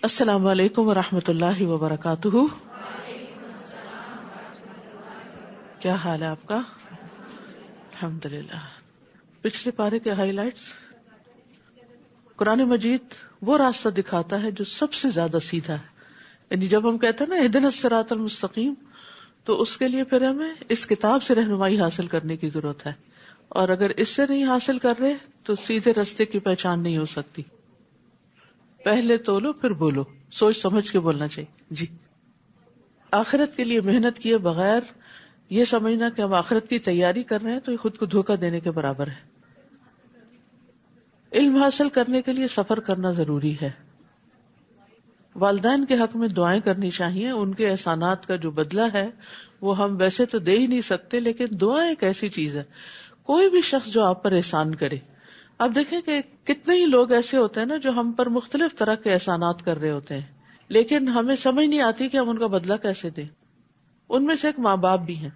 السلام علیکم ورحمۃ اللہ وبرکاتہ. کیا حال ہے آپ کا؟ الحمدللہ. پچھلے پارے کے ہائی لائٹس. قرآن مجید وہ راستہ دکھاتا ہے جو سب سے زیادہ سیدھا ہے. یعنی جب ہم کہتے ہیں نا اہدنا الصراط المستقیم، تو اس کے لیے پھر ہمیں اس کتاب سے رہنمائی حاصل کرنے کی ضرورت ہے، اور اگر اس سے نہیں حاصل کر رہے تو سیدھے راستے کی پہچان نہیں ہو سکتی. پہلے تولو پھر بولو، سوچ سمجھ کے بولنا چاہیے. جی. آخرت کے لیے محنت کیے بغیر یہ سمجھنا کہ ہم آخرت کی تیاری کر رہے ہیں تو یہ خود کو دھوکہ دینے کے برابر ہے. علم حاصل کرنے کے لیے سفر کرنا ضروری ہے. والدین کے حق میں دعائیں کرنی چاہیے. ان کے احسانات کا جو بدلہ ہے وہ ہم ویسے تو دے ہی نہیں سکتے، لیکن دعا ایک ایسی چیز ہے. کوئی بھی شخص جو آپ پر احسان کرے، آپ دیکھیں کہ کتنے ہی لوگ ایسے ہوتے ہیں نا جو ہم پر مختلف طرح کے احسانات کر رہے ہوتے ہیں، لیکن ہمیں سمجھ نہیں آتی کہ ہم ان کا بدلہ کیسے دیں. ان میں سے ایک ماں باپ بھی ہیں.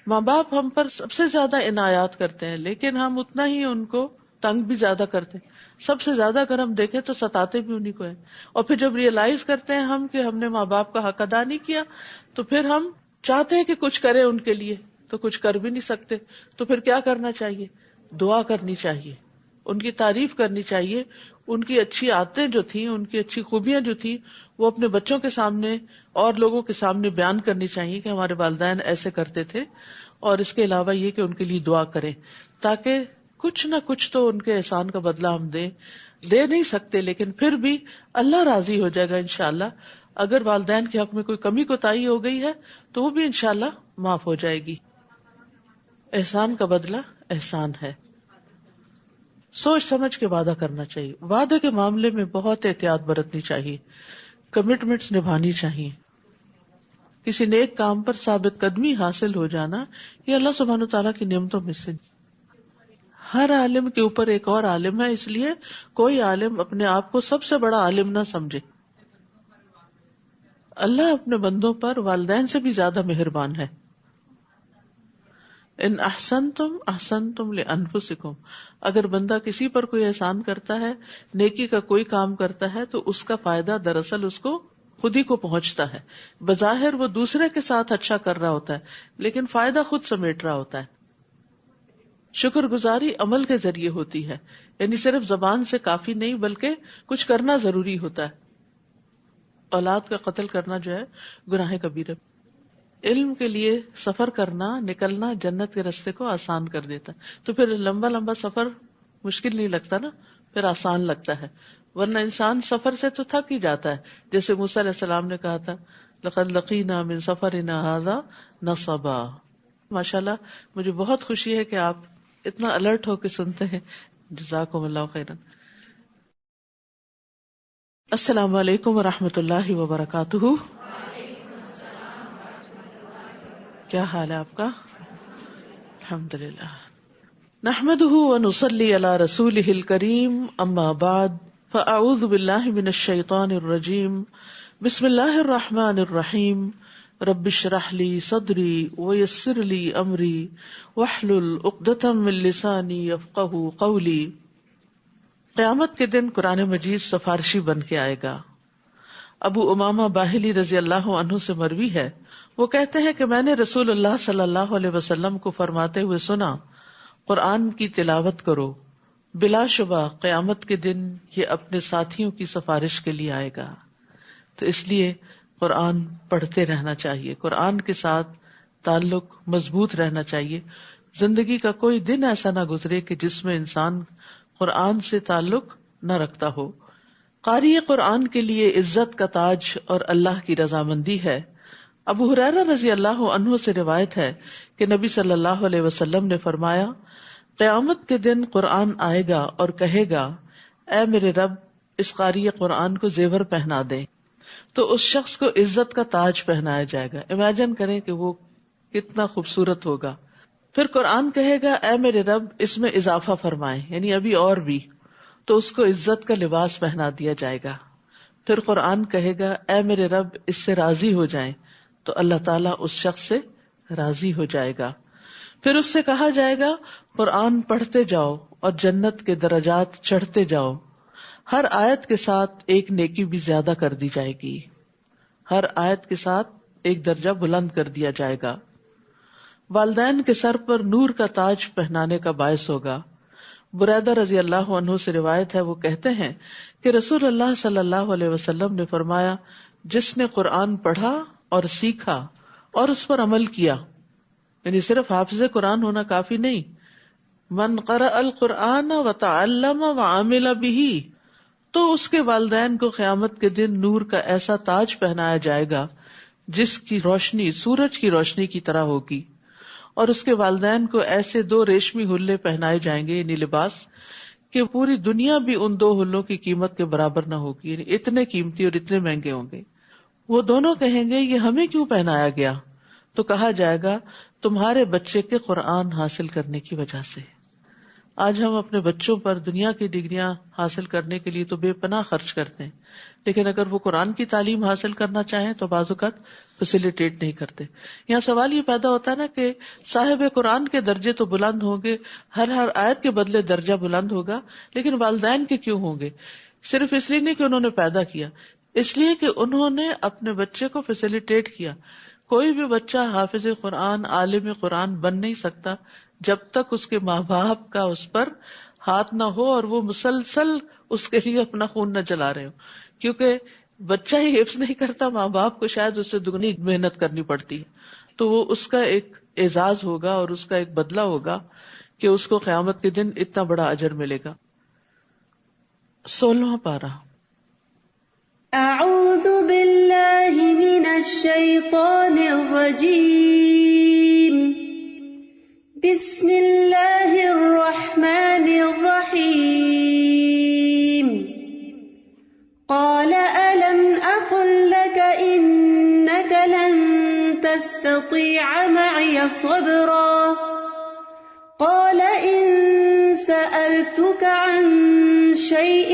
ماں باپ ہم پر سب سے زیادہ عنایات کرتے ہیں، لیکن ہم اتنا ہی ان کو تنگ بھی زیادہ کرتے ہیں. سب سے زیادہ اگر ہم دیکھیں تو ستاتے بھی انہیں کو ہیں. اور پھر جب ریئلائز کرتے ہیں ہم کہ ہم نے ماں باپ کا حق ادا نہیں کیا، تو پھر ہم چاہتے ہیں کہ کچھ کریں ان کے لیے، تو کچھ کر بھی نہیں سکتے. تو پھر کیا کرنا چاہیے؟ دعا کرنی چاہیے، ان کی تعریف کرنی چاہیے. ان کی اچھی عادتیں جو تھیں، ان کی اچھی خوبیاں جو تھیں، وہ اپنے بچوں کے سامنے اور لوگوں کے سامنے بیان کرنی چاہیے کہ ہمارے والدین ایسے کرتے تھے. اور اس کے علاوہ یہ کہ ان کے لیے دعا کریں، تاکہ کچھ نہ کچھ تو ان کے احسان کا بدلہ ہم دے نہیں سکتے، لیکن پھر بھی اللہ راضی ہو جائے گا انشاءاللہ. اگر والدین کے حق میں کوئی کمی کوتاہی ہو گئی ہے تو وہ بھی انشاءاللہ معاف ہو جائے گی. احسان کا بدلہ احسان ہے. سوچ سمجھ کے وعدہ کرنا چاہیے. وعدے کے معاملے میں بہت احتیاط برتنی چاہیے. کمٹمنٹس نبھانی چاہیے. کسی نیک کام پر ثابت قدمی حاصل ہو جانا یہ اللہ سبحانہ تعالیٰ کی نعمتوں میں سے. ہر عالم کے اوپر ایک اور عالم ہے، اس لیے کوئی عالم اپنے آپ کو سب سے بڑا عالم نہ سمجھے. اللہ اپنے بندوں پر والدین سے بھی زیادہ مہربان ہے. ان احسنتم احسنتم لانفسکم. اگر بندہ کسی پر کوئی احسان کرتا ہے، نیکی کا کوئی کام کرتا ہے، تو اس کا فائدہ دراصل اس کو خود ہی کو پہنچتا ہے. بظاہر وہ دوسرے کے ساتھ اچھا کر رہا ہوتا ہے، لیکن فائدہ خود سمیٹ رہا ہوتا ہے. شکر گزاری عمل کے ذریعے ہوتی ہے، یعنی صرف زبان سے کافی نہیں بلکہ کچھ کرنا ضروری ہوتا ہے. اولاد کا قتل کرنا جو ہے گناہ کبیرہ. علم کے لیے سفر کرنا، نکلنا جنت کے راستے کو آسان کر دیتا ہے. تو پھر لمبا لمبا سفر مشکل نہیں لگتا نا، پھر آسان لگتا ہے. ورنہ انسان سفر سے تو تھک ہی جاتا ہے. جیسے موسیٰ علیہ السلام نے کہا تھا لقد لقینا من سفرنا ھذا نصبا. ماشاءاللہ مجھے بہت خوشی ہے کہ آپ اتنا الرٹ ہو کے سنتے ہیں. جزاکم اللہ خیرا. السلام علیکم ورحمۃ اللہ وبرکاتہ. کیا حال ہے آپ کا؟ الحمدللہ. نحمده ونصلي على رسوله الكريم اما بعد فاعوذ بالله من الشيطان الرجيم بسم الله الرحمن الرحيم رب اشرح لي صدري ويسر لي امري واحلل عقدة من لساني يفقهوا قولي. قیامت کے دن قرآن مجید سفارشی بن کے آئے گا. ابو امامہ باہلی رضی اللہ عنہ سے مروی ہے، وہ کہتے ہیں کہ میں نے رسول اللہ صلی اللہ علیہ وسلم کو فرماتے ہوئے سنا، قرآن کی تلاوت کرو، بلا شبہ قیامت کے دن یہ اپنے ساتھیوں کی سفارش کے لیے آئے گا. تو اس لیے قرآن پڑھتے رہنا چاہیے، قرآن کے ساتھ تعلق مضبوط رہنا چاہیے. زندگی کا کوئی دن ایسا نہ گزرے کہ جس میں انسان قرآن سے تعلق نہ رکھتا ہو. قاری قرآن کے لیے عزت کا تاج اور اللہ کی رضامندی ہے. ابو ہریرہ رضی اللہ عنہ سے روایت ہے کہ نبی صلی اللہ علیہ وسلم نے فرمایا، قیامت کے دن قرآن آئے گا اور کہے گا، اے میرے رب اس قاری قرآن کو زیور پہنا دے. تو اس شخص کو عزت کا تاج پہنایا جائے گا. امیجن کریں کہ وہ کتنا خوبصورت ہوگا. پھر قرآن کہے گا، اے میرے رب اس میں اضافہ فرمائے، یعنی ابھی اور بھی. تو اس کو عزت کا لباس پہنا دیا جائے گا. پھر قرآن کہے گا، اے میرے رب اس سے راضی ہو جائیں. تو اللہ تعالیٰ اس شخص سے راضی ہو جائے گا. پھر اس سے کہا جائے گا، قرآن پڑھتے جاؤ اور جنت کے درجات چڑھتے جاؤ. ہر آیت کے ساتھ ایک نیکی بھی زیادہ کر دی جائے گی، ہر آیت کے ساتھ ایک درجہ بلند کر دیا جائے گا. والدین کے سر پر نور کا تاج پہنانے کا باعث ہوگا. بریدہ رضی اللہ عنہ سے روایت ہے، وہ کہتے ہیں کہ رسول اللہ صلی اللہ علیہ وسلم نے فرمایا، جس نے قرآن پڑھا اور سیکھا اور اس پر عمل کیا، یعنی صرف حافظ قرآن ہونا کافی نہیں، من قرأ القرآن وتعلم وعمل به، تو اس کے والدین کو قیامت کے دن نور کا ایسا تاج پہنایا جائے گا جس کی روشنی سورج کی روشنی کی طرح ہوگی، اور اس کے والدین کو ایسے 2 ریشمی حلے پہنائے جائیں گے، یعنی لباس، کہ پوری دنیا بھی ان 2 حلوں کی قیمت کے برابر نہ ہوگی، یعنی اتنے قیمتی اور اتنے مہنگے ہوں گے. وہ دونوں کہیں گے یہ ہمیں کیوں پہنایا گیا؟ تو کہا جائے گا تمہارے بچے کے قرآن حاصل کرنے کی وجہ سے. آج ہم اپنے بچوں پر دنیا کی ڈگریاں حاصل کرنے کے لیے تو بے پناہ خرچ کرتے ہیں، لیکن اگر وہ قرآن کی تعلیم حاصل کرنا چاہیں تو بعض اوقات فیسیلیٹیٹ نہیں کرتے. یہاں سوال یہ پیدا ہوتا ہے نا کہ صاحب قرآن کے درجے تو بلند ہوں گے، ہر آیت کے بدلے درجہ بلند ہوگا، لیکن والدین کے کیوں ہوں گے؟ صرف اس لیے نہیں کہ انہوں نے پیدا کیا، اس لیے کہ انہوں نے اپنے بچے کو فیسیلیٹیٹ کیا. کوئی بھی بچہ حافظ قرآن، عالم قرآن بن نہیں سکتا جب تک اس کے ماں باپ کا اس پر ہاتھ نہ ہو اور وہ مسلسل اس کے لیے اپنا خون نہ چلا رہے ہو. کیونکہ بچہ ہی حفظ نہیں کرتا، ماں باپ کو شاید اس سے دگنی محنت کرنی پڑتی ہے. تو وہ اس کا ایک اعزاز ہوگا اور اس کا ایک بدلہ ہوگا کہ اس کو قیامت کے دن اتنا بڑا اجر ملے گا. 16واں پارہ. اعوذ باللہ من الشیطان الرجیم، بسم اللہ الرحمن الرحیم. قال ألم أقل لك إنك لن تستطيع معي صبرا قال إن سألتك عن شيء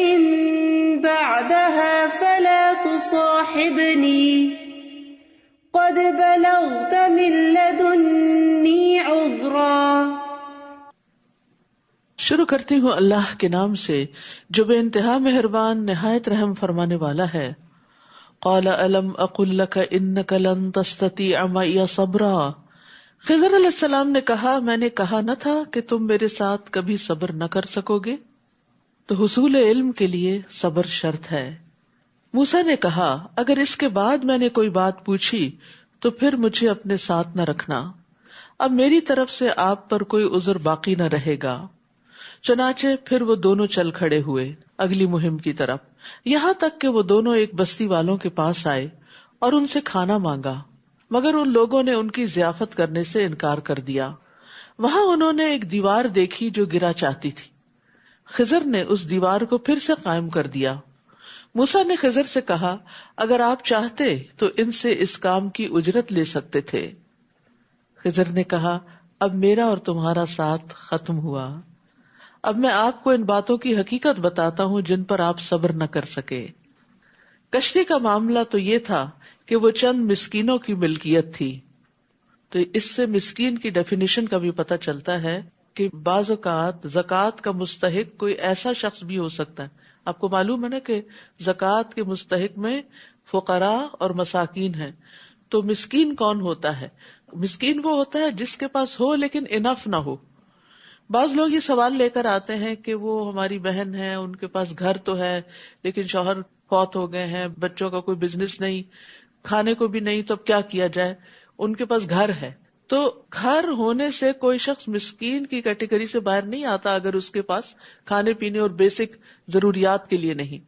بعدها فلا تصاحبني قد بلغت من لدني عذرا. شروع کرتی ہوں اللہ کے نام سے جو بے انتہا مہربان نہایت رحم فرمانے والا ہے. قال الم اقل لك انك لن تستطيع معي صبرا. خضر علیہ السلام نے کہا میں نے کہا نہ تھا کہ تم میرے ساتھ کبھی صبر نہ کر سکو گے؟ تو حصول علم کے لیے صبر شرط ہے. موسیٰ نے کہا اگر اس کے بعد میں نے کوئی بات پوچھی تو پھر مجھے اپنے ساتھ نہ رکھنا، اب میری طرف سے آپ پر کوئی عذر باقی نہ رہے گا. چنانچہ پھر وہ دونوں چل کھڑے ہوئے اگلی مہم کی طرف، یہاں تک کہ وہ دونوں ایک بستی والوں کے پاس آئے اور ان سے کھانا مانگا، مگر ان لوگوں نے ان کی ضیافت کرنے سے انکار کر دیا. وہاں انہوں نے ایک دیوار دیکھی جو گرا چاہتی تھی. خضر نے اس دیوار کو پھر سے قائم کر دیا. موسیٰ نے خضر سے کہا اگر آپ چاہتے تو ان سے اس کام کی اجرت لے سکتے تھے. خضر نے کہا اب میرا اور تمہارا ساتھ ختم ہوا، اب میں آپ کو ان باتوں کی حقیقت بتاتا ہوں جن پر آپ صبر نہ کر سکے. کشتی کا معاملہ تو یہ تھا کہ وہ چند مسکینوں کی ملکیت تھی. تو اس سے مسکین کی ڈیفینیشن کا بھی پتہ چلتا ہے کہ بعض اوقات زکوٰۃ کا مستحق کوئی ایسا شخص بھی ہو سکتا ہے. آپ کو معلوم ہے نا کہ زکوٰۃ کے مستحق میں فقراء اور مساکین ہیں. تو مسکین کون ہوتا ہے؟ مسکین وہ ہوتا ہے جس کے پاس ہو لیکن انف نہ ہو. بعض لوگ یہ سوال لے کر آتے ہیں کہ وہ ہماری بہن ہے، ان کے پاس گھر تو ہے لیکن شوہر فوت ہو گئے ہیں، بچوں کا کوئی بزنس نہیں، کھانے کو بھی نہیں، تو اب کیا کیا جائے؟ ان کے پاس گھر ہے. تو گھر ہونے سے کوئی شخص مسکین کی کیٹیگری سے باہر نہیں آتا اگر اس کے پاس کھانے پینے اور بیسک ضروریات کے لیے نہیں.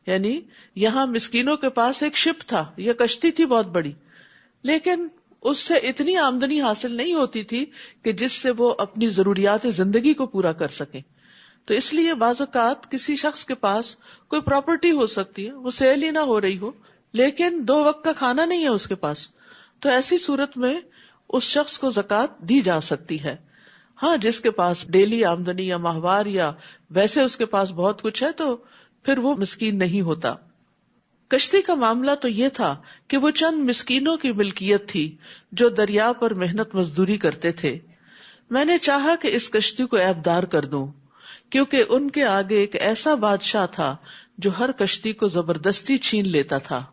یعنی یہاں مسکینوں کے پاس ایک شپ تھا یا کشتی تھی بہت بڑی، لیکن اس سے اتنی آمدنی حاصل نہیں ہوتی تھی کہ جس سے وہ اپنی ضروریات زندگی کو پورا کر سکیں. تو اس لیے بعض اوقات کسی شخص کے پاس کوئی پراپرٹی ہو سکتی ہے، وہ سیل ہی نہ ہو رہی ہو، لیکن 2 وقت کا کھانا نہیں ہے اس کے پاس. تو ایسی صورت میں اس شخص کو زکوٰۃ دی جا سکتی ہے. ہاں جس کے پاس ڈیلی آمدنی یا ماہوار یا ویسے اس کے پاس بہت کچھ ہے تو پھر وہ مسکین نہیں ہوتا. کشتی کا معاملہ تو یہ تھا کہ وہ چند مسکینوں کی ملکیت تھی جو دریا پر محنت مزدوری کرتے تھے. میں نے چاہا کہ اس کشتی کو عیب دار کر دوں کیونکہ ان کے آگے ایک ایسا بادشاہ تھا جو ہر کشتی کو زبردستی چھین لیتا تھا.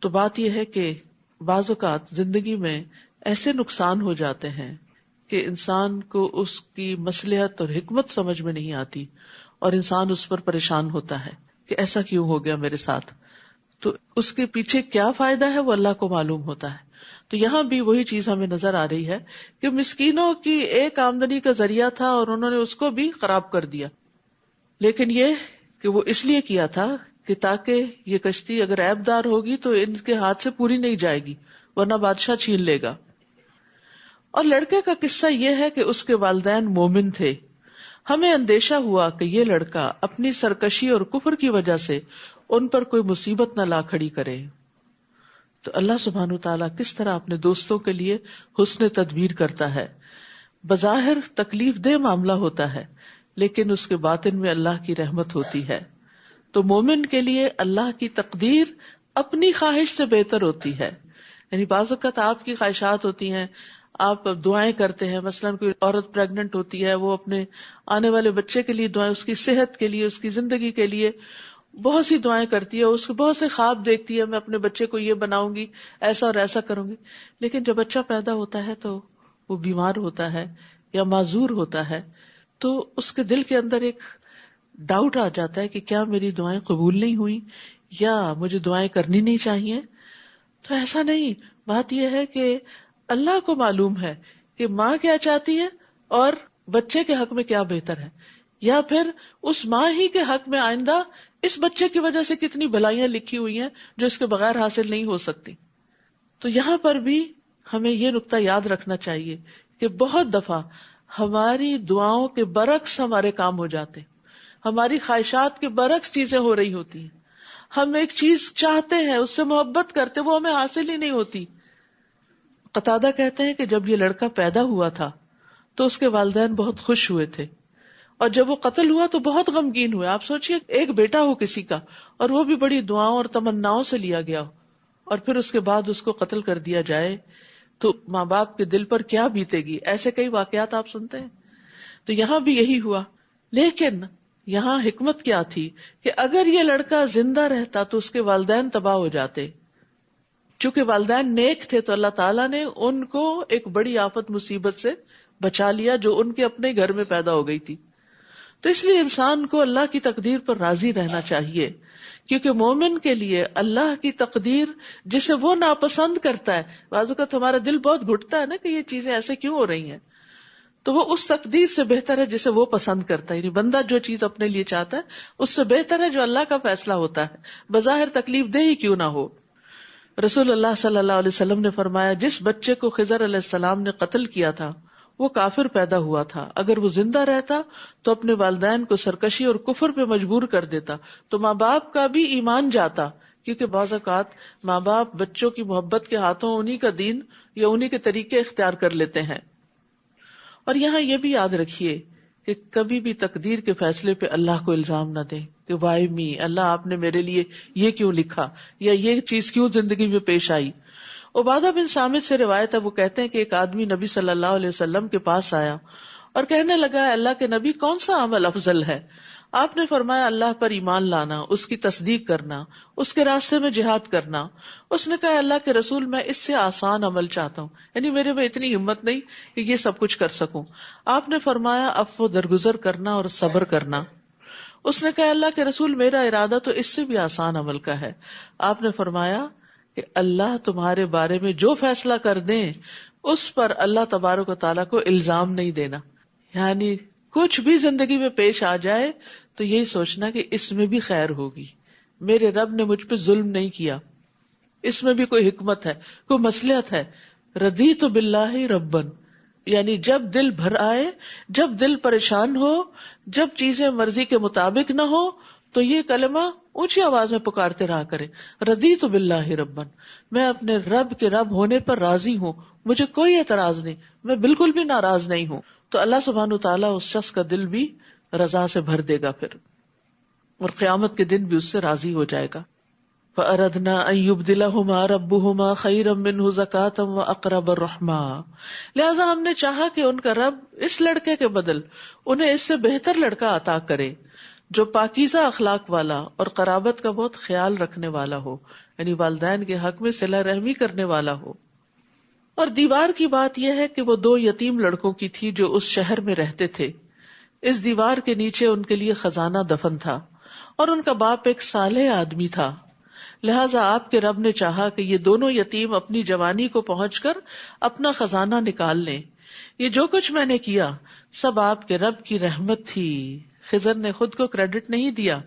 تو بات یہ ہے کہ بعض اوقات زندگی میں ایسے نقصان ہو جاتے ہیں کہ انسان کو اس کی مصلحت اور حکمت سمجھ میں نہیں آتی اور انسان اس پر پریشان ہوتا ہے کہ ایسا کیوں ہو گیا میرے ساتھ. تو اس کے پیچھے کیا فائدہ ہے وہ اللہ کو معلوم ہوتا ہے. تو یہاں بھی وہی چیز ہمیں نظر آ رہی ہے کہ مسکینوں کی ایک آمدنی کا ذریعہ تھا اور انہوں نے اس کو بھی خراب کر دیا. لیکن یہ کہ وہ اس لیے کیا تھا کہ تاکہ یہ کشتی اگر عیب دار ہوگی تو ان کے ہاتھ سے پوری نہیں جائے گی ورنہ بادشاہ چھین لے گا. اور لڑکے کا قصہ یہ ہے کہ اس کے والدین مومن تھے. ہمیں اندیشہ ہوا کہ یہ لڑکا اپنی سرکشی اور کفر کی وجہ سے ان پر کوئی مصیبت نہ لا کھڑی کرے. تو اللہ سبحانہ وتعالیٰ کس طرح اپنے دوستوں کے لیے حسن تدبیر کرتا ہے. بظاہر تکلیف دہ معاملہ ہوتا ہے لیکن اس کے باطن میں اللہ کی رحمت ہوتی ہے. تو مومن کے لیے اللہ کی تقدیر اپنی خواہش سے بہتر ہوتی ہے. یعنی بعض اوقات آپ کی خواہشات ہوتی ہیں, آپ دعائیں کرتے ہیں, مثلاً کوئی عورت پریگننٹ ہوتی ہے, وہ اپنے آنے والے بچے کے لیے دعائیں, اس کی صحت کے لیے, اس کی زندگی کے لیے بہت سی دعائیں کرتی ہے, اس کے بہت سے خواب دیکھتی ہے, میں اپنے بچے کو یہ بناؤں گی, ایسا اور ایسا کروں گی. لیکن جب بچہ پیدا ہوتا ہے تو وہ بیمار ہوتا ہے یا معذور ہوتا ہے تو اس کے دل کے اندر ایک ڈاؤٹ آ جاتا ہے کہ کیا میری دعائیں قبول نہیں ہوئی یا مجھے دعائیں کرنی نہیں چاہیے. تو ایسا نہیں, بات یہ ہے کہ اللہ کو معلوم ہے کہ ماں کیا چاہتی ہے اور بچے کے حق میں کیا بہتر ہے, یا پھر اس ماں ہی کے حق میں آئندہ اس بچے کی وجہ سے کتنی بھلائیاں لکھی ہوئی ہیں جو اس کے بغیر حاصل نہیں ہو سکتی. تو یہاں پر بھی ہمیں یہ نقطہ یاد رکھنا چاہیے کہ بہت دفعہ ہماری دعاؤں کے برعکس ہمارے کام ہو جاتے, ہماری خواہشات کے برعکس چیزیں ہو رہی ہوتی ہیں. ہم ایک چیز چاہتے ہیں, اس سے محبت کرتے, وہ ہمیں حاصل ہی نہیں ہوتی. قتادہ کہتے ہیں کہ جب یہ لڑکا پیدا ہوا تھا تو اس کے والدین بہت خوش ہوئے تھے, اور جب وہ قتل ہوا تو بہت غمگین ہوئے. آپ سوچئے ایک بیٹا ہو کسی کا اور وہ بھی بڑی دعاؤں اور تمناؤں سے لیا گیا ہو, اور پھر اس کے بعد اس کو قتل کر دیا جائے تو ماں باپ کے دل پر کیا بیتے گی. ایسے کئی واقعات آپ سنتے ہیں. تو یہاں بھی یہی ہوا. لیکن یہاں حکمت کیا تھی کہ اگر یہ لڑکا زندہ رہتا تو اس کے والدین تباہ ہو جاتے. چونکہ والدین نیک تھے تو اللہ تعالیٰ نے ان کو ایک بڑی آفت مصیبت سے بچا لیا جو ان کے اپنے گھر میں پیدا ہو گئی تھی. تو اس لیے انسان کو اللہ کی تقدیر پر راضی رہنا چاہیے, کیونکہ مومن کے لیے اللہ کی تقدیر جسے وہ ناپسند کرتا ہے, بعض اوقات ہمارا دل بہت گھٹتا ہے نا کہ یہ چیزیں ایسے کیوں ہو رہی ہیں, تو وہ اس تقدیر سے بہتر ہے جسے وہ پسند کرتا ہے. یعنی بندہ جو چیز اپنے لیے چاہتا ہے اس سے بہتر ہے جو اللہ کا فیصلہ ہوتا ہے, بظاہر تکلیف دہ ہی کیوں نہ ہو. رسول اللہ صلی اللہ علیہ وسلم نے فرمایا, جس بچے کو خضر علیہ السلام نے قتل کیا تھا وہ کافر پیدا ہوا تھا. اگر وہ زندہ رہتا تو اپنے والدین کو سرکشی اور کفر پہ مجبور کر دیتا, تو ماں باپ کا بھی ایمان جاتا, کیونکہ بعض اوقات ماں باپ بچوں کی محبت کے ہاتھوں انہی کا دین یا انہی کے طریقے اختیار کر لیتے ہیں. اور یہاں یہ بھی یاد رکھیے کہ کبھی بھی تقدیر کے فیصلے پہ اللہ کو الزام نہ دیں کہ وائی می, اللہ آپ نے میرے لیے یہ کیوں لکھا یا یہ چیز کیوں زندگی میں پیش آئی. عبادہ بن صامت سے روایت ہے, وہ کہتے ہیں کہ ایک آدمی نبی صلی اللہ علیہ وسلم کے پاس آیا اور کہنے لگا, اللہ کے نبی کون سا عمل افضل ہے؟ آپ نے فرمایا, اللہ پر ایمان لانا, اس کی تصدیق کرنا, اس کے راستے میں جہاد کرنا. اس نے کہا, اللہ کے رسول میں اس سے آسان عمل چاہتا ہوں, یعنی میرے میں اتنی ہمت نہیں کہ یہ سب کچھ کر سکوں. آپ نے فرمایا, عفو درگزر کرنا اور صبر کرنا. اس نے کہا, اللہ کے رسول میرا ارادہ تو اس سے بھی آسان عمل کا ہے. آپ نے فرمایا کہ اللہ تمہارے بارے میں جو فیصلہ کر دیں اس پر اللہ تبارک و تعالیٰ کو الزام نہیں دینا. یعنی کچھ بھی زندگی میں پیش آ جائے تو یہی سوچنا کہ اس میں بھی خیر ہوگی, میرے رب نے مجھ پہ ظلم نہیں کیا, اس میں بھی کوئی حکمت ہے, کوئی مصلحت ہے. رضیت باللہ ربن, یعنی جب دل بھر آئے, جب دل پریشان ہو, جب چیزیں مرضی کے مطابق نہ ہو تو یہ کلمہ اونچی آواز میں پکارتے رہا کرے, رضیت باللہ ربن, میں اپنے رب کے رب ہونے پر راضی ہوں, مجھے کوئی اعتراض نہیں, میں بالکل بھی ناراض نہیں ہوں. تو اللہ سبحانہ تعالیٰ اس شخص کا دل بھی رضا سے بھر دے گا پھر, اور قیامت کے دن بھی اس سے راضی ہو جائے گا. فَأَرَدْنَا أَن يُبْدِلَهُمَا رَبُّهُمَا خَيْرًا مِّنْهُ زَكَاةً وَأَقْرَبَ رُحْمًا, لہذا ہم نے چاہا کہ ان کا رب اس لڑکے کے بدل انہیں اس سے بہتر لڑکا عطا کرے جو پاکیزہ اخلاق والا اور قرابت کا بہت خیال رکھنے والا ہو، یعنی والدین کے حق میں صلہ رحمی کرنے والا ہو۔ اور دیوار کی بات یہ ہے کہ وہ 2 یتیم لڑکوں کی تھی جو اس شہر میں رہتے تھے۔ اس دیوار کے نیچے ان کے لیے خزانہ دفن تھا، اور ان کا باپ ایک صالح آدمی تھا، لہذا آپ کے رب نے چاہا کہ یہ دونوں یتیم اپنی جوانی کو پہنچ کر اپنا خزانہ نکال لیں۔ یہ جو کچھ میں نے کیا سب آپ کے رب کی رحمت تھی۔ خضر نے خود کو کریڈٹ نہیں دیا،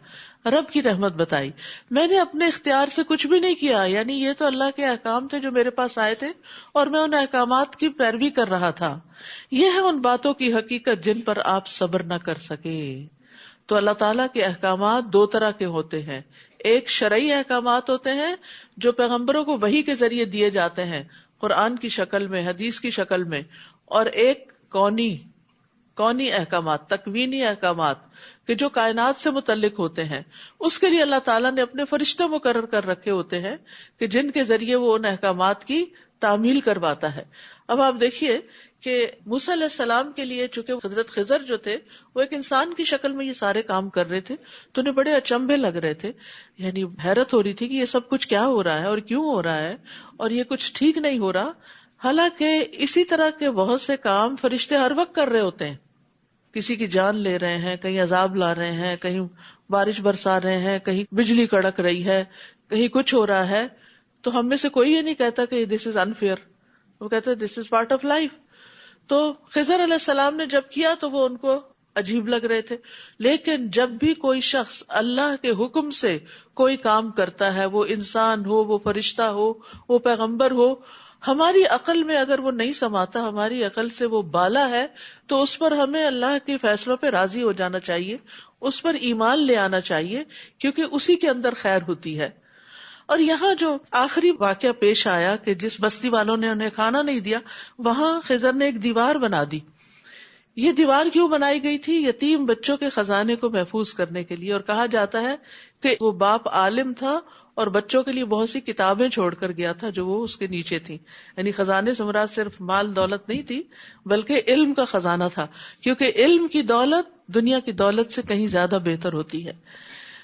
رب کی رحمت بتائی۔ میں نے اپنے اختیار سے کچھ بھی نہیں کیا، یعنی یہ تو اللہ کے احکام تھے جو میرے پاس آئے تھے اور میں ان احکامات کی پیروی کر رہا تھا۔ یہ ہے ان باتوں کی حقیقت جن پر آپ صبر نہ کر سکے۔ تو اللہ تعالیٰ کے احکامات 2 طرح کے ہوتے ہیں، ایک شرعی احکامات ہوتے ہیں جو پیغمبروں کو وحی کے ذریعے دیے جاتے ہیں، قرآن کی شکل میں، حدیث کی شکل میں، اور ایک کونی احکامات، تکوینی احکامات کہ جو کائنات سے متعلق ہوتے ہیں۔ اس کے لیے اللہ تعالیٰ نے اپنے فرشتے مقرر کر رکھے ہوتے ہیں کہ جن کے ذریعے وہ ان احکامات کی تعمیل کرواتا ہے۔ اب آپ دیکھیے کہ موسیٰ علیہ السلام کے لیے چونکہ حضرت خضر جو تھے وہ ایک انسان کی شکل میں یہ سارے کام کر رہے تھے، تو انہیں بڑے اچنبھے لگ رہے تھے، یعنی حیرت ہو رہی تھی کہ یہ سب کچھ کیا ہو رہا ہے اور کیوں ہو رہا ہے، اور یہ کچھ ٹھیک نہیں ہو رہا۔ حالانکہ اسی طرح کے بہت سے کام فرشتے ہر وقت کر رہے ہوتے ہیں، کسی کی جان لے رہے ہیں، کہیں عذاب لا رہے ہیں، کہیں بارش برسا رہے ہیں، کہیں بجلی کڑک رہی ہے، کہیں کچھ ہو رہا ہے، تو ہم میں سے کوئی یہ نہیں کہتا کہ دس از انفیئر، وہ کہتا ہے دس از پارٹ آف لائف۔ تو خضر علیہ السلام نے جب کیا تو وہ ان کو عجیب لگ رہے تھے، لیکن جب بھی کوئی شخص اللہ کے حکم سے کوئی کام کرتا ہے، وہ انسان ہو، وہ فرشتہ ہو، وہ پیغمبر ہو، ہماری عقل میں اگر وہ نہیں سماتا، ہماری عقل سے وہ بالا ہے، تو اس پر ہمیں اللہ کے فیصلوں پہ راضی ہو جانا چاہیے، اس پر ایمان لے آنا چاہیے، کیونکہ اسی کے اندر خیر ہوتی ہے۔ اور یہاں جو آخری واقعہ پیش آیا کہ جس بستی والوں نے انہیں کھانا نہیں دیا، وہاں خضر نے ایک دیوار بنا دی۔ یہ دیوار کیوں بنائی گئی تھی؟ یتیم بچوں کے خزانے کو محفوظ کرنے کے لیے، اور کہا جاتا ہے کہ وہ باپ عالم تھا اور بچوں کے لیے بہت سی کتابیں چھوڑ کر گیا تھا جو وہ اس کے نیچے تھیں، یعنی خزانے سے مراد صرف مال دولت نہیں تھی بلکہ علم کا خزانہ تھا، کیونکہ علم کی دولت دنیا کی دولت سے کہیں زیادہ بہتر ہوتی ہے۔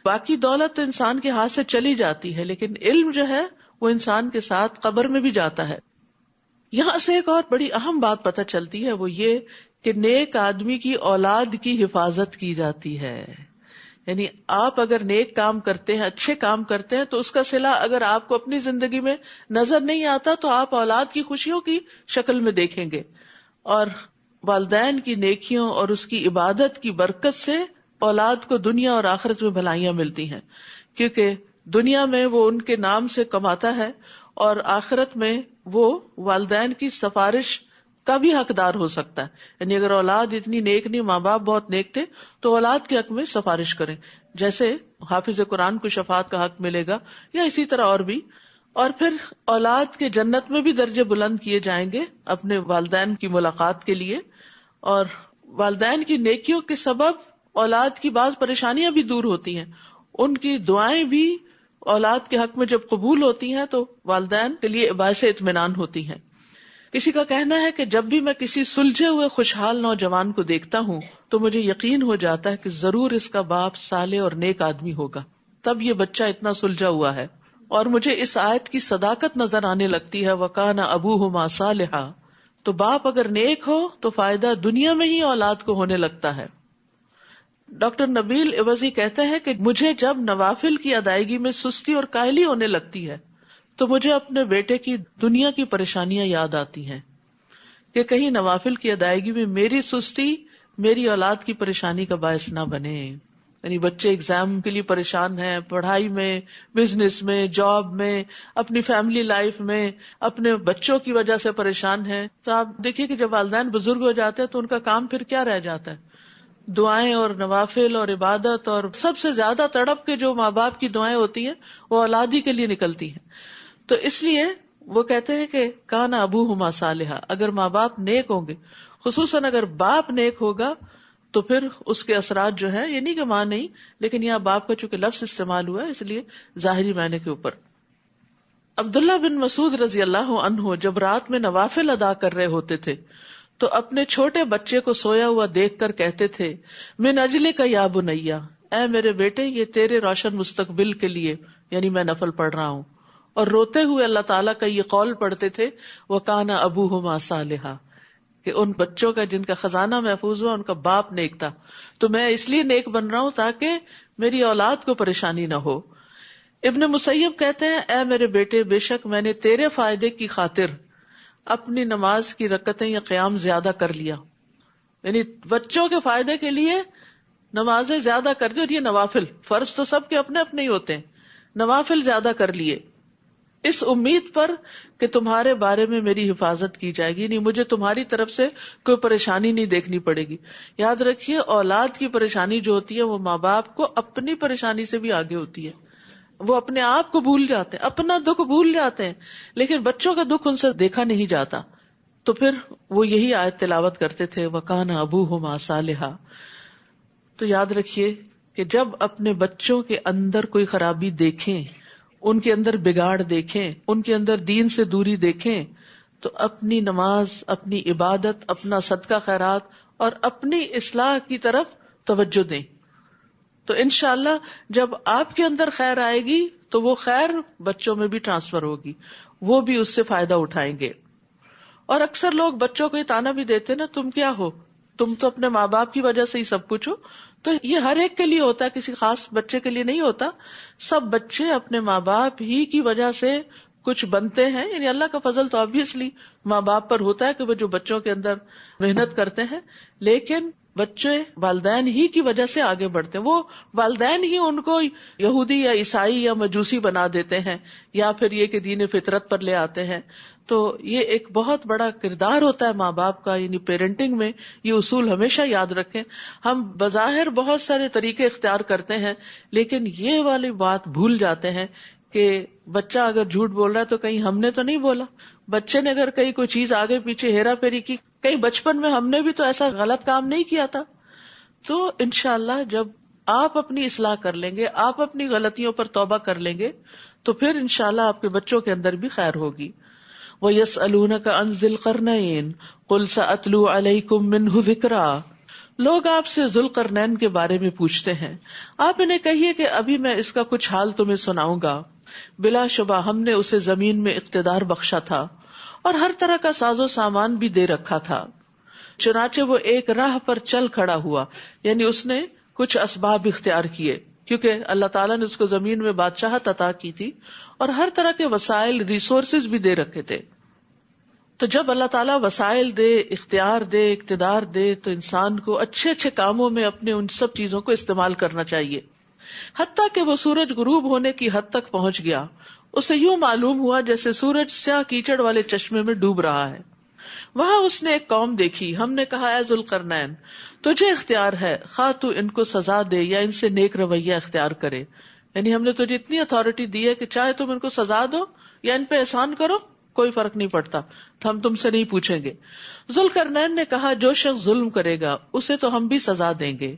باقی دولت تو انسان کے ہاتھ سے چلی جاتی ہے، لیکن علم جو ہے وہ انسان کے ساتھ قبر میں بھی جاتا ہے۔ یہاں سے ایک اور بڑی اہم بات پتہ چلتی ہے، وہ یہ کہ نیک آدمی کی اولاد کی حفاظت کی جاتی ہے۔ یعنی آپ اگر نیک کام کرتے ہیں، اچھے کام کرتے ہیں، تو اس کا صلہ اگر آپ کو اپنی زندگی میں نظر نہیں آتا تو آپ اولاد کی خوشیوں کی شکل میں دیکھیں گے، اور والدین کی نیکیوں اور اس کی عبادت کی برکت سے اولاد کو دنیا اور آخرت میں بھلائیاں ملتی ہیں، کیونکہ دنیا میں وہ ان کے نام سے کماتا ہے اور آخرت میں وہ والدین کی سفارش کا بھی حقدار ہو سکتا ہے۔ یعنی اگر اولاد اتنی نیک نہیں، ماں باپ بہت نیک تھے، تو اولاد کے حق میں سفارش کریں، جیسے حافظ قرآن کو شفاعت کا حق ملے گا، یا اسی طرح اور بھی۔ اور پھر اولاد کے جنت میں بھی درجے بلند کیے جائیں گے اپنے والدین کی ملاقات کے لیے، اور والدین کی نیکیوں کے سبب اولاد کی بعض پریشانیاں بھی دور ہوتی ہیں، ان کی دعائیں بھی اولاد کے حق میں جب قبول ہوتی ہیں تو والدین کے لیے باعث اطمینان ہوتی ہیں۔ کسی کا کہنا ہے کہ جب بھی میں کسی سلجھے ہوئے خوشحال نوجوان کو دیکھتا ہوں تو مجھے یقین ہو جاتا ہے کہ ضرور اس کا باپ صالح اور نیک آدمی ہوگا، تب یہ بچہ اتنا سلجھا ہوا ہے۔ اور مجھے اس آیت کی صداقت نظر آنے لگتی ہے، وَكَانَ أَبُوهُمَا صَالِحًا، تو باپ اگر نیک ہو تو فائدہ دنیا میں ہی اولاد کو ہونے لگتا ہے۔ ڈاکٹر نبیل عوضی کہتے ہیں کہ مجھے جب نوافل کی ادائیگی میں سستی اور کاہلی ہونے لگتی ہے تو مجھے اپنے بیٹے کی دنیا کی پریشانیاں یاد آتی ہیں کہ کہیں نوافل کی ادائیگی میں میری سستی میری اولاد کی پریشانی کا باعث نہ بنے۔ یعنی بچے ایگزام کے لیے پریشان ہیں، پڑھائی میں، بزنس میں، جاب میں، اپنی فیملی لائف میں، اپنے بچوں کی وجہ سے پریشان ہیں، تو آپ دیکھیے کہ جب والدین بزرگ ہو جاتے ہیں تو ان کا کام پھر کیا رہ جاتا ہے؟ دعائیں اور نوافل اور عبادت، اور سب سے زیادہ تڑپ کے جو ماں باپ کی دعائیں ہوتی ہیں وہ اولاد ہی کے لیے نکلتی ہیں۔ تو اس لیے وہ کہتے ہیں کہ کان ابوہما صالحا، اگر ماں باپ نیک ہوں گے، خصوصاً اگر باپ نیک ہوگا تو پھر اس کے اثرات جو ہے، یہ نہیں کہ ماں نہیں، لیکن یہاں باپ کا چونکہ لفظ استعمال ہوا ہے اس لیے ظاہری معنی کے اوپر۔ عبداللہ بن مسعود رضی اللہ عنہ جب رات میں نوافل ادا کر رہے ہوتے تھے تو اپنے چھوٹے بچے کو سویا ہوا دیکھ کر کہتے تھے، من اجلک یا بنیا، اے میرے بیٹے یہ تیرے روشن مستقبل کے لیے یعنی میں نفل پڑھ رہا ہوں. اور روتے ہوئے اللہ تعالیٰ کا یہ قول پڑھتے تھے وَكَانَ أَبُوهُمَا صَالِحًا، کہ ان بچوں کا جن کا خزانہ محفوظ ہوا ان کا باپ نیک تھا، تو میں اس لیے نیک بن رہا ہوں تاکہ میری اولاد کو پریشانی نہ ہو. ابن مسیب کہتے ہیں اے میرے بیٹے بے شک میں نے تیرے فائدے کی خاطر اپنی نماز کی رکعتیں یا قیام زیادہ کر لیا، یعنی بچوں کے فائدے کے لیے نمازیں زیادہ کر دی، اور یہ نوافل، فرض تو سب کے اپنے اپنے ہی ہوتے ہیں، نوافل زیادہ کر لیے اس امید پر کہ تمہارے بارے میں میری حفاظت کی جائے گی، نہیں مجھے تمہاری طرف سے کوئی پریشانی نہیں دیکھنی پڑے گی. یاد رکھیے اولاد کی پریشانی جو ہوتی ہے وہ ماں باپ کو اپنی پریشانی سے بھی آگے ہوتی ہے. وہ اپنے آپ کو بھول جاتے ہیں، اپنا دکھ بھول جاتے ہیں، لیکن بچوں کا دکھ ان سے دیکھا نہیں جاتا. تو پھر وہ یہی آیت تلاوت کرتے تھے وَكَانَ أَبُوهُمَا صَالِحًا. تو یاد رکھیے کہ جب اپنے بچوں کے اندر کوئی خرابی دیکھیں، ان کے اندر بگاڑ دیکھیں، ان کے اندر دین سے دوری دیکھیں، تو اپنی نماز، اپنی عبادت، اپنا صدقہ خیرات اور اپنی اصلاح کی طرف توجہ دیں. تو انشاءاللہ جب آپ کے اندر خیر آئے گی تو وہ خیر بچوں میں بھی ٹرانسفر ہوگی، وہ بھی اس سے فائدہ اٹھائیں گے. اور اکثر لوگ بچوں کو یہ تانا بھی دیتے نا تم کیا ہو، تم تو اپنے ماں باپ کی وجہ سے ہی سب کچھ ہو. تو یہ ہر ایک کے لیے ہوتا ہے، کسی خاص بچے کے لیے نہیں ہوتا. سب بچے اپنے ماں باپ ہی کی وجہ سے کچھ بنتے ہیں، یعنی اللہ کا فضل تو obviously ماں باپ پر ہوتا ہے کہ وہ جو بچوں کے اندر محنت کرتے ہیں، لیکن بچے والدین ہی کی وجہ سے آگے بڑھتے ہیں. وہ والدین ہی ان کو یہودی یا عیسائی یا مجوسی بنا دیتے ہیں، یا پھر یہ کہ دین فطرت پر لے آتے ہیں. تو یہ ایک بہت بڑا کردار ہوتا ہے ماں باپ کا، یعنی پیرنٹنگ میں یہ اصول ہمیشہ یاد رکھیں. ہم بظاہر بہت سارے طریقے اختیار کرتے ہیں، لیکن یہ والی بات بھول جاتے ہیں کہ بچہ اگر جھوٹ بول رہا ہے تو کہیں ہم نے تو نہیں بولا، بچے نے اگر کہیں کوئی چیز آگے پیچھے ہیرا پھیری کی، کہیں بچپن میں ہم نے بھی تو ایسا غلط کام نہیں کیا تھا. تو انشاءاللہ جب آپ اپنی اصلاح کر لیں گے، آپ اپنی غلطیوں پر توبہ کر لیں گے، تو پھر انشاءاللہ آپ کے بچوں کے اندر بھی خیر ہوگی. وَيَسْأَلُونَكَ عَنْ ذِي الْقَرْنَيْنِ قُلْ سَأَتْلُو عَلَيْكُمْ مِنْهُ ذِكْرًا. لوگ آپ سے ذوالقرنین کے بارے میں پوچھتے ہیں، آپ انہیں کہیے کہ ابھی میں اس کا کچھ حال تمہیں سناؤں گا. بلا شبہ ہم نے اسے زمین میں اقتدار بخشا تھا اور ہر طرح کا ساز و سامان بھی دے رکھا تھا. چنانچہ وہ ایک راہ پر چل کھڑا ہوا، یعنی اس نے کچھ اسباب اختیار کیے، کیونکہ اللہ تعالیٰ نے اس کو زمین میں بادشاہت عطا کی تھی اور ہر طرح کے وسائل، ریسورسز بھی دے رکھے تھے. تو جب اللہ تعالیٰ وسائل دے، اختیار دے، اقتدار دے، تو انسان کو اچھے اچھے کاموں میں اپنے ان سب چیزوں کو استعمال کرنا چاہیے. حتیٰ کہ وہ سورج غروب ہونے کی حد تک پہنچ گیا، اسے یوں معلوم ہوا جیسے سورج سیاہ کیچڑ والے چشمے میں ڈوب رہا ہے. وہاں اس نے ایک قوم دیکھی. ہم نے کہا اے ذوالقرنین تجھے اختیار ہے، خواہ تو ان کو سزا دے یا ان سے نیک رویہ اختیار کرے. یعنی ہم نے تجھے اتنی اتھارٹی دی ہے کہ چاہے تم ان کو سزا دو یا ان پہ احسان کرو، کوئی فرق نہیں پڑتا، تو ہم تم سے نہیں پوچھیں گے. ذوالقرنین نے کہا جو شخص ظلم کرے گا اسے تو ہم بھی سزا دیں گے،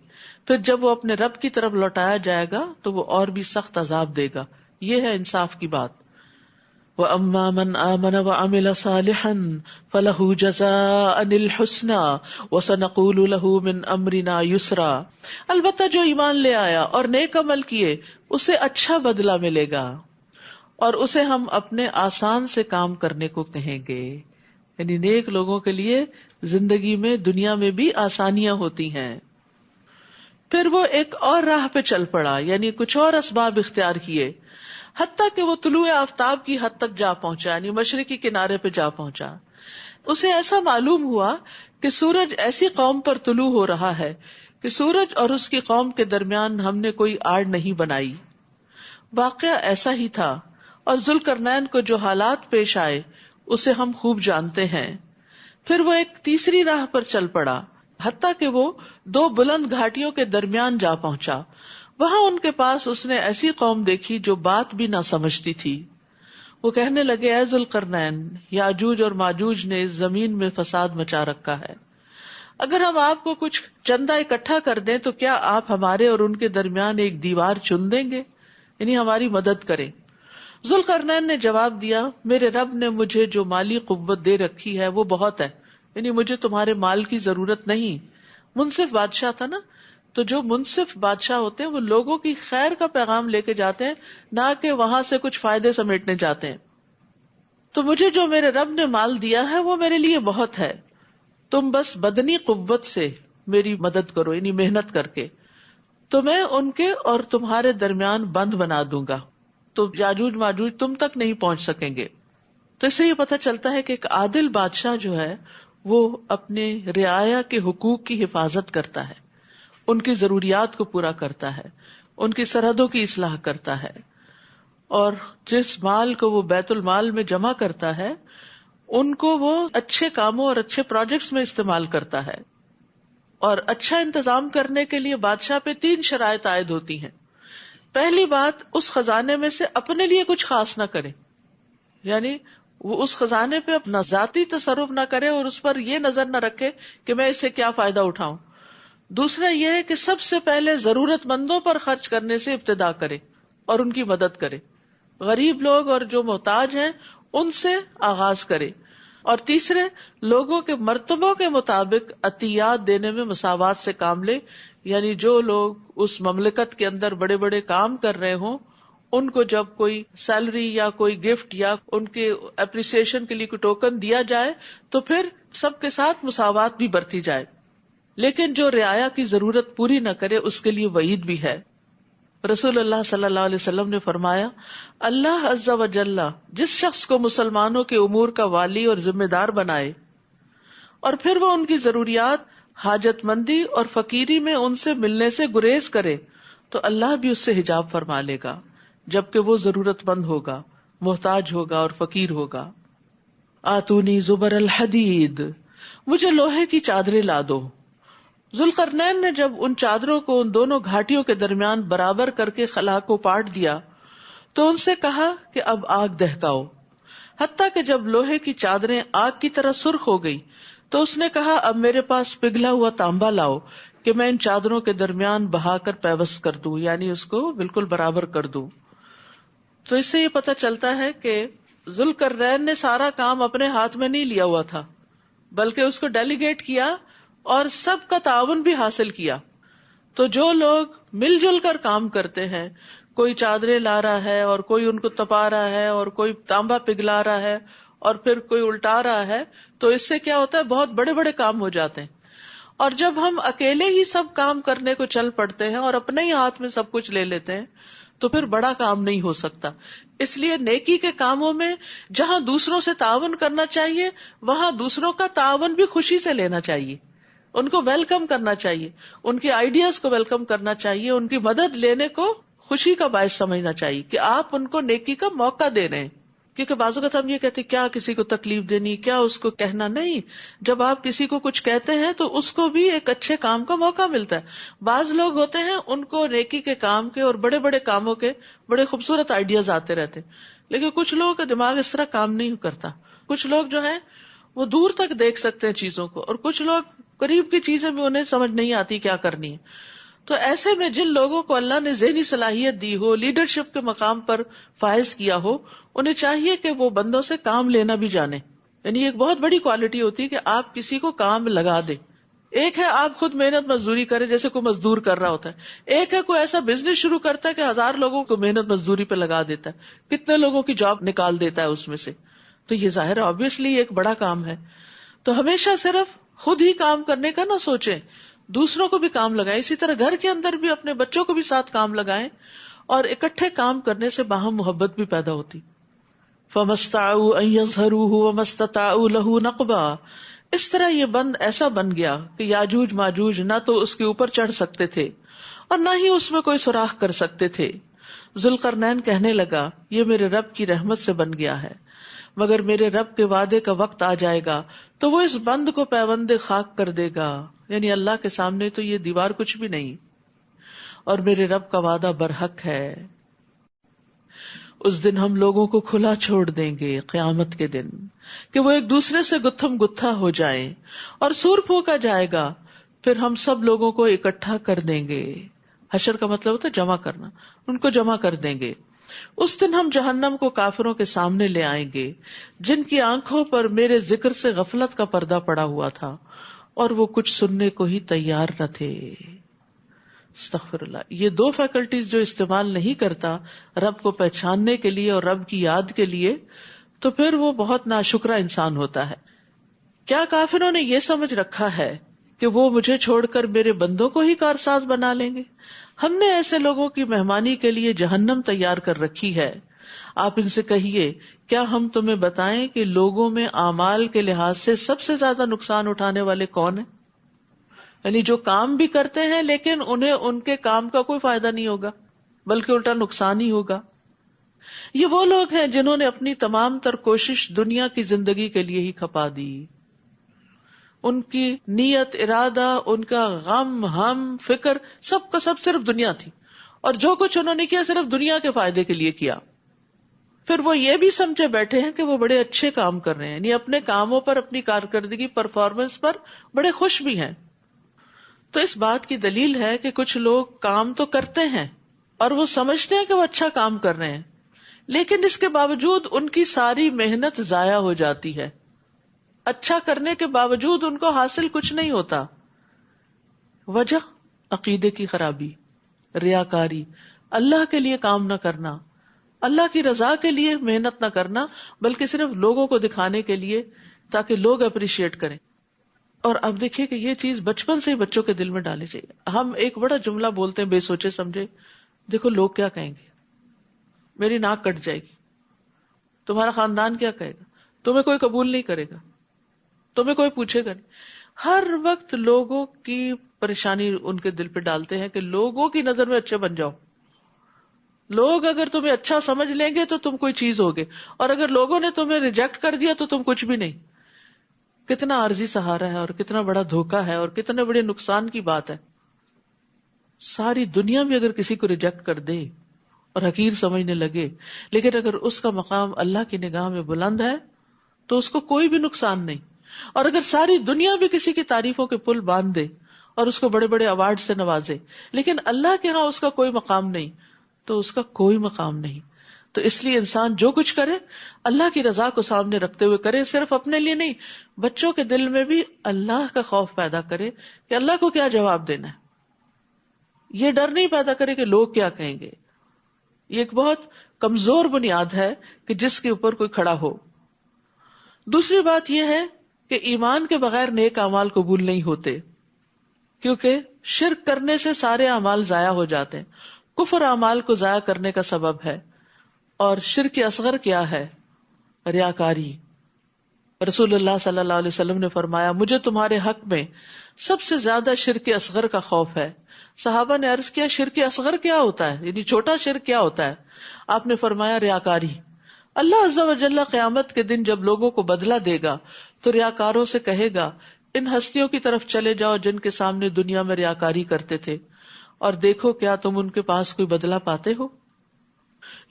پھر جب وہ اپنے رب کی طرف لوٹایا جائے گا تو وہ اور بھی سخت عذاب دے گا. یہ ہے انصاف کی بات. وَأَمَّا مَنْ آمَنَ وَعَمِلَ صَالِحًا فَلَهُ جَزَاءً الْحُسْنَى وَسَنَقُولُ لَهُ مِنْ أَمْرِنَا يُسْرًا. البتہ جو ایمان لے آیا اور نیک عمل کیے اسے اچھا بدلہ ملے گا اور اسے ہم اپنے آسان سے کام کرنے کو کہیں گے. یعنی نیک لوگوں کے لیے زندگی میں، دنیا میں بھی آسانیاں ہوتی ہیں. پھر وہ ایک اور راہ پہ چل پڑا، یعنی کچھ اور اسباب اختیار کیے، حتیٰ کہ وہ طلوع آفتاب کی حد تک جا پہنچا، یعنی مشرقی کنارے پہ جا پہنچا. اسے ایسا معلوم ہوا کہ سورج ایسی قوم پر طلوع ہو رہا ہے کہ سورج اور اس کی قوم کے درمیان ہم نے کوئی آڑ نہیں بنائی. واقعہ ایسا ہی تھا، اور ذوالقرنین کو جو حالات پیش آئے اسے ہم خوب جانتے ہیں. پھر وہ ایک تیسری راہ پر چل پڑا، حتیٰ کہ وہ دو بلند گھاٹیوں کے درمیان جا پہنچا. وہاں ان کے پاس اس نے ایسی قوم دیکھی جو بات بھی نہ سمجھتی تھی. وہ کہنے لگے اے ذوالقرنین، یاجوج اور ماجوج نے اس زمین میں فساد مچا رکھا ہے. اگر ہم آپ کو کچھ چندہ اکٹھا کر دیں تو کیا آپ ہمارے اور ان کے درمیان ایک دیوار چن دیں گے، یعنی ہماری مدد کریں. ذوالقرنین نے جواب دیا میرے رب نے مجھے جو مالی قوت دے رکھی ہے وہ بہت ہے، یعنی مجھے تمہارے مال کی ضرورت نہیں. منصف بادشاہ تھا نا، تو جو منصف بادشاہ ہوتے ہیں وہ لوگوں کی خیر کا پیغام لے کے جاتے ہیں، نہ کہ وہاں سے کچھ فائدے سمیٹنے جاتے ہیں. تو مجھے جو میرے رب نے مال دیا ہے وہ میرے لیے بہت ہے، تم بس بدنی قوت سے میری مدد کرو، یعنی محنت کر کے، تو میں ان کے اور تمہارے درمیان بند بنا دوں گا، تو یاجوج ماجوج تم تک نہیں پہنچ سکیں گے. تو اس سے یہ پتہ چلتا ہے کہ ایک عادل بادشاہ جو ہے وہ اپنے رعایا کے حقوق کی حفاظت کرتا ہے، ان کی ضروریات کو پورا کرتا ہے، ان کی سرحدوں کی اصلاح کرتا ہے، اور جس مال کو وہ بیت المال میں جمع کرتا ہے ان کو وہ اچھے کاموں اور اچھے پروجیکٹس میں استعمال کرتا ہے. اور اچھا انتظام کرنے کے لیے بادشاہ پہ 3 شرائط عائد ہوتی ہیں. پہلی بات، اس خزانے میں سے اپنے لیے کچھ خاص نہ کرے، یعنی وہ اس خزانے پہ اپنا ذاتی تصرف نہ کرے اور اس پر یہ نظر نہ رکھے کہ میں اس سے کیا فائدہ اٹھاؤں. دوسرا یہ ہے کہ سب سے پہلے ضرورت مندوں پر خرچ کرنے سے ابتدا کرے اور ان کی مدد کرے، غریب لوگ اور جو محتاج ہیں ان سے آغاز کرے. اور تیسرے، لوگوں کے مرتبوں کے مطابق عطیات دینے میں مساوات سے کام لے، یعنی جو لوگ اس مملکت کے اندر بڑے بڑے کام کر رہے ہوں ان کو جب کوئی سیلری یا کوئی گفٹ یا ان کے اپریسیشن کے لیے کوئی ٹوکن دیا جائے تو پھر سب کے ساتھ مساوات بھی برتی جائے. لیکن جو رعایا کی ضرورت پوری نہ کرے اس کے لیے وعید بھی ہے. رسول اللہ صلی اللہ علیہ وسلم نے فرمایا، اللہ عز و جل جس شخص کو مسلمانوں کے امور کا والی اور ذمہ دار بنائے اور پھر وہ ان کی ضروریات، حاجت مندی اور فقیری میں ان سے ملنے سے گریز کرے تو اللہ بھی اس سے حجاب فرما لے گا، جبکہ وہ ضرورت مند ہوگا، محتاج ہوگا اور فقیر ہوگا. آتونی زبر الحدید، مجھے لوہے کی چادریں لا دو. ذوالقرنین نے جب ان چادروں کو ان دونوں گھاٹیوں کے درمیان برابر کر کے خلا کو پاٹ دیا تو ان سے کہا کہ اب آگ دہکاؤ، حتیٰ کہ جب لوہے کی چادریں آگ کی طرح سرخ ہو گئی تو اس نے کہا اب میرے پاس پگھلا ہوا تانبا لاؤ کہ میں ان چادروں کے درمیان بہا کر پیوست کر دوں، یعنی اس کو بالکل برابر کر دوں. تو اس سے یہ پتہ چلتا ہے کہ ذوالقرنین نے سارا کام اپنے ہاتھ میں نہیں لیا ہوا تھا، بلکہ اس کو ڈیلیگیٹ کیا اور سب کا تعاون بھی حاصل کیا. تو جو لوگ مل جل کر کام کرتے ہیں، کوئی چادریں لا رہا ہے اور کوئی ان کو تپا رہا ہے اور کوئی تانبا پگھلا رہا ہے اور پھر کوئی الٹا رہا ہے، تو اس سے کیا ہوتا ہے، بہت بڑے بڑے کام ہو جاتے ہیں. اور جب ہم اکیلے ہی سب کام کرنے کو چل پڑتے ہیں اور اپنے ہی ہاتھ میں سب کچھ لے لیتے ہیں تو پھر بڑا کام نہیں ہو سکتا. اس لیے نیکی کے کاموں میں جہاں دوسروں سے تعاون کرنا چاہیے وہاں دوسروں کا تعاون بھی خوشی سے لینا چاہیے، ان کو ویلکم کرنا چاہیے، ان کے آئیڈیاز کو ویلکم کرنا چاہیے، ان کی مدد لینے کو خوشی کا باعث سمجھنا چاہیے کہ آپ ان کو نیکی کا موقع دے رہے ہیں. کیونکہ بعض اوقات ہم یہ کہتے ہیں کیا کسی کو تکلیف دینی، کیا اس کو کہنا. نہیں، جب آپ کسی کو کچھ کہتے ہیں تو اس کو بھی ایک اچھے کام کا موقع ملتا ہے. بعض لوگ ہوتے ہیں ان کو نیکی کے کام کے اور بڑے بڑے کاموں کے بڑے خوبصورت آئیڈیاز آتے رہتے ہیں، لیکن کچھ لوگوں کا دماغ اس طرح کام نہیں کرتا. کچھ لوگ جو ہیں وہ دور تک دیکھ سکتے ہیں چیزوں کو، اور کچھ لوگ قریب کی چیزیں بھی انہیں سمجھ نہیں آتی کیا کرنی ہے. تو ایسے میں جن لوگوں کو اللہ نے ذہنی صلاحیت دی ہو، لیڈرشپ کے مقام پر فائز کیا ہو، انہیں چاہیے کہ وہ بندوں سے کام لینا بھی جانے. یعنی ایک بہت بڑی کوالٹی ہوتی ہے کہ آپ کسی کو کام لگا دیں. ایک ہے آپ خود محنت مزدوری کریں جیسے کوئی مزدور کر رہا ہوتا ہے، ایک ہے کوئی ایسا بزنس شروع کرتا ہے کہ 1000 لوگوں کو محنت مزدوری پہ لگا دیتا ہے، کتنے لوگوں کی جاب نکال دیتا ہے اس میں سے. تو یہ ظاہر ہے obviously ایک بڑا کام ہے. تو ہمیشہ صرف خود ہی کام کرنے کا نہ سوچیں، دوسروں کو بھی کام لگائیں. اسی طرح گھر کے اندر بھی اپنے بچوں کو بھی ساتھ کام لگائیں، اور اکٹھے کام کرنے سے باہم محبت بھی پیدا ہوتی. فَمَسْتَعُوا أَن يَظْهَرُوهُ وَمَسْتَطَاعُوا لَهُ نَقْبًا. اس طرح یہ بند ایسا بن گیا کہ یاجوج ماجوج نہ تو اس کے اوپر چڑھ سکتے تھے اور نہ ہی اس میں کوئی سوراخ کر سکتے تھے. ذوالقرنین کہنے لگا یہ میرے رب کی رحمت سے بن گیا ہے، مگر میرے رب کے وعدے کا وقت آ جائے گا تو وہ اس بند کو پیوند خاک کر دے گا. یعنی اللہ کے سامنے تو یہ دیوار کچھ بھی نہیں، اور میرے رب کا وعدہ برحق ہے. اس دن ہم لوگوں کو کھلا چھوڑ دیں گے قیامت کے دن کہ وہ ایک دوسرے سے گتھم گتھا ہو جائیں، اور سور پھونکا جائے گا، پھر ہم سب لوگوں کو اکٹھا کر دیں گے. حشر کا مطلب ہوتا ہے جمع کرنا، ان کو جمع کر دیں گے. اس دن ہم جہنم کو کافروں کے سامنے لے آئیں گے جن کی آنکھوں پر میرے ذکر سے غفلت کا پردہ پڑا ہوا تھا اور وہ کچھ سننے کو ہی تیار نہ تھے. استغفر اللہ. یہ دو فیکلٹیز جو استعمال نہیں کرتا رب کو پہچاننے کے لیے اور رب کی یاد کے لیے، تو پھر وہ بہت ناشکرا انسان ہوتا ہے. کیا کافروں نے یہ سمجھ رکھا ہے کہ وہ مجھے چھوڑ کر میرے بندوں کو ہی کارساز بنا لیں گے؟ ہم نے ایسے لوگوں کی مہمانی کے لیے جہنم تیار کر رکھی ہے. آپ ان سے کہیے، کیا ہم تمہیں بتائیں کہ لوگوں میں اعمال کے لحاظ سے سب سے زیادہ نقصان اٹھانے والے کون ہیں؟ یعنی جو کام بھی کرتے ہیں لیکن انہیں ان کے کام کا کوئی فائدہ نہیں ہوگا بلکہ الٹا نقصان ہی ہوگا. یہ وہ لوگ ہیں جنہوں نے اپنی تمام تر کوشش دنیا کی زندگی کے لیے ہی کھپا دی. ان کی نیت، ارادہ، ان کا غم، ہم، فکر، سب کا سب صرف دنیا تھی، اور جو کچھ انہوں نے کیا صرف دنیا کے فائدے کے لیے کیا. پھر وہ یہ بھی سمجھے بیٹھے ہیں کہ وہ بڑے اچھے کام کر رہے ہیں، یعنی اپنے کاموں پر، اپنی کارکردگی، پرفارمنس پر بڑے خوش بھی ہیں. تو اس بات کی دلیل ہے کہ کچھ لوگ کام تو کرتے ہیں اور وہ سمجھتے ہیں کہ وہ اچھا کام کر رہے ہیں، لیکن اس کے باوجود ان کی ساری محنت ضائع ہو جاتی ہے. اچھا کرنے کے باوجود ان کو حاصل کچھ نہیں ہوتا. وجہ عقیدے کی خرابی، ریاکاری، اللہ کے لیے کام نہ کرنا، اللہ کی رضا کے لیے محنت نہ کرنا، بلکہ صرف لوگوں کو دکھانے کے لیے تاکہ لوگ اپریشیٹ کریں. اور اب دیکھیے کہ یہ چیز بچپن سے ہی بچوں کے دل میں ڈالنی چاہیے. ہم ایک بڑا جملہ بولتے ہیں بے سوچے سمجھے، دیکھو لوگ کیا کہیں گے، میری ناک کٹ جائے گی، تمہارا خاندان کیا کہے گا، تمہیں کوئی قبول نہیں کرے گا، تمہیں کوئی پوچھے گا نہیں. ہر وقت لوگوں کی پریشانی ان کے دل پہ ڈالتے ہیں کہ لوگوں کی نظر میں اچھے بن جاؤ. لوگ اگر تمہیں اچھا سمجھ لیں گے تو تم کوئی چیز ہوگے، اور اگر لوگوں نے تمہیں ریجیکٹ کر دیا تو تم کچھ بھی نہیں. کتنا عارضی سہارا ہے اور کتنا بڑا دھوکا ہے اور کتنے بڑے نقصان کی بات ہے. ساری دنیا بھی اگر کسی کو ریجیکٹ کر دے اور حقیر سمجھنے لگے، لیکن اگر اس کا مقام اللہ کی نگاہ میں بلند ہے تو اس کو کوئی بھی نقصان نہیں. اور اگر ساری دنیا بھی کسی کی تعریفوں کے پل باندھ دے اور اس کو بڑے بڑے ایوارڈ سے نوازے، لیکن اللہ کے ہاں اس کا کوئی مقام نہیں، تو اس کا کوئی مقام نہیں. تو اس لیے انسان جو کچھ کرے اللہ کی رضا کو سامنے رکھتے ہوئے کرے، صرف اپنے لیے نہیں، بچوں کے دل میں بھی اللہ کا خوف پیدا کرے کہ اللہ کو کیا جواب دینا ہے. یہ ڈر نہیں پیدا کرے کہ لوگ کیا کہیں گے. یہ ایک بہت کمزور بنیاد ہے کہ جس کے اوپر کوئی کھڑا ہو. دوسری بات یہ ہے کہ ایمان کے بغیر نیک اعمال قبول نہیں ہوتے، کیونکہ شرک کرنے سے سارے اعمال ضائع ہو جاتے ہیں. کفر اعمال کو ضائع کرنے کا سبب ہے. اور شرک اصغر کیا ہے؟ ریاکاری. رسول اللہ صلی اللہ علیہ وسلم نے فرمایا، مجھے تمہارے حق میں سب سے زیادہ شرک اصغر کا خوف ہے. صحابہ نے عرض کیا، شرک اصغر کیا ہوتا ہے، یعنی چھوٹا شرک کیا ہوتا ہے؟ آپ نے فرمایا ریاکاری. اللہ عز و جل قیامت کے دن جب لوگوں کو بدلہ دے گا تو ریاکاروں سے کہے گا، ان ہستیوں کی طرف چلے جاؤ جن کے سامنے دنیا میں ریاکاری کرتے تھے، اور دیکھو کیا تم ان کے پاس کوئی بدلہ پاتے ہو.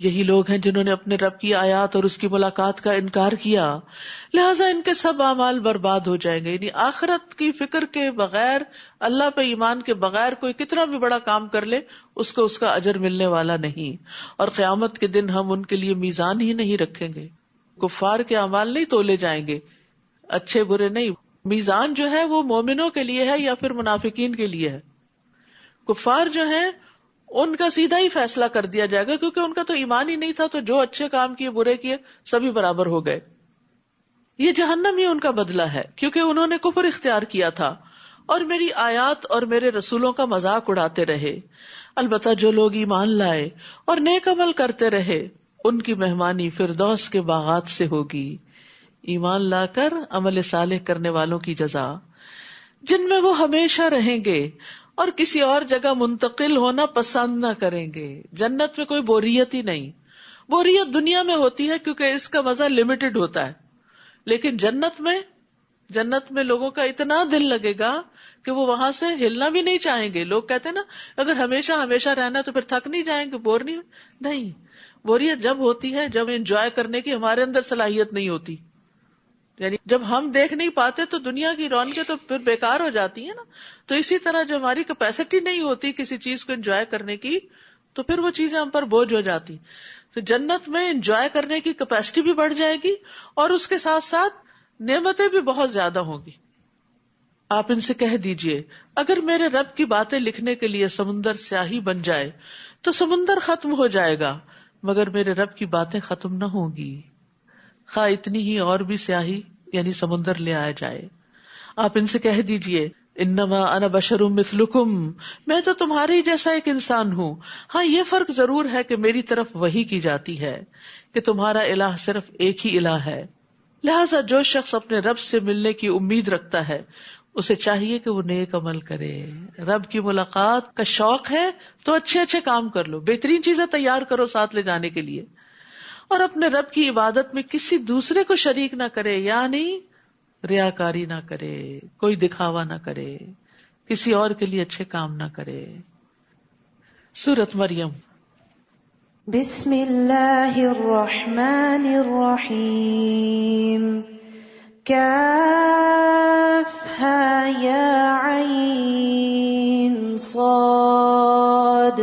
یہی لوگ ہیں جنہوں نے اپنے رب کی آیات اور اس کی ملاقات کا انکار کیا، لہٰذا ان کے سب اعمال برباد ہو جائیں گے. یعنی آخرت کی فکر کے بغیر، اللہ پہ ایمان کے بغیر کوئی کتنا بھی بڑا کام کر لے اس کو اس کا اجر ملنے والا نہیں. اور قیامت کے دن ہم ان کے لیے میزان ہی نہیں رکھیں گے. کفار کے اعمال نہیں تولے جائیں گے، اچھے برے نہیں. میزان جو ہے وہ مومنوں کے لیے ہے یا پھر منافقین کے لیے ہے. کفار جو ہیں ان کا سیدھا ہی فیصلہ کر دیا جائے گا، کیونکہ ان کا تو ایمان ہی نہیں تھا، تو جو اچھے کام کیے برے کیے سبھی برابر ہو گئے. یہ جہنم ہی ان کا بدلہ ہے، کیونکہ انہوں نے کفر اختیار کیا تھا اور میری آیات اور میرے رسولوں کا مذاق اڑاتے رہے. البتہ جو لوگ ایمان لائے اور نیک عمل کرتے رہے ان کی مہمانی فردوس کے باغات سے ہوگی. ایمان لا کر عمل صالح کرنے والوں کی جزا، جن میں وہ ہمیشہ رہیں گے اور کسی اور جگہ منتقل ہونا پسند نہ کریں گے. جنت میں کوئی بوریت ہی نہیں. بوریت دنیا میں ہوتی ہے کیونکہ اس کا مزہ لمیٹڈ ہوتا ہے، لیکن جنت میں لوگوں کا اتنا دل لگے گا کہ وہ وہاں سے ہلنا بھی نہیں چاہیں گے. لوگ کہتے ہیں نا، اگر ہمیشہ رہنا تو پھر تھک نہیں جائیں گے، بور نہیں. بوریت جب ہوتی ہے جب انجوائے کرنے کی ہمارے اندر صلاحیت نہیں ہوتی. یعنی جب ہم دیکھ نہیں پاتے تو دنیا کی رونقیں تو پھر بیکار ہو جاتی ہیں نا. تو اسی طرح جو ہماری کیپیسٹی نہیں ہوتی کسی چیز کو انجوائے کرنے کی، تو پھر وہ چیزیں ہم پر بوجھ ہو جاتی. تو جنت میں انجوائے کرنے کی کیپیسٹی بھی بڑھ جائے گی اور اس کے ساتھ ساتھ نعمتیں بھی بہت زیادہ ہوں گی. آپ ان سے کہہ دیجئے اگر میرے رب کی باتیں لکھنے کے لیے سمندر سیاہی بن جائے تو سمندر ختم ہو جائے گا، مگر میرے رب کی باتیں ختم نہ ہوں گی، خواہ اتنی ہی اور بھی سیاہی یعنی سمندر لے آیا جائے۔ آپ ان سے کہہ دیجئے انما انا بشر مثلکم، میں تو تمہارے ہی جیسا ایک انسان ہوں، ہاں یہ فرق ضرور ہے کہ میری طرف وحی کی جاتی ہے کہ تمہارا الہ صرف ایک ہی الہ ہے، لہٰذا جو شخص اپنے رب سے ملنے کی امید رکھتا ہے اسے چاہیے کہ وہ نیک عمل کرے۔ رب کی ملاقات کا شوق ہے تو اچھے اچھے کام کر لو، بہترین چیزیں تیار کرو ساتھ لے جانے کے لیے، اور اپنے رب کی عبادت میں کسی دوسرے کو شریک نہ کرے، یعنی ریاکاری نہ کرے، کوئی دکھاوا نہ کرے، کسی اور کے لیے اچھے کام نہ کرے۔ سورۃ مریم۔ بسم اللہ الرحمن الرحیم کافہا یا عین صاد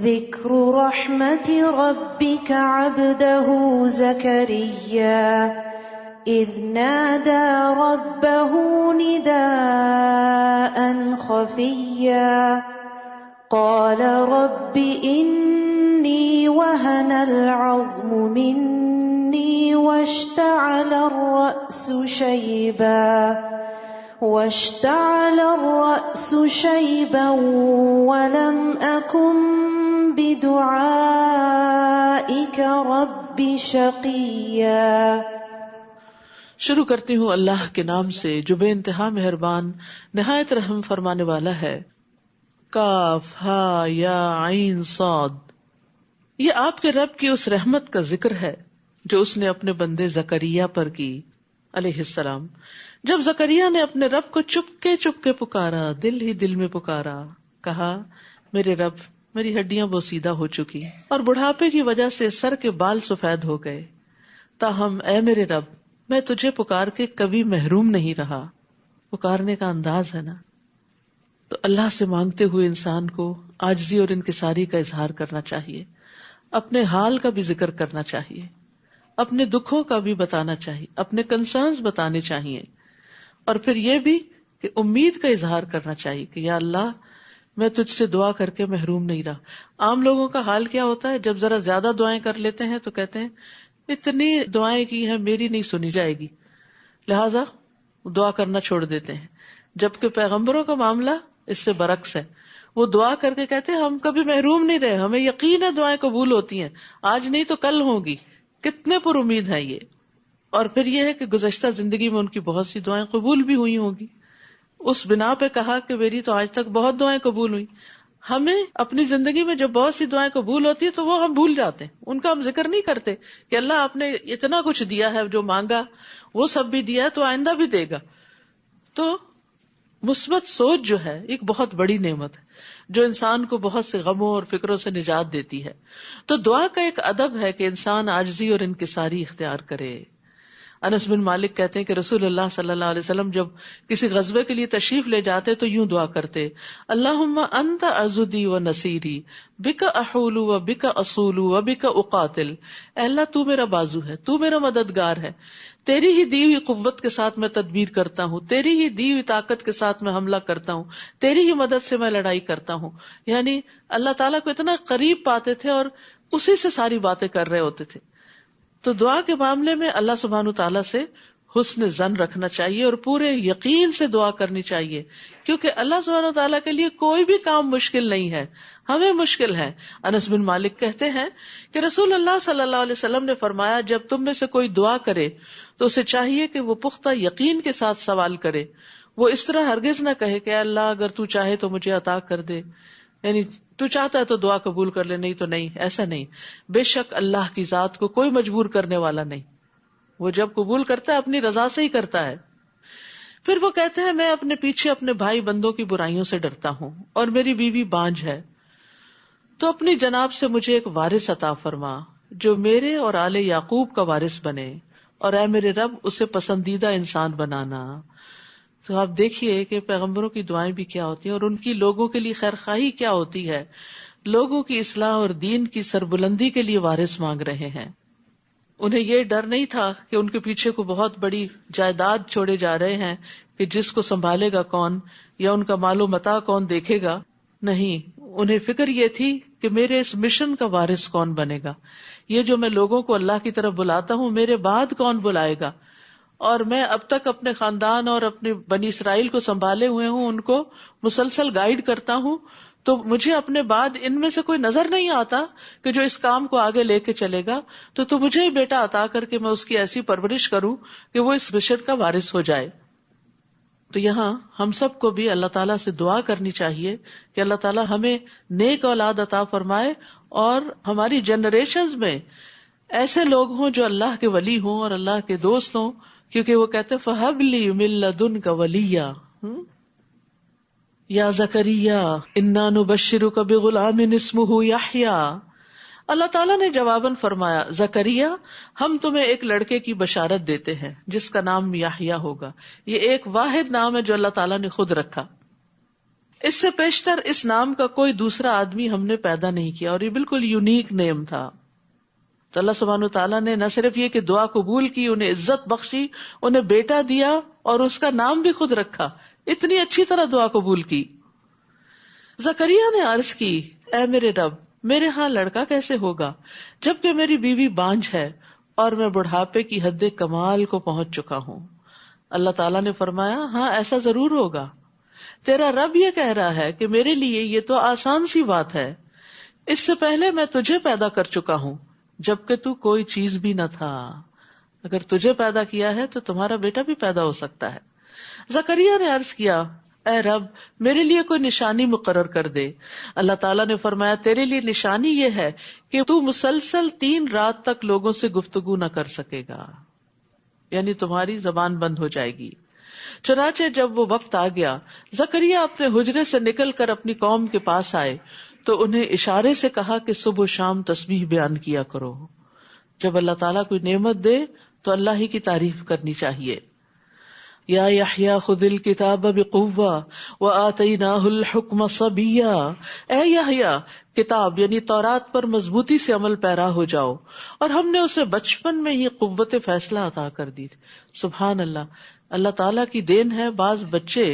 ذکر رحمت ربک عبدہ زکریا اذ نادى ربه نداء خفيا قال رب إني وهن العظم مني واشتعل الرأس شيبا ولم أكن بدعائك رب شقيا۔ شروع کرتی ہوں اللہ کے نام سے جو بے انتہا مہربان نہایت رحم فرمانے والا ہے۔ کاف ہا یا عین صاد، یہ آپ کے رب کی اس رحمت کا ذکر ہے جو اس نے اپنے بندے زکریا پر کی علیہ السلام۔ جب زکریا نے اپنے رب کو چپکے پکارا، دل ہی دل میں پکارا، کہا میرے رب میری ہڈیاں بوسیدہ ہو چکی اور بڑھاپے کی وجہ سے سر کے بال سفید ہو گئے، تاہم اے میرے رب میں تجھے پکار کے کبھی محروم نہیں رہا۔ پکارنے کا انداز ہے نا، تو اللہ سے مانگتے ہوئے انسان کو عاجزی اور انکساری کا اظہار کرنا چاہیے، اپنے حال کا بھی ذکر کرنا چاہیے، اپنے دکھوں کا بھی بتانا چاہیے، اپنے کنسرنز بتانے چاہیے، اور پھر یہ بھی کہ امید کا اظہار کرنا چاہیے کہ یا اللہ میں تجھ سے دعا کر کے محروم نہیں رہا۔ عام لوگوں کا حال کیا ہوتا ہے، جب ذرا زیادہ دعائیں کر لیتے ہیں تو کہتے ہیں اتنی دعائیں کی ہیں میری نہیں سنی جائے گی، لہذا دعا کرنا چھوڑ دیتے ہیں، جبکہ پیغمبروں کا معاملہ اس سے برعکس ہے۔ وہ دعا کر کے کہتے ہیں ہم کبھی محروم نہیں رہے، ہمیں یقین ہے دعائیں قبول ہوتی ہیں، آج نہیں تو کل ہوں گی۔ کتنے پر امید ہیں یہ، اور پھر یہ ہے کہ گزشتہ زندگی میں ان کی بہت سی دعائیں قبول بھی ہوئی ہوں گی، اس بنا پہ کہا کہ میری تو آج تک بہت دعائیں قبول ہوئی۔ ہمیں اپنی زندگی میں جب بہت سی دعائیں قبول ہوتی ہیں تو وہ ہم بھول جاتے ہیں، ان کا ہم ذکر نہیں کرتے کہ اللہ آپ نے اتنا کچھ دیا ہے، جو مانگا وہ سب بھی دیا ہے تو آئندہ بھی دے گا۔ تو مثبت سوچ جو ہے ایک بہت بڑی نعمت ہے جو انسان کو بہت سے غموں اور فکروں سے نجات دیتی ہے۔ تو دعا کا ایک ادب ہے کہ انسان عاجزی اور انکساری اختیار کرے۔ انس بن مالک کہتے ہیں کہ رسول اللہ صلی اللہ علیہ وسلم جب کسی غزوے کے لیے تشریف لے جاتے تو یوں دعا کرتے، اللہم انت عضدی و نصیری بک احول و بک اصول و بک اقاتل، اے اللہ تو میرا بازو ہے، تو میرا مددگار ہے، تیری ہی دی ہوئی قوت کے ساتھ میں تدبیر کرتا ہوں، تیری ہی دی ہوئی طاقت کے ساتھ میں حملہ کرتا ہوں، تیری ہی مدد سے میں لڑائی کرتا ہوں۔ یعنی اللہ تعالیٰ کو اتنا قریب پاتے تھے اور اسی سے ساری باتیں کر رہے ہوتے تھے۔ تو دعا کے معاملے میں اللہ سبحانہ تعالیٰ سے حسن ظن رکھنا چاہیے اور پورے یقین سے دعا کرنی چاہیے، کیونکہ اللہ سبحانہ تعالیٰ کے لیے کوئی بھی کام مشکل نہیں ہے، ہمیں مشکل ہے۔ انس بن مالک کہتے ہیں کہ رسول اللہ صلی اللہ علیہ وسلم نے فرمایا جب تم میں سے کوئی دعا کرے تو اسے چاہیے کہ وہ پختہ یقین کے ساتھ سوال کرے، وہ اس طرح ہرگز نہ کہے کہ اللہ اگر تو چاہے تو مجھے عطا کر دے، یعنی تو چاہتا ہے تو دعا قبول کر لے، نہیں تو نہیں، ایسا نہیں۔ بے شک اللہ کی ذات کو کوئی مجبور کرنے والا نہیں، وہ جب قبول کرتا ہے اپنی رضا سے ہی کرتا ہے۔ پھر وہ کہتے ہیں میں اپنے پیچھے اپنے بھائی بندوں کی برائیوں سے ڈرتا ہوں اور میری بیوی بانجھ ہے، تو اپنی جناب سے مجھے ایک وارث عطا فرما جو میرے اور آل یعقوب کا وارث بنے، اور اے میرے رب اسے پسندیدہ انسان بنانا۔ تو آپ دیکھیے کہ پیغمبروں کی دعائیں بھی کیا ہوتی ہیں اور ان کی لوگوں کے لیے خیرخواہی کیا ہوتی ہے، لوگوں کی اصلاح اور دین کی سربلندی کے لیے وارث مانگ رہے ہیں۔ انہیں یہ ڈر نہیں تھا کہ ان کے پیچھے کو بہت بڑی جائیداد چھوڑے جا رہے ہیں کہ جس کو سنبھالے گا کون یا ان کا مال و متاع کون دیکھے گا. نہیں، انہیں فکر یہ تھی کہ میرے اس مشن کا وارث کون بنے گا، یہ جو میں لوگوں کو اللہ کی طرف بلاتا ہوں میرے بعد کون بلائے گا. اور میں اب تک اپنے خاندان اور اپنے بنی اسرائیل کو سنبھالے ہوئے ہوں، ان کو مسلسل گائیڈ کرتا ہوں، تو مجھے اپنے بعد ان میں سے کوئی نظر نہیں آتا کہ جو اس کام کو آگے لے کے چلے گا. تو مجھے ہی بیٹا عطا کر کے میں اس کی ایسی پرورش کروں کہ وہ اس مشن کا وارث ہو جائے. تو یہاں ہم سب کو بھی اللہ تعالیٰ سے دعا کرنی چاہیے کہ اللہ تعالیٰ ہمیں نیک اولاد عطا فرمائے اور ہماری جنریشنز میں ایسے لوگ ہوں جو اللہ کے ولی ہوں اور اللہ کے دوست ہوں، کیونکہ وہ کہتے فَهَبْ لِي مِن لَّدُنْكَ وَلِيًّا یا زکریا انا نبشرک بغلام اسمہ یحییٰ. اللہ تعالیٰ نے جواباً فرمایا زکریا ہم تمہیں ایک لڑکے کی بشارت دیتے ہیں جس کا نام یحییٰ ہوگا. یہ ایک واحد نام ہے جو اللہ تعالیٰ نے خود رکھا، اس سے پیشتر اس نام کا کوئی دوسرا آدمی ہم نے پیدا نہیں کیا، اور یہ بالکل یونیک نیم تھا. تو اللہ سبحانہ تعالیٰ نے نہ صرف یہ کہ دعا قبول کی، انہیں عزت بخشی، انہیں بیٹا دیا اور اس کا نام بھی خود رکھا. اتنی اچھی طرح دعا قبول کی. زکریا نے عرض کی اے میرے رب میرے ہاں لڑکا کیسے ہوگا جبکہ میری بیوی بانجھ ہے اور میں بڑھاپے کی حد کمال کو پہنچ چکا ہوں. اللہ تعالیٰ نے فرمایا ہاں ایسا ضرور ہوگا، تیرا رب یہ کہہ رہا ہے کہ میرے لیے یہ تو آسان سی بات ہے، اس سے پہلے میں تجھے پیدا کر چکا ہوں جبکہ تو کوئی چیز بھی نہ تھا. اگر تجھے پیدا کیا ہے تو تمہارا بیٹا بھی پیدا ہو سکتا ہے. زکریا نے عرض کیا اے رب میرے لیے کوئی نشانی مقرر کر دے. اللہ تعالیٰ نے فرمایا تیرے لیے نشانی یہ ہے کہ تو مسلسل 3 رات تک لوگوں سے گفتگو نہ کر سکے گا، یعنی تمہاری زبان بند ہو جائے گی. چنانچہ جب وہ وقت آ گیا زکریا اپنے حجرے سے نکل کر اپنی قوم کے پاس آئے تو انہیں اشارے سے کہا کہ صبح و شام تسبیح بیان کیا کرو. جب اللہ تعالیٰ کوئی نعمت دے تو اللہ ہی کی تعریف کرنی چاہیے. یا یحییٰ خذ الکتاب بقوہ وآتیناہ الحکم صبیا. اے یحییٰ کتاب یعنی تورات پر مضبوطی سے عمل پیرا ہو جاؤ، اور ہم نے اسے بچپن میں ہی قوت فیصلہ عطا کر دی. سبحان اللہ، اللہ تعالیٰ کی دین ہے. بعض بچے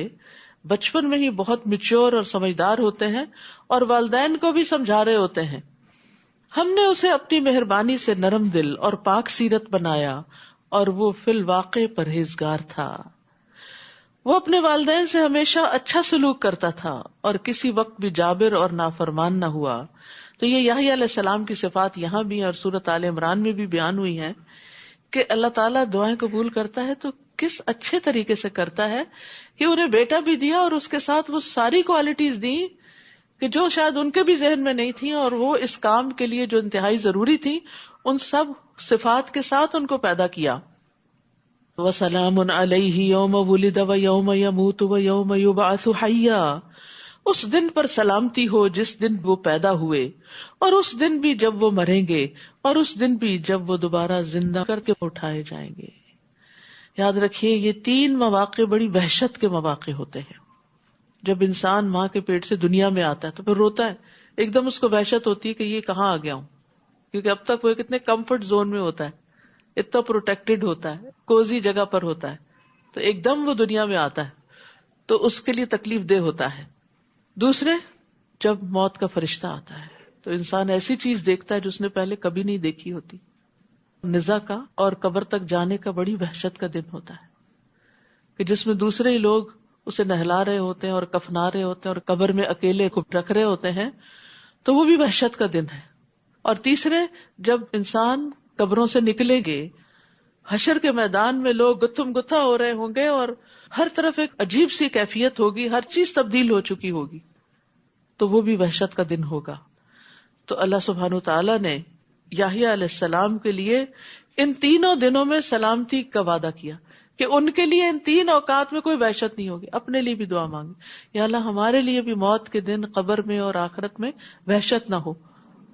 بچپن میں ہی بہت میچور اور سمجھدار ہوتے ہیں اور والدین کو بھی سمجھا رہے ہوتے ہیں. ہم نے اسے اپنی مہربانی سے نرم دل اور پاک سیرت بنایا اور وہ فی الواقع پرہیزگار تھا. وہ اپنے والدین سے ہمیشہ اچھا سلوک کرتا تھا اور کسی وقت بھی جابر اور نافرمان نہ ہوا. تو یہ یحییٰ علیہ السلام کی صفات یہاں بھی اور سورۃ آل عمران میں بھی بیان ہوئی ہیں کہ اللہ تعالیٰ دعائیں قبول کرتا ہے تو کس اچھے طریقے سے کرتا ہے کہ انہیں بیٹا بھی دیا اور اس کے ساتھ وہ ساری کوالٹیز دی کہ جو شاید ان کے بھی ذہن میں نہیں تھیں، اور وہ اس کام کے لیے جو انتہائی ضروری تھی ان سب صفات کے ساتھ ان کو پیدا کیا. وَسَلَامٌ عَلَيْهِ يَوْمَ وُلِدَ وَيَوْمَ يَمُوتُ وَيَوْمَ يُبْعَثُ حَيًّا. اس دن پر سلامتی ہو جس دن وہ پیدا ہوئے، اور اس دن بھی جب وہ مریں گے، اور اس دن بھی جب وہ دوبارہ زندہ کر کے اٹھائے جائیں گے. یاد رکھیے یہ 3 مواقع بڑی وحشت کے مواقع ہوتے ہیں. جب انسان ماں کے پیٹ سے دنیا میں آتا ہے تو پھر روتا ہے، ایک دم اس کو وحشت ہوتی ہے کہ یہ کہاں آ گیا ہوں، کیونکہ اب تک وہ کتنے کمفرٹ زون میں ہوتا ہے، اتنا پروٹیکٹڈ ہوتا ہے، کوزی جگہ پر ہوتا ہے، تو ایک دم وہ دنیا میں آتا ہے تو اس کے لیے تکلیف دہ ہوتا ہے. دوسرے جب موت کا فرشتہ آتا ہے تو انسان ایسی چیز دیکھتا ہے جو اس نے پہلے کبھی نہیں دیکھی ہوتی. نزا کا اور قبر تک جانے کا بڑی وحشت کا دن ہوتا ہے کہ جس میں دوسرے ہی لوگ اسے نہلا رہے ہوتے ہیں اور کفنا رہے ہوتے ہیں اور قبر میں اکیلے کو رکھ رہے ہوتے ہیں، تو وہ بھی وحشت کا دن ہے. اور تیسرے جب انسان قبروں سے نکلیں گے، حشر کے میدان میں لوگ گتھم گتھا ہو رہے ہوں گے اور ہر طرف ایک عجیب سی کیفیت ہوگی، ہر چیز تبدیل ہو چکی ہوگی، تو وہ بھی وحشت کا دن ہوگا. تو اللہ سبحانہ تعالیٰ نے یحییٰ علیہ السلام کے لیے ان تینوں دنوں میں سلامتی کا وعدہ کیا کہ ان کے لیے ان 3 اوقات میں کوئی وحشت نہیں ہوگی. اپنے لیے بھی دعا مانگی، یا اللہ ہمارے لیے بھی موت کے دن قبر میں اور آخرت میں وحشت نہ ہو،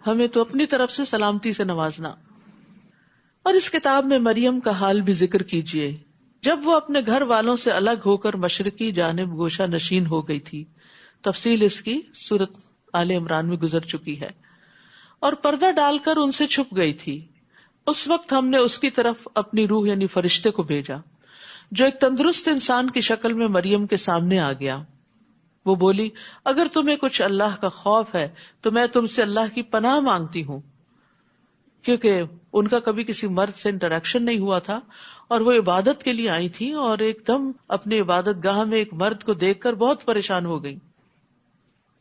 ہمیں تو اپنی طرف سے سلامتی سے نوازنا. اور اس کتاب میں مریم کا حال بھی ذکر کیجیے جب وہ اپنے گھر والوں سے الگ ہو کر مشرقی جانب گوشہ نشین ہو گئی تھی. تفصیل اس کی سورۃ آل عمران میں گزر چکی ہے. اور پردہ ڈال کر ان سے چھپ گئی تھی. اس وقت ہم نے اس کی طرف اپنی روح یعنی فرشتے کو بھیجا جو ایک تندرست انسان کی شکل میں مریم کے سامنے آ گیا. وہ بولی اگر تمہیں کچھ اللہ کا خوف ہے تو میں تم سے اللہ کی پناہ مانگتی ہوں، کیونکہ ان کا کبھی کسی مرد سے انٹریکشن نہیں ہوا تھا اور وہ عبادت کے لیے آئی تھی، اور ایک دم اپنے عبادت گاہ میں ایک مرد کو دیکھ کر بہت پریشان ہو گئی.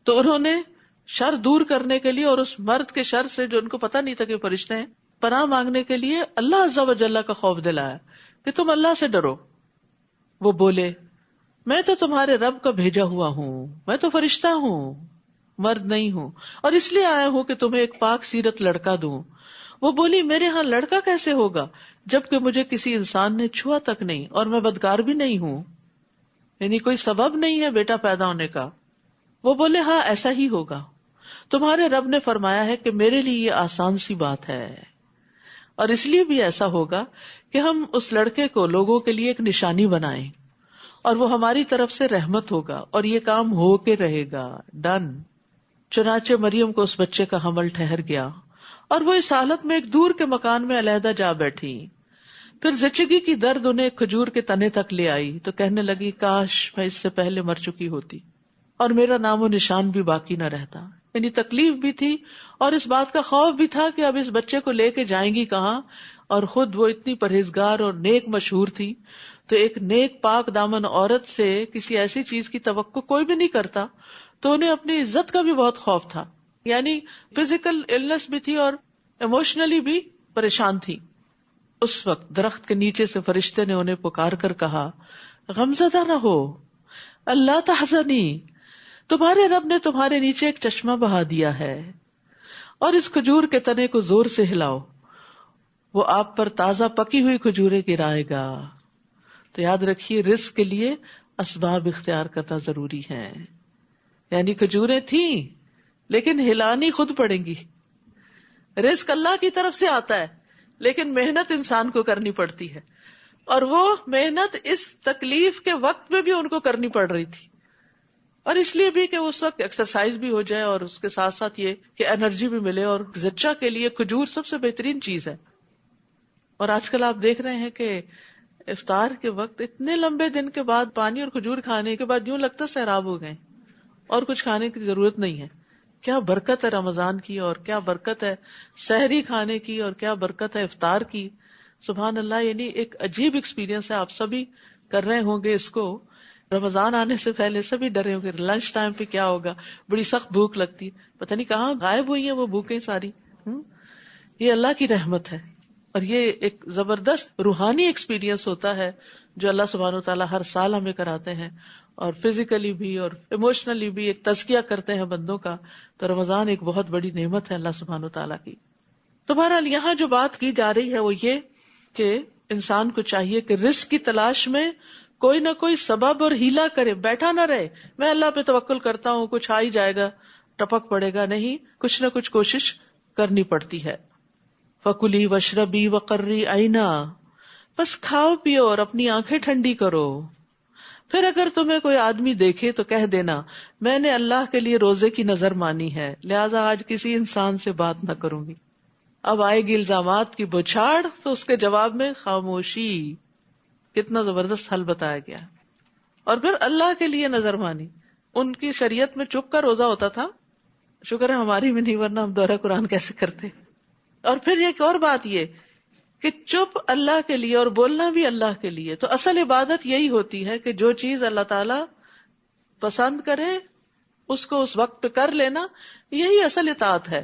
تو انہوں نے شر دور کرنے کے لیے اور اس مرد کے شر سے جو ان کو پتہ نہیں تھا کہ فرشتے ہیں، پناہ مانگنے کے لیے اللہ عز و جل کا خوف دلایا کہ تم اللہ سے ڈرو. وہ بولے میں تو تمہارے رب کا بھیجا ہوا ہوں، میں تو فرشتہ ہوں، مرد نہیں ہوں، اور اس لیے آیا ہوں کہ تمہیں ایک پاک سیرت لڑکا دوں. وہ بولی میرے ہاں لڑکا کیسے ہوگا جبکہ مجھے کسی انسان نے چھوا تک نہیں اور میں بدکار بھی نہیں ہوں، یعنی کوئی سبب نہیں ہے بیٹا پیدا ہونے کا. وہ بولے ہاں ایسا ہی ہوگا، تمہارے رب نے فرمایا ہے کہ میرے لیے یہ آسان سی بات ہے، اور اس لیے بھی ایسا ہوگا کہ ہم اس لڑکے کو لوگوں کے لیے ایک نشانی بنائیں اور وہ ہماری طرف سے رحمت ہوگا، اور یہ کام ہو کے رہے گا. ڈن. چنانچہ مریم کو اس بچے کا حمل ٹھہر گیا اور وہ اس حالت میں ایک دور کے مکان میں علیحدہ جا بیٹھی. پھر زچگی کی درد انہیں کھجور کے تنے تک لے آئی تو کہنے لگی کاش میں اس سے پہلے مر چکی ہوتی اور میرا نام و نشان بھی باقی نہ رہتا. یعنی تکلیف بھی تھی اور اس بات کا خوف بھی تھا کہ اب اس بچے کو لے کے جائیں گی کہاں، اور خود وہ اتنی پرہیزگار اور نیک مشہور تھی، تو ایک نیک پاک دامن عورت سے کسی ایسی چیز کی توقع کوئی بھی نہیں کرتا، تو انہیں اپنی عزت کا بھی بہت خوف تھا. یعنی فزیکل النس بھی تھی اور ایموشنلی بھی پریشان تھی. اس وقت درخت کے نیچے سے فرشتے نے انہیں پکار کر کہا غمزدہ نہ ہو، اللہ تحزنی، تمہارے رب نے تمہارے نیچے ایک چشمہ بہا دیا ہے، اور اس کھجور کے تنے کو زور سے ہلاؤ، وہ آپ پر تازہ پکی ہوئی کھجوریں گرائے گا. تو یاد رکھیے رزق کے لیے اسباب اختیار کرنا ضروری ہے. یعنی کھجوریں تھیں لیکن ہلانی خود پڑیں گی. رزق اللہ کی طرف سے آتا ہے لیکن محنت انسان کو کرنی پڑتی ہے، اور وہ محنت اس تکلیف کے وقت میں بھی ان کو کرنی پڑ رہی تھی، اور اس لیے بھی کہ اس وقت ایکسرسائز بھی ہو جائے اور اس کے ساتھ ساتھ یہ کہ انرجی بھی ملے. اور زچہ کے لیے کھجور سب سے بہترین چیز ہے. اور آج کل آپ دیکھ رہے ہیں کہ افطار کے وقت اتنے لمبے دن کے بعد پانی اور کھجور کھانے کے بعد یوں لگتا سیراب ہو گئے اور کچھ کھانے کی ضرورت نہیں ہے. کیا برکت ہے رمضان کی، اور کیا برکت ہے سحری کھانے کی، اور کیا برکت ہے افطار کی. سبحان اللہ. یعنی ایک عجیب ایکسپیرینس ہے. آپ سبھی کر رہے ہوں گے اس کو. رمضان آنے سے پہلے سبھی ڈرے ہوں گے لنچ ٹائم پہ کیا ہوگا، بڑی سخت بھوک لگتی ہے، پتہ نہیں کہاں غائب ہوئی ہیں وہ بھوکیں ساری. یہ اللہ کی رحمت ہے، اور یہ ایک زبردست روحانی ایکسپیرینس ہوتا ہے جو اللہ سبحانہ وتعالیٰ ہر سال ہمیں کراتے ہیں، اور فزیکلی بھی اور ایموشنلی بھی ایک تزکیہ کرتے ہیں بندوں کا. تو رمضان ایک بہت بڑی نعمت ہے اللہ سبحانہ وتعالیٰ کی. تو بہرحال یہاں جو بات کی جا رہی ہے وہ یہ کہ انسان کو چاہیے کہ رزق کی تلاش میں کوئی نہ کوئی سبب اور ہیلا کرے، بیٹھا نہ رہے میں اللہ پہ توکل کرتا ہوں کچھ آ ہی جائے گا، ٹپک پڑے گا. نہیں، کچھ نہ کچھ کوشش کرنی پڑتی ہے. فَكُلِي وَاشْرَبِي وَقَرِّي عَيْنًا، بس کھاؤ پیو اور اپنی آنکھیں ٹھنڈی کرو. پھر اگر تمہیں کوئی آدمی دیکھے تو کہہ دینا میں نے اللہ کے لیے روزے کی نظر مانی ہے، لہذا آج کسی انسان سے بات نہ کروں گی. اب آئے گی الزامات کی بچھاڑ، تو اس کے جواب میں خاموشی. کتنا زبردست حل بتایا گیا. اور پھر اللہ کے لیے نظر مانی. ان کی شریعت میں چپ کا روزہ ہوتا تھا، شکر ہے ہماری بھی نہیں، ورنہ ہم دورہ قرآن کیسے کرتے. اور پھر ایک اور بات یہ کہ چپ اللہ کے لیے اور بولنا بھی اللہ کے لیے. تو اصل عبادت یہی ہوتی ہے کہ جو چیز اللہ تعالی پسند کرے اس کو اس وقت پہ کر لینا، یہی اصل اطاعت ہے.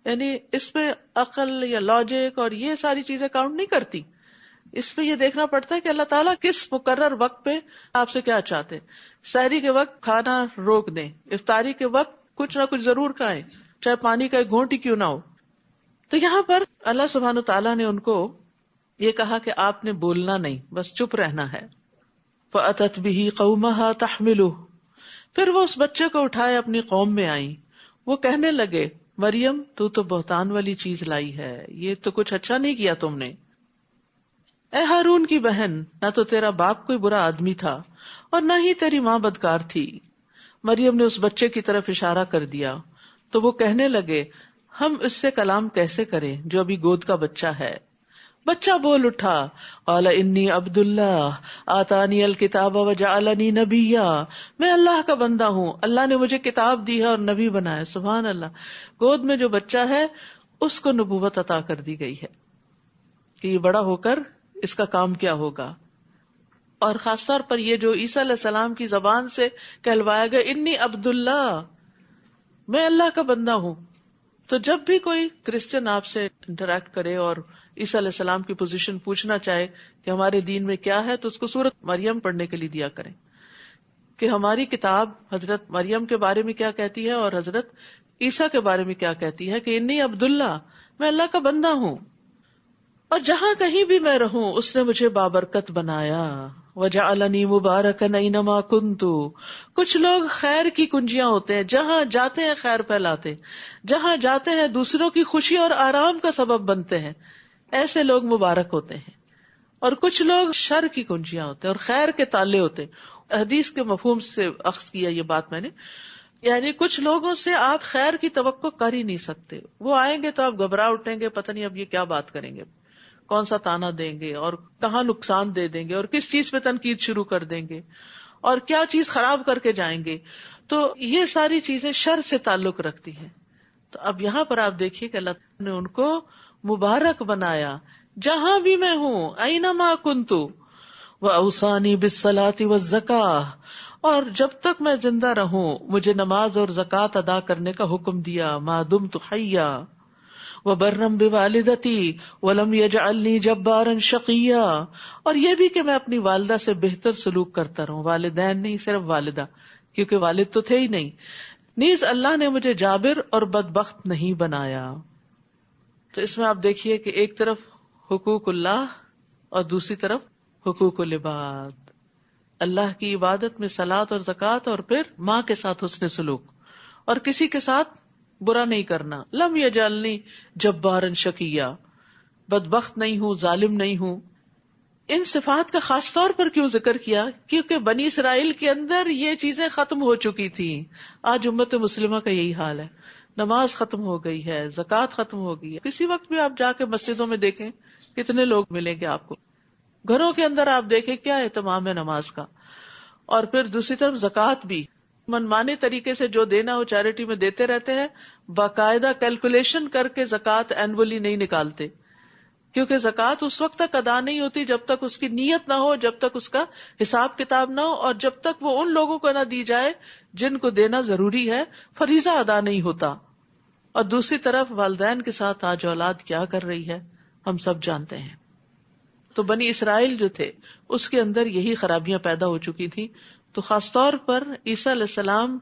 یعنی اس پہ عقل یا لاجک اور یہ ساری چیزیں کاؤنٹ نہیں کرتی. اس پہ یہ دیکھنا پڑتا ہے کہ اللہ تعالیٰ کس مقرر وقت پہ آپ سے کیا چاہتے. سحری کے وقت کھانا روک دیں، افطاری کے وقت کچھ نہ کچھ ضرور کھائیں، چاہے پانی کا ایک گھونٹ ہی کیوں نہ ہو. تو یہاں پر اللہ سبحانہ تعالیٰ نے ان کو یہ کہا کہ آپ نے بولنا نہیں، بس چپ رہنا ہے. فَأَتَتْ بِهِ قَوْمَهَا تَحْمِلُهُ، پھر وہ اس بچے کو اٹھائے اپنی قوم میں آئیں. وہ کہنے لگے مریم تو بہتان والی چیز لائی ہے، یہ تو کچھ اچھا نہیں کیا تم نے. اے ہارون کی بہن، نہ تو تیرا باپ کوئی برا آدمی تھا اور نہ ہی تیری ماں بدکار تھی. مریم نے اس بچے کی طرف اشارہ کر دیا تو وہ کہنے لگے ہم اس سے کلام کیسے کریں جو ابھی گود کا بچہ ہے. بچہ بول اٹھا، قال انی عبد اللہ آتانی الکتاب وجعلنی نبیا، میں اللہ کا بندہ ہوں، اللہ نے مجھے کتاب دی ہے اور نبی بنایا. سبحان اللہ. گود میں جو بچہ ہے اس کو نبوت عطا کر دی گئی ہے کہ یہ بڑا ہو کر اس کا کام کیا ہوگا. اور خاص طور پر یہ جو عیسیٰ علیہ السلام کی زبان سے کہلوایا گیا انی عبد اللہ، میں اللہ کا بندہ ہوں. تو جب بھی کوئی کرسچن آپ سے انٹریکٹ کرے اور عیسیٰ علیہ السلام کی پوزیشن پوچھنا چاہے کہ ہمارے دین میں کیا ہے، تو اس کو سورۃ مریم پڑھنے کے لیے دیا کریں کہ ہماری کتاب حضرت مریم کے بارے میں کیا کہتی ہے اور حضرت عیسیٰ کے بارے میں کیا کہتی ہے کہ انی عبداللہ، میں اللہ کا بندہ ہوں اور جہاں کہیں بھی میں رہوں اس نے مجھے بابرکت بنایا. وجعلنی مبارکن اینما کنت. کچھ لوگ خیر کی کنجیاں ہوتے ہیں، جہاں جاتے ہیں خیر پھیلاتے، جہاں جاتے ہیں دوسروں کی خوشی اور آرام کا سبب بنتے ہیں، ایسے لوگ مبارک ہوتے ہیں. اور کچھ لوگ شر کی کنجیاں ہوتے ہیں اور خیر کے تالے ہوتے ہیں. حدیث کے مفہوم سے اخذ کیا یہ بات میں نے، یعنی کچھ لوگوں سے آپ خیر کی توقع کر ہی نہیں سکتے. وہ آئیں گے تو آپ گھبرا اٹھیں گے، پتہ نہیں اب یہ کیا بات کریں گے، کون سا تانا دیں گے اور کہاں نقصان دے دیں گے اور کس چیز پہ تنقید شروع کر دیں گے اور کیا چیز خراب کر کے جائیں گے. تو یہ ساری چیزیں شر سے تعلق رکھتی ہیں. تو اب یہاں پر آپ دیکھیے کہ اللہ نے ان کو مبارک بنایا جہاں بھی میں ہوں، اینما کنت، واوصانی بالصلاۃ والزکاۃ، اور جب تک میں زندہ رہوں مجھے نماز اور زکوٰۃ ادا کرنے کا حکم دیا. ما دمت حیا وبرم بوالدتی ولم یجعلنی جبارا شقیا، اور یہ بھی کہ میں اپنی والدہ سے بہتر سلوک کرتا رہوں، والدین نہیں صرف والدہ، کیونکہ والد تو تھے ہی نہیں. نیز اللہ نے مجھے جابر اور بدبخت نہیں بنایا. تو اس میں آپ دیکھیے کہ ایک طرف حقوق اللہ اور دوسری طرف حقوق العباد. اللہ کی عبادت میں صلاۃ اور زکوٰۃ، اور پھر ماں کے ساتھ حسن سلوک اور کسی کے ساتھ برا نہیں کرنا. لم یجعلنی جبارا شقیا، بدبخت نہیں ہوں، ظالم نہیں ہوں. ان صفات کا خاص طور پر کیوں ذکر کیا؟ کیونکہ بنی اسرائیل کے اندر یہ چیزیں ختم ہو چکی تھی. آج امت مسلمہ کا یہی حال ہے. نماز ختم ہو گئی ہے، زکوٰۃ ختم ہو گئی ہے. کسی وقت بھی آپ جا کے مسجدوں میں دیکھیں کتنے لوگ ملیں گے آپ کو. گھروں کے اندر آپ دیکھیں کیا اہتمام ہے نماز کا. اور پھر دوسری طرف زکوٰۃ بھی منمانے طریقے سے جو دینا ہو چیریٹی میں دیتے رہتے ہیں، باقاعدہ کیلکولیشن کر کے زکوٰۃ اینولی نہیں نکالتے، کیونکہ زکوٰۃ اس وقت تک ادا نہیں ہوتی جب تک اس کی نیت نہ ہو، جب تک اس کا حساب کتاب نہ ہو، اور جب تک وہ ان لوگوں کو نہ دی جائے جن کو دینا ضروری ہے. فریضہ ادا نہیں ہوتا. اور دوسری طرف والدین کے ساتھ آج اولاد کیا کر رہی ہے ہم سب جانتے ہیں. تو بنی اسرائیل جو تھے اس کے اندر یہی خرابیاں پیدا ہو چکی تھی. تو خاص طور پر عیسیٰ علیہ السلام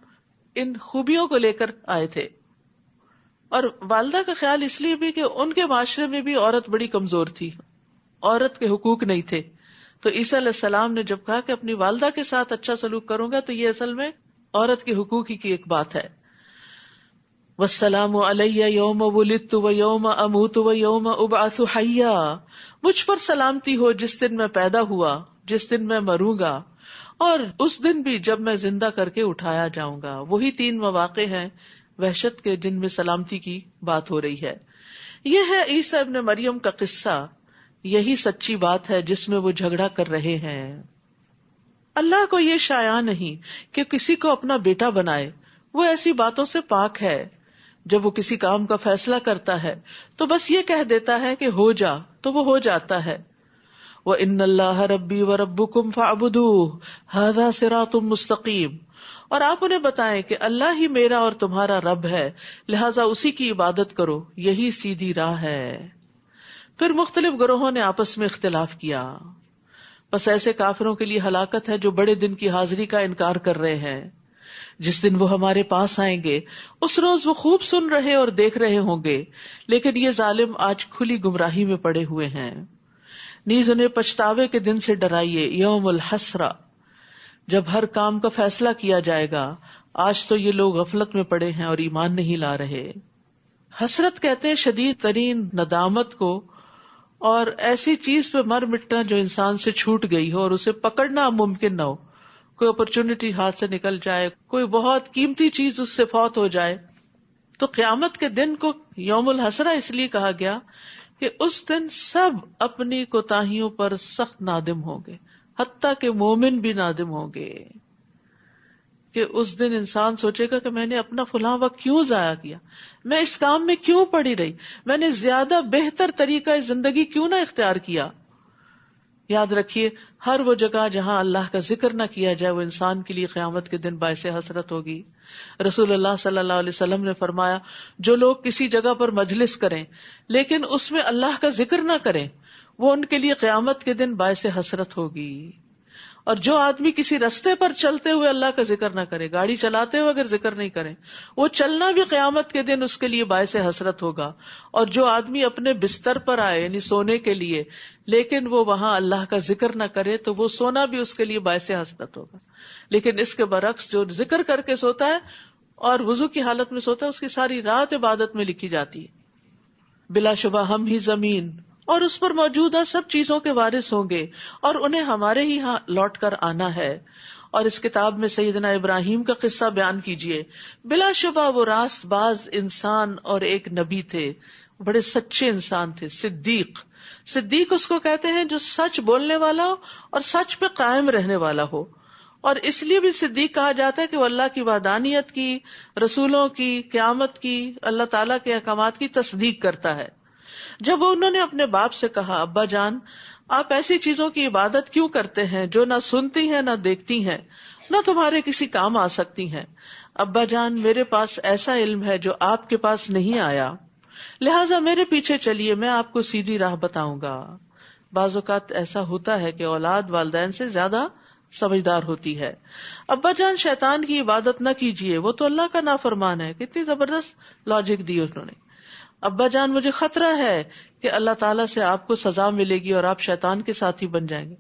ان خوبیوں کو لے کر آئے تھے. اور والدہ کا خیال اس لیے بھی کہ ان کے معاشرے میں بھی عورت بڑی کمزور تھی، عورت کے حقوق نہیں تھے. تو عیسیٰ علیہ السلام نے جب کہا کہ اپنی والدہ کے ساتھ اچھا سلوک کروں گا، تو یہ اصل میں عورت کے حقوق ہی کی ایک بات ہے. والسلام علی یوم ولدت و یوم اموت و یوم ابعث حیا، مجھ پر سلامتی ہو جس دن میں پیدا ہوا، جس دن میں مروں گا، اور اس دن بھی جب میں زندہ کر کے اٹھایا جاؤں گا. وہی 3 مواقع ہیں وحشت کے جن میں سلامتی کی بات ہو رہی ہے. یہ ہے عیسیٰ ابن مریم کا قصہ. یہی سچی بات ہے جس میں وہ جھگڑا کر رہے ہیں. اللہ کو یہ شایع نہیں کہ کسی کو اپنا بیٹا بنائے. وہ ایسی باتوں سے پاک ہے. جب وہ کسی کام کا فیصلہ کرتا ہے تو بس یہ کہہ دیتا ہے کہ ہو جا، تو وہ ہو جاتا ہے. وَإِنَّ اللَّهَ رَبِّي وَرَبُّكُمْ فَاعْبُدُوهُ هَذَا صِرَاطٌ مُسْتَقِيمٌ. اور آپ انہیں بتائیں کہ اللہ ہی میرا اور تمہارا رب ہے، لہٰذا اسی کی عبادت کرو، یہی سیدھی راہ ہے. پھر مختلف گروہوں نے آپس میں اختلاف کیا. بس ایسے کافروں کے لیے ہلاکت ہے جو بڑے دن کی حاضری کا انکار کر رہے ہیں. جس دن وہ ہمارے پاس آئیں گے اس روز وہ خوب سن رہے اور دیکھ رہے ہوں گے، لیکن یہ ظالم آج کھلی گمراہی میں پڑے ہوئے ہیں. نیز انہیں پچھتاوے کے دن سے ڈرائیے، یوم الحسرہ، جب ہر کام کا فیصلہ کیا جائے گا. آج تو یہ لوگ غفلت میں پڑے ہیں اور ایمان نہیں لا رہے. حسرت کہتے ہیں شدید ترین ندامت کو، اور ایسی چیز پہ مر مٹنا جو انسان سے چھوٹ گئی ہو اور اسے پکڑنا ممکن نہ ہو. کوئی اپرچونٹی ہاتھ سے نکل جائے، کوئی بہت قیمتی چیز اس سے فوت ہو جائے. تو قیامت کے دن کو یوم الحسرہ اس لیے کہا گیا کہ اس دن سب اپنی کوتاہیوں پر سخت نادم ہوں گے، حتیٰ کہ مومن بھی نادم ہوں گے. کہ اس دن انسان سوچے گا کہ میں نے اپنا فلاں وقت کیوں ضائع کیا، میں اس کام میں کیوں پڑی رہی، میں نے زیادہ بہتر طریقہ زندگی کیوں نہ اختیار کیا. یاد رکھیے، ہر وہ جگہ جہاں اللہ کا ذکر نہ کیا جائے وہ انسان کے لیے قیامت کے دن باعث حسرت ہوگی. رسول اللہ صلی اللہ علیہ وسلم نے فرمایا، جو لوگ کسی جگہ پر مجلس کریں لیکن اس میں اللہ کا ذکر نہ کریں، وہ ان کے لیے قیامت کے دن باعث حسرت ہوگی. اور جو آدمی کسی رستے پر چلتے ہوئے اللہ کا ذکر نہ کرے، گاڑی چلاتے ہوئے اگر ذکر نہیں کرے، وہ چلنا بھی قیامت کے دن اس کے لیے باعث حسرت ہوگا. اور جو آدمی اپنے بستر پر آئے یعنی سونے کے لیے لیکن وہ وہاں اللہ کا ذکر نہ کرے تو وہ سونا بھی اس کے لیے باعث حسرت ہوگا. لیکن اس کے برعکس جو ذکر کر کے سوتا ہے اور وضو کی حالت میں سوتا ہے، اس کی ساری رات عبادت میں لکھی جاتی ہے. بلا شبہ ہم ہی زمین اور اس پر موجودہ سب چیزوں کے وارث ہوں گے اور انہیں ہمارے ہی ہاں لوٹ کر آنا ہے. اور اس کتاب میں سیدنا ابراہیم کا قصہ بیان کیجئے. بلا شبہ وہ راست باز انسان اور ایک نبی تھے، بڑے سچے انسان تھے. صدیق اس کو کہتے ہیں جو سچ بولنے والا ہو اور سچ پہ قائم رہنے والا ہو. اور اس لیے بھی صدیق کہا جاتا ہے کہ وہ اللہ کی وحدانیت کی، رسولوں کی، قیامت کی، اللہ تعالیٰ کے احکامات کی تصدیق کرتا ہے. جب انہوں نے اپنے باپ سے کہا، ابا جان آپ ایسی چیزوں کی عبادت کیوں کرتے ہیں جو نہ سنتی ہیں نہ دیکھتی ہیں، نہ تمہارے کسی کام آ سکتی ہیں. ابا جان میرے پاس ایسا علم ہے جو آپ کے پاس نہیں آیا، لہٰذا میرے پیچھے چلیے، میں آپ کو سیدھی راہ بتاؤں گا. بعض اوقات ایسا ہوتا ہے کہ اولاد والدین سے زیادہ سمجھدار ہوتی ہے. ابا جان شیطان کی عبادت نہ کیجیے، وہ تو اللہ کا نافرمان ہے. کتنی زبردست لاجک دی انہوں نے. ابا جان مجھے خطرہ ہے کہ اللہ تعالیٰ سے آپ کو سزا ملے گی اور آپ شیطان کے ساتھی بن جائیں گے.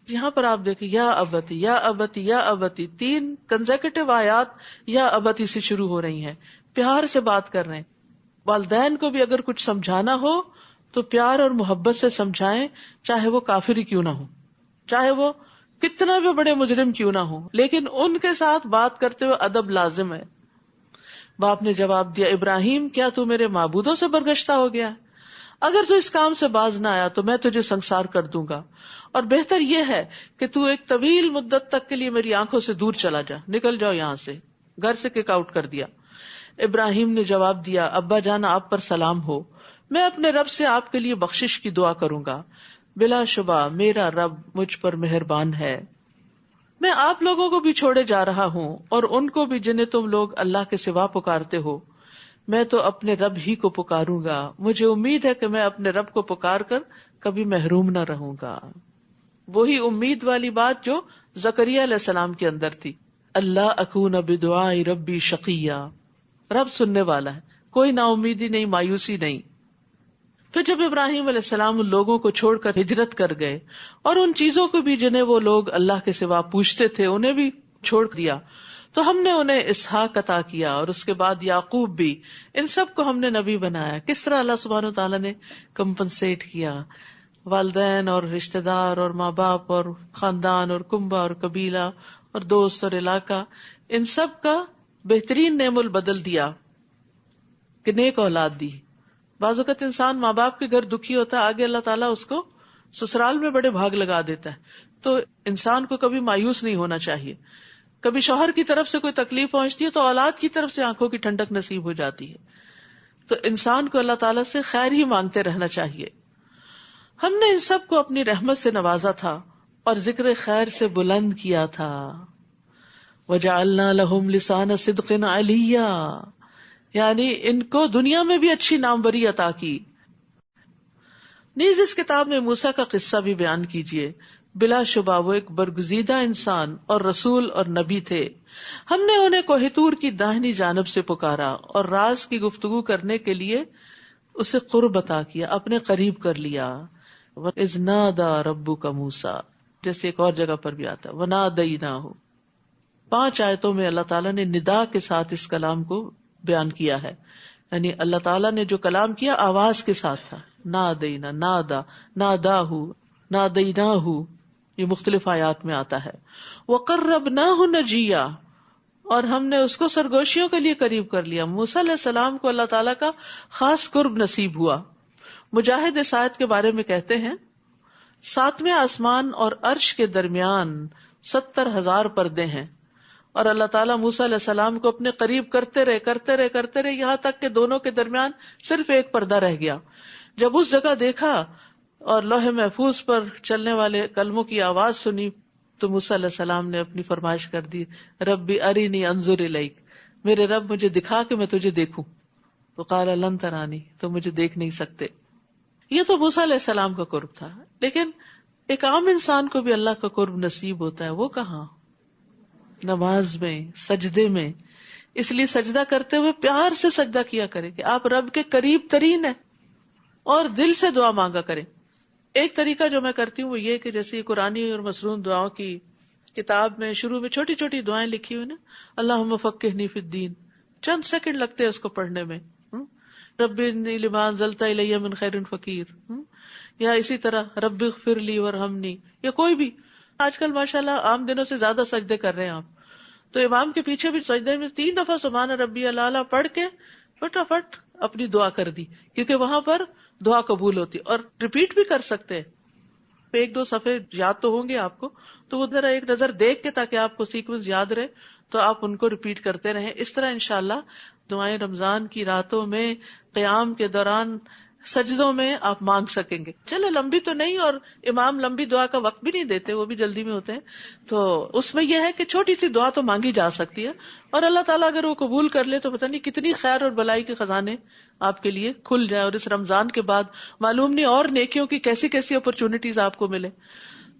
یہاں پر آپ دیکھیں، یا ابتی یا ابتی یا ابتی، 3 کنزیکٹیو آیات یا ابتی سے شروع ہو رہی ہیں. پیار سے بات کر رہے ہیں. والدین کو بھی اگر کچھ سمجھانا ہو تو پیار اور محبت سے سمجھائیں، چاہے وہ کافر ہی کیوں نہ ہو، چاہے وہ کتنا بھی بڑے مجرم کیوں نہ ہو، لیکن ان کے ساتھ بات کرتے ہوئے ادب لازم ہے. باپ نے جواب دیا، ابراہیم کیا تو میرے معبودوں سے برگشتہ ہو گیا؟ اگر تو اس کام سے باز نہ آیا تو میں تجھے سنسار کر دوں گا، اور بہتر یہ ہے کہ تو ایک طویل مدت تک کے لیے میری آنکھوں سے دور چلا جا، نکل جاؤ یہاں سے. گھر سے کک آؤٹ کر دیا. ابراہیم نے جواب دیا، ابا جان آپ پر سلام ہو، میں اپنے رب سے آپ کے لیے بخشش کی دعا کروں گا. بلا شبہ میرا رب مجھ پر مہربان ہے. میں آپ لوگوں کو بھی چھوڑے جا رہا ہوں اور ان کو بھی جنہیں تم لوگ اللہ کے سوا پکارتے ہو. میں تو اپنے رب ہی کو پکاروں گا، مجھے امید ہے کہ میں اپنے رب کو پکار کر کبھی محروم نہ رہوں گا. وہی امید والی بات جو زکریا علیہ السلام کے اندر تھی، اللہ اکون بدعاء ربی شقیہ. رب سننے والا ہے، کوئی نا امیدی نہیں، مایوسی نہیں. پھر جب ابراہیم علیہ السلام ان لوگوں کو چھوڑ کر ہجرت کر گئے اور ان چیزوں کو بھی جنہیں وہ لوگ اللہ کے سوا پوچھتے تھے انہیں بھی چھوڑ دیا، تو ہم نے انہیں اسحاق عطا کیا اور اس کے بعد یعقوب بھی. ان سب کو ہم نے نبی بنایا. کس طرح اللہ سبحانہ وتعالیٰ نے کمپنسیٹ کیا. والدین اور رشتہ دار اور ماں باپ اور خاندان اور کنبہ اور قبیلہ اور دوست اور علاقہ، ان سب کا بہترین نعم البدل دیا کہ نیک اولاد دی. بعض اوقات انسان ماں باپ کے گھر دکھی ہوتا ہے، آگے اللہ تعالیٰ اس کو سسرال میں بڑے بھاگ لگا دیتا ہے. تو انسان کو کبھی مایوس نہیں ہونا چاہیے. کبھی شوہر کی طرف سے کوئی تکلیف پہنچتی ہے تو اولاد کی طرف سے آنکھوں کی ٹھنڈک نصیب ہو جاتی ہے. تو انسان کو اللہ تعالیٰ سے خیر ہی مانگتے رہنا چاہیے. ہم نے ان سب کو اپنی رحمت سے نوازا تھا اور ذکر خیر سے بلند کیا تھا. وَجَعَلْنَا لَهُمْ لِسَانَ صِدْقٍ عَلِيًّا، یعنی ان کو دنیا میں بھی اچھی ناموری عطا کی. نیز اس کتاب میں موسیٰ کا قصہ بھی بیان کیجیے. بلا شبہ وہ ایک برگزیدہ انسان اور رسول اور نبی تھے. ہم نے انہیں کوہ طور کی داہنی جانب سے پکارا اور راز کی گفتگو کرنے کے لیے اسے قرب عطا کیا، اپنے قریب کر لیا. وَإِذْ نَادَى رَبُّكَ مُوسَىٰ، جیسے ایک اور جگہ پر بھی آتا ہے وَنَادَيْنَاهُ. 5 آیتوں میں اللہ تعالیٰ نے ندا کے ساتھ اس کلام کو بیان کیا ہے. یعنی اللہ تعالیٰ نے جو کلام کیا آواز کے ساتھ تھا. نادینا، نادا، ناداہو، نادیناہو، یہ مختلف آیات میں آتا ہے. وقربناہ نجیا، اور ہم نے اس کو سرگوشیوں کے لیے قریب کر لیا. موسیٰ علیہ السلام کو اللہ تعالیٰ کا خاص قرب نصیب ہوا. مجاہد اس آیت کے بارے میں کہتے ہیں 7ویں آسمان اور عرش کے درمیان 70,000 پردے ہیں، اور اللہ تعالیٰ موسیٰ علیہ السلام کو اپنے قریب کرتے رہے یہاں تک کہ دونوں کے درمیان صرف ایک پردہ رہ گیا۔ جب اس جگہ دیکھا اور لوح محفوظ پر چلنے والے کلموں کی آواز سنی تو موسیٰ علیہ السلام نے اپنی فرمائش کر دی، ربی ارینی انظر الیک، میرے رب مجھے دکھا کہ میں تجھے دیکھوں۔ تو قال لن ترانی، تو مجھے دیکھ نہیں سکتے۔ یہ تو موسیٰ علیہ السلام کا قرب تھا، لیکن ایک عام انسان کو بھی اللہ کا قرب نصیب ہوتا ہے، وہ کہاں؟ نماز میں، سجدے میں۔ اس لیے سجدہ کرتے ہوئے پیار سے سجدہ کیا کریں کہ آپ رب کے قریب ترین ہیں، اور دل سے دعا مانگا کریں۔ ایک طریقہ جو میں کرتی ہوں وہ یہ کہ جیسے قرآنی اور مسنون دعاؤں کی کتاب میں شروع میں چھوٹی چھوٹی دعائیں لکھی ہوئی نا، اللہم فقہنی فی الدین، چند سیکنڈ لگتے ہیں اس کو پڑھنے میں، رب انی لما انزلت الی من خیر فقیر، یا اسی طرح رب اغفر لی وارحمنی، یا کوئی بھی۔ آج کل ماشاءاللہ عام دنوں سے زیادہ سجدے کر رہے ہیں آپ، تو امام کے پیچھے بھی سجدے میں 3 دفعہ سبحان ربی الاعلیٰ پڑھ کے فٹافٹ اپنی دعا کر دی، کیونکہ وہاں پر دعا قبول ہوتی، اور ریپیٹ بھی کر سکتے ہیں۔ 1-2 صفحے یاد تو ہوں گے آپ کو، تو وہ ذرا ایک نظر دیکھ کے تاکہ آپ کو سیکوینس یاد رہے تو آپ ان کو ریپیٹ کرتے رہیں۔ اس طرح انشاءاللہ دعائیں رمضان کی راتوں میں، قیام کے دوران، سجدوں میں آپ مانگ سکیں گے۔ چلے لمبی تو نہیں، اور امام لمبی دعا کا وقت بھی نہیں دیتے، وہ بھی جلدی میں ہوتے ہیں، تو اس میں یہ ہے کہ چھوٹی سی دعا تو مانگی جا سکتی ہے، اور اللہ تعالیٰ اگر وہ قبول کر لے تو پتہ نہیں کتنی خیر اور بلائی کے خزانے آپ کے لیے کھل جائے، اور اس رمضان کے بعد معلوم نہیں اور نیکیوں کی کیسی کیسی اپرچونٹیز آپ کو ملے۔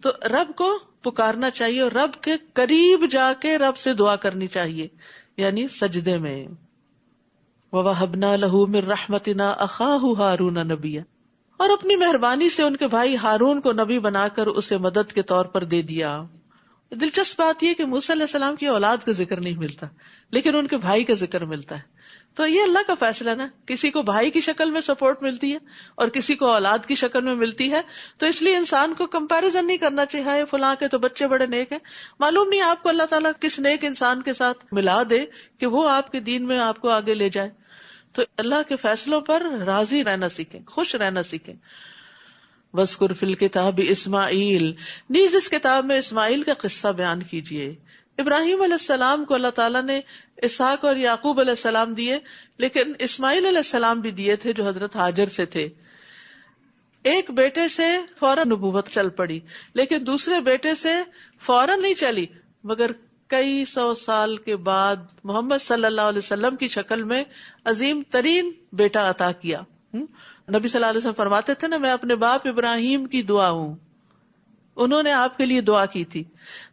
تو رب کو پکارنا چاہیے، اور رب کے قریب جا کے رب سے دعا کرنی چاہیے، یعنی سجدے میں۔ وَوَهَبْنَا لَهُ مِن رَحْمَتِنَا أَخَاهُ هَارُونَ نَبِيًّا، اور اپنی مہربانی سے ان کے بھائی ہارون کو نبی بنا کر اسے مدد کے طور پر دے دیا۔ دلچسپ بات یہ کہ موسیٰ علیہ السلام کی اولاد کا ذکر نہیں ملتا، لیکن ان کے بھائی کا ذکر ملتا ہے۔ تو یہ اللہ کا فیصلہ نا، کسی کو بھائی کی شکل میں سپورٹ ملتی ہے اور کسی کو اولاد کی شکل میں ملتی ہے، تو اس لیے انسان کو کمپیریزن نہیں کرنا چاہیے، فلاں کے تو بچے بڑے نیک ہیں، معلوم نہیں آپ کو اللہ تعالیٰ کس نیک انسان کے ساتھ ملا دے کہ وہ آپ کے دین میں آپ کو آگے لے جائے۔ تو اللہ کے فیصلوں پر راضی رہنا سیکھیں، خوش رہنا سیکھیں۔ وَاذْكُرْ فِي الْكِتَابِ اسماعیل، نیز اس کتاب میں اسماعیل کا قصہ بیان کیجیے۔ ابراہیم علیہ السلام کو اللہ تعالیٰ نے اسحاق اور یعقوب علیہ السلام دیے، لیکن اسماعیل علیہ السلام بھی دیے تھے جو حضرت ہاجر سے تھے۔ ایک بیٹے سے فوراً نبوت چل پڑی، لیکن دوسرے بیٹے سے فوراً نہیں چلی، مگر کئی 100 سال کے بعد محمد صلی اللہ علیہ وسلم کی شکل میں عظیم ترین بیٹا عطا کیا۔ نبی صلی اللہ علیہ وسلم فرماتے تھے نا، میں اپنے باپ ابراہیم کی دعا ہوں، انہوں نے آپ کے لیے دعا کی تھی۔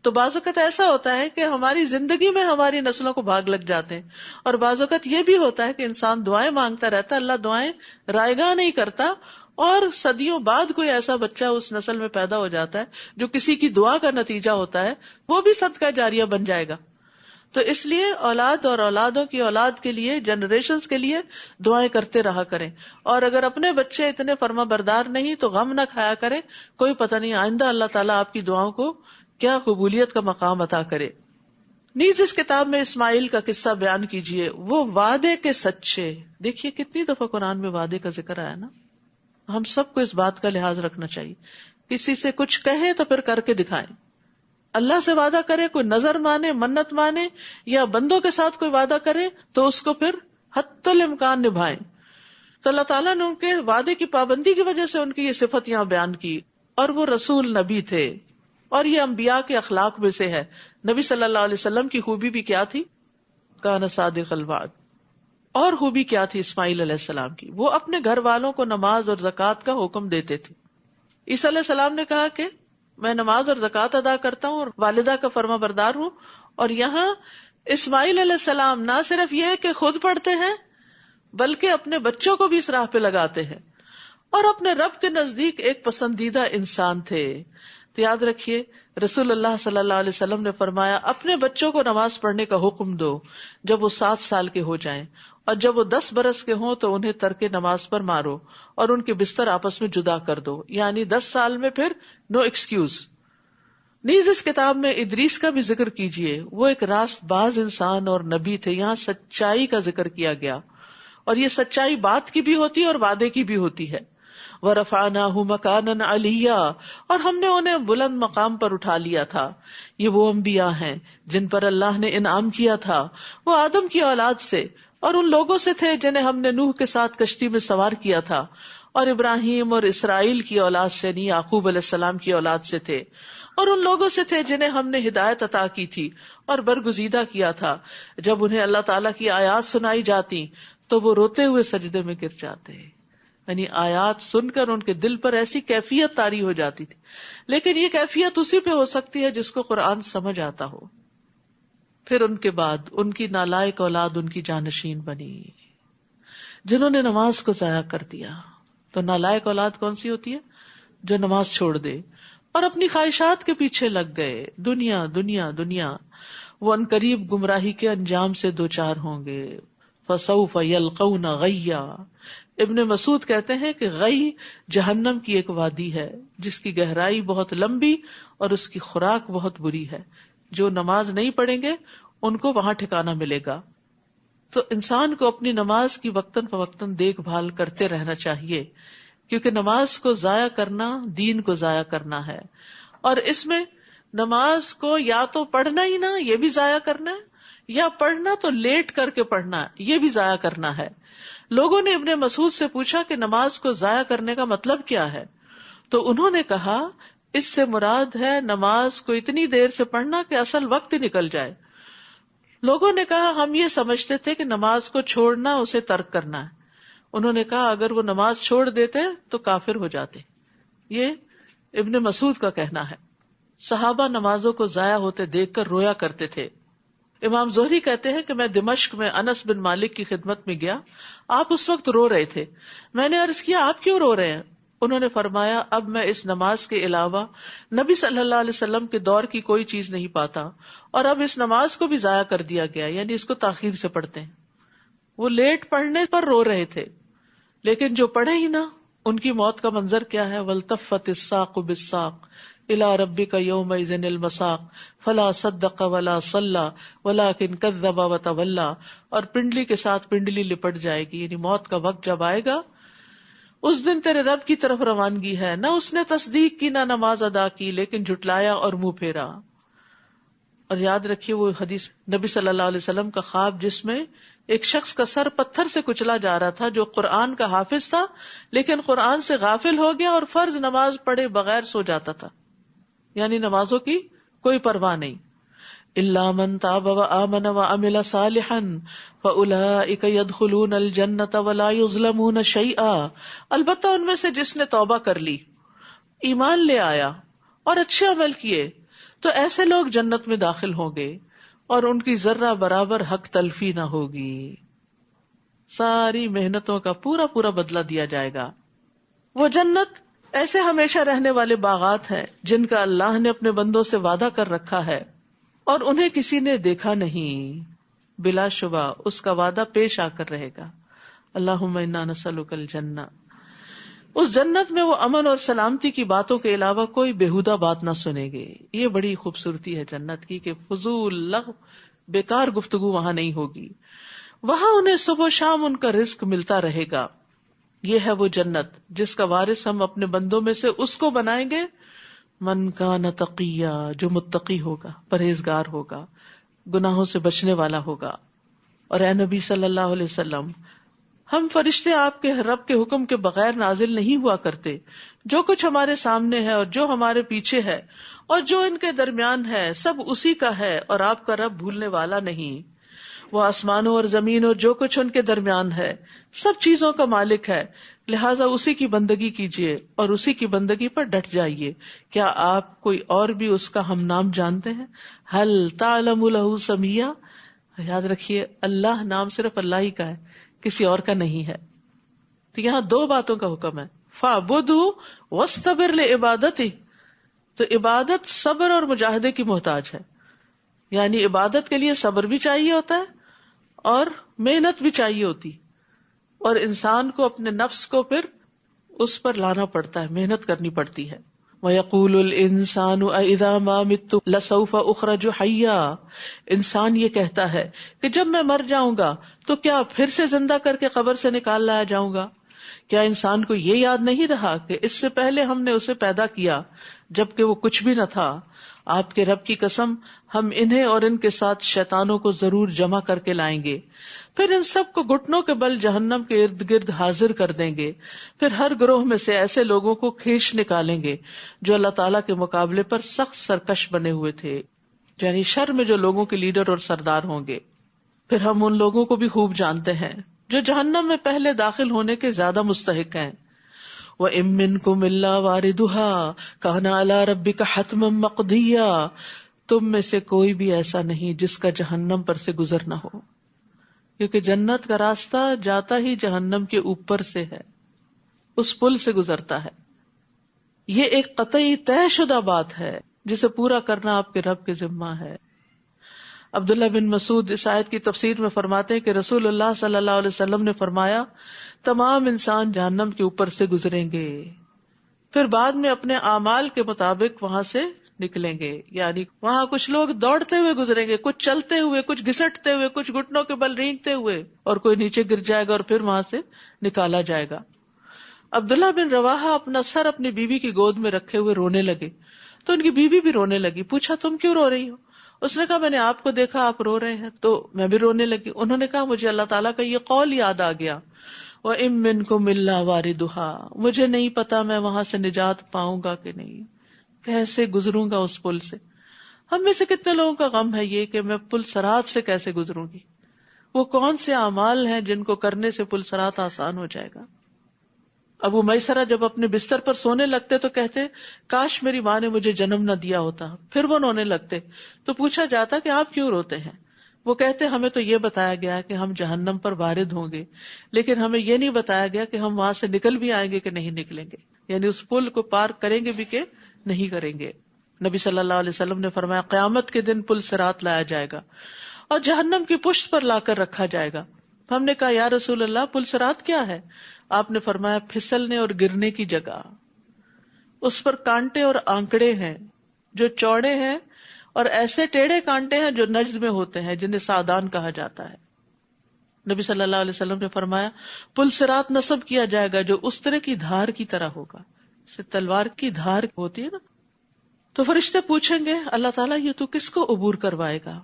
تو بعض اوقات ایسا ہوتا ہے کہ ہماری زندگی میں ہماری نسلوں کو بھاگ لگ جاتے ہیں، اور بعض اوقات یہ بھی ہوتا ہے کہ انسان دعائیں مانگتا رہتا ہے، اللہ دعائیں رائے گاہ نہیں کرتا، اور صدیوں بعد کوئی ایسا بچہ اس نسل میں پیدا ہو جاتا ہے جو کسی کی دعا کا نتیجہ ہوتا ہے، وہ بھی صدقہ جاریہ بن جائے گا۔ تو اس لیے اولاد اور اولادوں کی اولاد کے لیے، جنریشنز کے لیے دعائیں کرتے رہا کریں، اور اگر اپنے بچے اتنے فرما بردار نہیں تو غم نہ کھایا کریں، کوئی پتہ نہیں آئندہ اللہ تعالیٰ آپ کی دعاؤں کو کیا قبولیت کا مقام عطا کرے۔ نیز اس کتاب میں اسماعیل کا قصہ بیان کیجیے، وہ وعدے کے سچے۔ دیکھیے کتنی دفعہ قرآن میں وعدے کا ذکر آیا نا، ہم سب کو اس بات کا لحاظ رکھنا چاہیے، کسی سے کچھ کہیں تو پھر کر کے دکھائیں۔ اللہ سے وعدہ کرے، کوئی نظر مانے، منت مانے، یا بندوں کے ساتھ کوئی وعدہ کرے تو اس کو پھر حتی الامکان نبھائیں۔ تو اللہ تعالیٰ نے ان کے وعدے کی پابندی کی وجہ سے ان کی یہ صفت یہاں بیان کی، اور وہ رسول نبی تھے، اور یہ انبیاء کے اخلاق میں سے ہے۔ نبی صلی اللہ علیہ وسلم کی خوبی بھی کیا تھی؟ کان صادق الوعد۔ اور خوبی کیا تھی اسماعیل علیہ السلام کی؟ وہ اپنے گھر والوں کو نماز اور زکوٰۃ کا حکم دیتے تھے۔ عیسیٰ علیہ السلام نے کہا کہ میں نماز اور زکوٰۃ ادا کرتا ہوں اور والدہ کا فرما بردار ہوں، اور یہاں اسماعیل علیہ السلام نہ صرف یہ کہ خود پڑھتے ہیں بلکہ اپنے بچوں کو بھی اس راہ پہ لگاتے ہیں، اور اپنے رب کے نزدیک ایک پسندیدہ انسان تھے۔ تو یاد رکھیے رسول اللہ صلی اللہ علیہ وسلم نے فرمایا اپنے بچوں کو نماز پڑھنے کا حکم دو جب وہ 7 سال کے ہو جائیں، اور جب وہ 10 برس کے ہوں تو انہیں ترک نماز پر مارو اور ان کے بستر آپس میں جدا کر دو، یعنی 10 سال میں پھر نو ایکسکیوز۔ نیز اس کتاب میں ادریس کا بھی ذکر کیجیے، وہ ایک راست باز انسان اور نبی تھے۔ یہاں سچائی کا ذکر کیا گیا، اور یہ سچائی بات کی بھی ہوتی ہے اور وعدے کی بھی ہوتی ہے، وَرَفَعْنَاهُ مَكَانًا عَلِيًّا، اور ہم نے انہیں بلند مقام پر اٹھا لیا تھا. یہ وہ انبیاء ہیں جن پر اللہ نے انعام کیا تھا. وہ آدم کی اولاد سے اور ان لوگوں سے تھے جنہیں ہم نے نوح کے ساتھ کشتی میں سوار کیا تھا، اور ابراہیم اور اسرائیل کی اولاد سے نہیں، یعقوب علیہ السلام کی اولاد سے تھے، اور ان لوگوں سے تھے جنہیں ہم نے ہدایت عطا کی تھی اور برگزیدہ کیا تھا. جب انہیں اللہ تعالیٰ کی آیات سنائی جاتی تو وہ روتے ہوئے سجدے میں گر جاتے، یعنی آیات سن کر ان کے دل پر ایسی کیفیت طاری ہو جاتی تھی. لیکن یہ کیفیت اسی پہ ہو سکتی ہے جس کو قرآن سمجھ آتا ہو. پھر ان کے بعد ان کی نالائق اولاد ان کی جانشین بنی، جنہوں نے نماز کو ضائع کر دیا. تو نالائق اولاد کون سی ہوتی ہے؟ جو نماز چھوڑ دے اور اپنی خواہشات کے پیچھے لگ گئے. دنیا دنیا دنیا. وہ ان قریب گمراہی کے انجام سے دوچار ہوں گے. فسوف یلقون غیا. ابن مسعود کہتے ہیں کہ غی جہنم کی ایک وادی ہے جس کی گہرائی بہت لمبی اور اس کی خوراک بہت بری ہے. جو نماز نہیں پڑھیں گے ان کو وہاں ٹھکانہ ملے گا. تو انسان کو اپنی نماز کی وقتاً فوقتاً دیکھ بھال کرتے رہنا چاہیے، کیونکہ نماز کو ضائع کرنا دین کو ضائع کرنا ہے. اور اس میں نماز کو یا تو پڑھنا ہی نہ، یہ بھی ضائع کرنا ہے، یا پڑھنا تو لیٹ کر کے پڑھنا، یہ بھی ضائع کرنا ہے. لوگوں نے ابن مسعود سے پوچھا کہ نماز کو ضائع کرنے کا مطلب کیا ہے؟ تو انہوں نے کہا اس سے مراد ہے نماز کو اتنی دیر سے پڑھنا کہ اصل وقت ہی نکل جائے. لوگوں نے کہا ہم یہ سمجھتے تھے کہ نماز کو چھوڑنا اسے ترک کرنا ہے. انہوں نے کہا اگر وہ نماز چھوڑ دیتے تو کافر ہو جاتے. یہ ابن مسعود کا کہنا ہے. صحابہ نمازوں کو ضائع ہوتے دیکھ کر رویا کرتے تھے. امام زہری کہتے ہیں کہ میں دمشق میں انس بن مالک کی خدمت میں گیا. آپ اس وقت رو رہے تھے. میں نے عرض کیا آپ کیوں رو رہے ہیں؟ انہوں نے فرمایا اب میں اس نماز کے علاوہ نبی صلی اللہ علیہ وسلم کے دور کی کوئی چیز نہیں پاتا، اور اب اس نماز کو بھی ضائع کر دیا گیا، یعنی اس کو تاخیر سے پڑھتے ہیں. وہ لیٹ پڑھنے پر رو رہے تھے، لیکن جو پڑھے ہی نہ ان کی موت کا منظر کیا ہے. وَالْتَفَّتِ السَّاقُ بِالسَّاقِ إِلَىٰ رَبِّكَ يَوْمَئِذٍ الْمَسَاقُ فَلَا صَدَّقَ وَلَا صَلَّىٰ وَلَٰكِنْ كَذَّبَ وَتَوَلَّىٰ. اور پنڈلی کے ساتھ پنڈلی لپٹ جائے گی، یعنی موت کا وقت جب آئے گا اس دن تیرے رب کی طرف روانگی ہے. نہ اس نے تصدیق کی نہ نماز ادا کی، لیکن جھٹلایا اور منہ پھیرا. اور یاد رکھیے وہ حدیث نبی صلی اللہ علیہ وسلم کا خواب جس میں ایک شخص کا سر پتھر سے کچلا جا رہا تھا جو قرآن کا حافظ تھا لیکن قرآن سے غافل ہو گیا اور فرض نماز پڑھے بغیر سو جاتا تھا، یعنی نمازوں کی کوئی پرواہ نہیں. إِلَّا مَن تَابَ وَآمَنَ وَعَمِلَ صَالِحًا فَأُولَٰئِكَ يَدْخُلُونَ الْجَنَّةَ وَلَا يُظْلَمُونَ شَيْئًا. البتہ ان میں سے جس نے توبہ کر لی، ایمان لے آیا اور اچھے عمل کیے تو ایسے لوگ جنت میں داخل ہوں گے اور ان کی ذرہ برابر حق تلفی نہ ہوگی. ساری محنتوں کا پورا پورا بدلہ دیا جائے گا. وہ جنت ایسے ہمیشہ رہنے والے باغات ہیں جن کا اللہ نے اپنے بندوں سے وعدہ کر رکھا ہے اور انہیں کسی نے دیکھا نہیں. بلا شبہ اس کا وعدہ پیش آ کر رہے گا. اللہم انا نسألک الجنہ. اس جنت میں وہ امن اور سلامتی کی باتوں کے علاوہ کوئی بےہودہ بات نہ سنیں گے. یہ بڑی خوبصورتی ہے جنت کی کہ فضول لغو بیکار گفتگو وہاں نہیں ہوگی. وہاں انہیں صبح و شام ان کا رزق ملتا رہے گا. یہ ہے وہ جنت جس کا وارث ہم اپنے بندوں میں سے اس کو بنائیں گے من کان تقیا، جو متقی ہوگا، پرہیزگار ہوگا، گناہوں سے بچنے والا ہوگا. اور اے نبی صلی اللہ علیہ وسلم، ہم فرشتے آپ کے رب کے حکم کے بغیر نازل نہیں ہوا کرتے. جو کچھ ہمارے سامنے ہے اور جو ہمارے پیچھے ہے اور جو ان کے درمیان ہے سب اسی کا ہے، اور آپ کا رب بھولنے والا نہیں. وہ آسمانوں اور زمین اور جو کچھ ان کے درمیان ہے سب چیزوں کا مالک ہے، لہٰذا اسی کی بندگی کیجیے اور اسی کی بندگی پر ڈٹ جائیے. کیا آپ کوئی اور بھی اس کا ہم نام جانتے ہیں؟ هل تعلم له سمیہ. یاد رکھیے اللہ نام صرف اللہ ہی کا ہے، کسی اور کا نہیں ہے. تو یہاں دو باتوں کا حکم ہے، فَاعْبُدْهُ وَاسْتَبِرْ لِعِبَادَتِهِ. تو عبادت صبر اور مجاہدے کی محتاج ہے، یعنی عبادت کے لیے صبر بھی چاہیے ہوتا ہے اور محنت بھی چاہیے ہوتی، اور انسان کو اپنے نفس کو پھر اس پر لانا پڑتا ہے، محنت کرنی پڑتی ہے. وَيَقُولُ الْإِنسَانُ أَإِذَا مَا مِتُّ لَسَوْفَ أُخْرَجُ حَيًّا. انسان یہ کہتا ہے کہ جب میں مر جاؤں گا تو کیا پھر سے زندہ کر کے قبر سے نکال لایا جاؤں گا؟ کیا انسان کو یہ یاد نہیں رہا کہ اس سے پہلے ہم نے اسے پیدا کیا جبکہ وہ کچھ بھی نہ تھا؟ آپ کے رب کی قسم ہم انہیں اور ان کے ساتھ شیطانوں کو ضرور جمع کر کے لائیں گے، پھر ان سب کو گھٹنوں کے بل جہنم کے ارد گرد حاضر کر دیں گے، پھر ہر گروہ میں سے ایسے لوگوں کو کھینچ نکالیں گے جو اللہ تعالیٰ کے مقابلے پر سخت سرکش بنے ہوئے تھے، یعنی شر میں جو لوگوں کے لیڈر اور سردار ہوں گے۔ پھر ہم ان لوگوں کو بھی خوب جانتے ہیں جو جہنم میں پہلے داخل ہونے کے زیادہ مستحق ہیں۔ وَإِن مِّنكُمْ إِلَّا وَارِدُهَا كَانَ عَلَىٰ رَبِّكَ حَتْمًا مَّقْضِيًّا، تم میں سے کوئی بھی ایسا نہیں جس کا جہنم پر سے گزر نہ ہو، کیونکہ جنت کا راستہ جاتا ہی جہنم کے اوپر سے ہے، اس پل سے گزرتا ہے۔ یہ ایک قطعی طے شدہ بات ہے جسے پورا کرنا آپ کے رب کے ذمہ ہے۔ عبداللہ بن مسعود اس آیت کی تفسیر میں فرماتے ہیں کہ رسول اللہ صلی اللہ علیہ وسلم نے فرمایا، تمام انسان جہنم کے اوپر سے گزریں گے، پھر بعد میں اپنے اعمال کے مطابق وہاں سے نکلیں گے، یعنی وہاں کچھ لوگ دوڑتے ہوئے گزریں گے، کچھ چلتے ہوئے، کچھ گھسٹتے ہوئے، کچھ گھٹنوں کے بل رینگتے ہوئے، اور کوئی نیچے گر جائے گا اور پھر وہاں سے نکالا جائے گا۔ عبداللہ بن رواحہ اپنا سر اپنی بیوی کی گود میں رکھے ہوئے رونے لگے، تو ان کی بیوی بھی رونے لگی۔ پوچھا، تم کیوں رو رہی ہو؟ اس نے کہا، میں نے آپ کو دیکھا آپ رو رہے ہیں تو میں بھی رونے لگی۔ انہوں نے کہا، مجھے اللہ تعالیٰ کا یہ قول یاد آ گیا، وَإِن مِّنكُمْ إِلَّا وَارِدُهَا، مجھے نہیں پتا میں وہاں سے نجات پاؤں گا کہ نہیں، کیسے گزروں گا اس پل سے۔ ہم میں سے کتنے لوگوں کا غم ہے یہ کہ میں پل صراط سے کیسے گزروں گی، وہ کون سے اعمال ہیں جن کو کرنے سے پل صراط آسان ہو جائے گا۔ ابو میسرہ جب اپنے بستر پر سونے لگتے تو کہتے، کاش میری ماں نے مجھے جنم نہ دیا ہوتا، پھر وہ رونے لگتے۔ تو پوچھا جاتا کہ آپ کیوں روتے ہیں؟ وہ کہتے، ہمیں تو یہ بتایا گیا کہ ہم جہنم پر وارد ہوں گے، لیکن ہمیں یہ نہیں بتایا گیا کہ ہم وہاں سے نکل بھی آئیں گے کہ نہیں نکلیں گے، یعنی اس پل کو پار کریں گے بھی کہ نہیں کریں گے۔ نبی صلی اللہ علیہ وسلم نے فرمایا، قیامت کے دن پل صراط لایا جائے گا اور جہنم کی پشت پر لا کر رکھا جائے گا۔ ہم نے کہا، یا رسول اللہ، پل صراط کیا ہے؟ آپ نے فرمایا، پھسلنے اور گرنے کی جگہ، اس پر کانٹے اور آنکڑے ہیں جو چوڑے ہیں، اور ایسے ٹیڑھے کانٹے ہیں جو نجد میں ہوتے ہیں جنہیں سادان کہا جاتا ہے۔ نبی صلی اللہ علیہ وسلم نے فرمایا، پل صراط نصب کیا جائے گا جو استرے کی دھار کی طرح ہوگا، جیسے تلوار کی دھار ہوتی ہے نا۔ تو فرشتے پوچھیں گے، اللہ تعالیٰ یہ تو کس کو عبور کروائے گا؟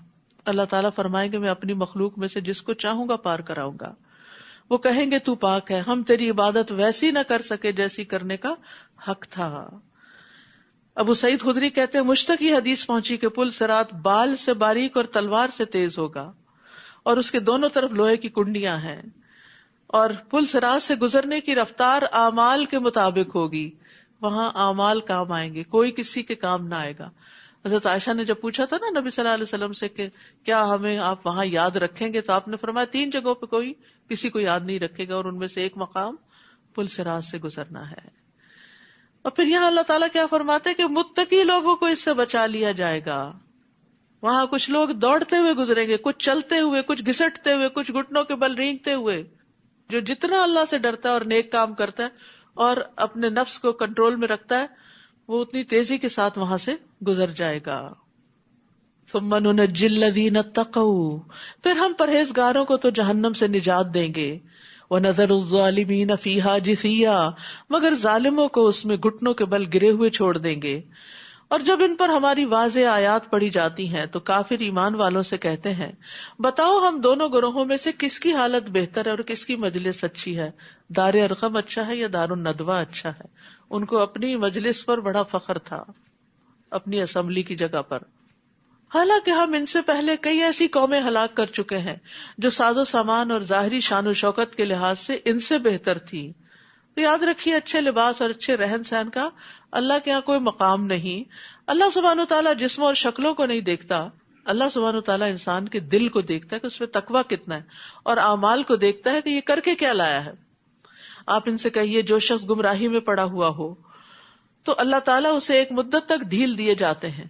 اللہ تعالیٰ فرمائیں گے، میں اپنی مخلوق میں سے جس کو چاہوں گا پار کراؤں گا۔ وہ کہیں گے، تو پاک ہے، ہم تیری عبادت ویسی نہ کر سکے جیسی کرنے کا حق تھا۔ ابو سعید خدری کہتے ہیں، مجھ تک یہ حدیث پہنچی کہ پل صراط بال سے باریک اور تلوار سے تیز ہوگا، اور اس کے دونوں طرف لوہے کی کنڈیاں ہیں، اور پل صراط سے گزرنے کی رفتار اعمال کے مطابق ہوگی۔ وہاں اعمال کام آئیں گے، کوئی کسی کے کام نہ آئے گا۔ حضرت عائشہ نے جب پوچھا تھا نا نبی صلی اللہ علیہ وسلم سے کہ کیا ہمیں آپ وہاں یاد رکھیں گے، تو آپ نے فرمایا 3 جگہوں پہ کوئی کسی کو یاد نہیں رکھے گا، اور ان میں سے ایک مقام پل صراط سے گزرنا ہے۔ اور پھر یہاں اللہ تعالیٰ کیا فرماتے کہ متقی لوگوں کو اس سے بچا لیا جائے گا۔ وہاں کچھ لوگ دوڑتے ہوئے گزریں گے، کچھ چلتے ہوئے، کچھ گھسٹتے ہوئے، کچھ گھٹنوں کے بل رینگتے ہوئے۔ جو جتنا اللہ سے ڈرتا ہے اور نیک کام کرتا ہے اور اپنے نفس کو کنٹرول میں رکھتا ہے، وہ اتنی تیزی کے ساتھ وہاں سے گزر جائے گا۔ ثم ننجی الذین اتقوا، پھر ہم پرہیزگاروں کو تو جہنم سے نجات دیں گے، وَنَذَرُ الظَّالِمِينَ فِيهَا جِثِيًّا، مگر ظالموں کو اس میں گھٹنوں کے بل گرے ہوئے چھوڑ دیں گے۔ اور جب ان پر ہماری واضح آیات پڑھی جاتی ہیں تو کافر ایمان والوں سے کہتے ہیں، بتاؤ ہم دونوں گروہوں میں سے کس کی حالت بہتر ہے اور کس کی مجلس اچھی ہے، دار ارقم اچھا ہے یا دار الندوہ اچھا ہے؟ ان کو اپنی مجلس پر بڑا فخر تھا، اپنی اسمبلی کی جگہ پر۔ حالانکہ ہم ان سے پہلے کئی ایسی قومیں ہلاک کر چکے ہیں جو ساز و سامان اور ظاہری شان و شوکت کے لحاظ سے ان سے بہتر تھی۔ تو یاد رکھیے، اچھے لباس اور اچھے رہن سہن کا اللہ کے یہاں کوئی مقام نہیں۔ اللہ سبحانہ وتعالیٰ جسموں اور شکلوں کو نہیں دیکھتا، اللہ سبحانہ وتعالیٰ انسان کے دل کو دیکھتا ہے کہ اس میں تقویٰ کتنا ہے، اور اعمال کو دیکھتا ہے کہ یہ کر کے کیا لایا ہے۔ آپ ان سے کہیے، جو شخص گمراہی میں پڑا ہوا ہو تو اللہ تعالیٰ اسے ایک مدت تک ڈھیل دیے جاتے ہیں،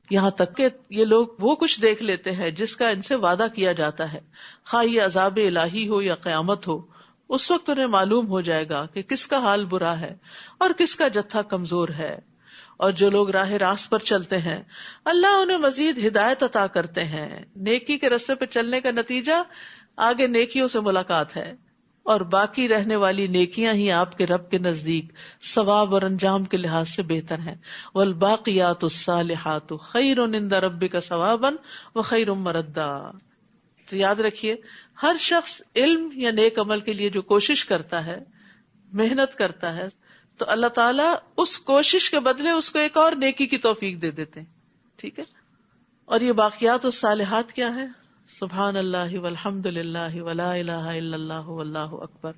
یہاں تک کہ یہ لوگ وہ کچھ دیکھ لیتے ہیں جس کا ان سے وعدہ کیا جاتا ہے، خواہ یہ عذاب الہی ہو یا قیامت ہو۔ اس وقت انہیں معلوم ہو جائے گا کہ کس کا حال برا ہے اور کس کا جتھا کمزور ہے۔ اور جو لوگ راہ راست پر چلتے ہیں، اللہ انہیں مزید ہدایت عطا کرتے ہیں۔ نیکی کے راستے پہ چلنے کا نتیجہ آگے نیکیوں سے ملاقات ہے۔ اور باقی رہنے والی نیکیاں ہی آپ کے رب کے نزدیک ثواب اور انجام کے لحاظ سے بہتر ہیں. والباقیات الصالحات خیر عند ربک ثوابا وخیر مردا. تو یاد رکھیے ہر شخص علم یا نیک عمل کے لیے جو کوشش کرتا ہے، محنت کرتا ہے، تو اللہ تعالیٰ اس کوشش کے بدلے اس کو ایک اور نیکی کی توفیق دے دیتے ہیں. ٹھیک ہے. اور یہ باقیات الصالحات کیا ہے؟ سبحان اللہ والحمد للہ ولا الہ الا اللہ واللہ اکبر.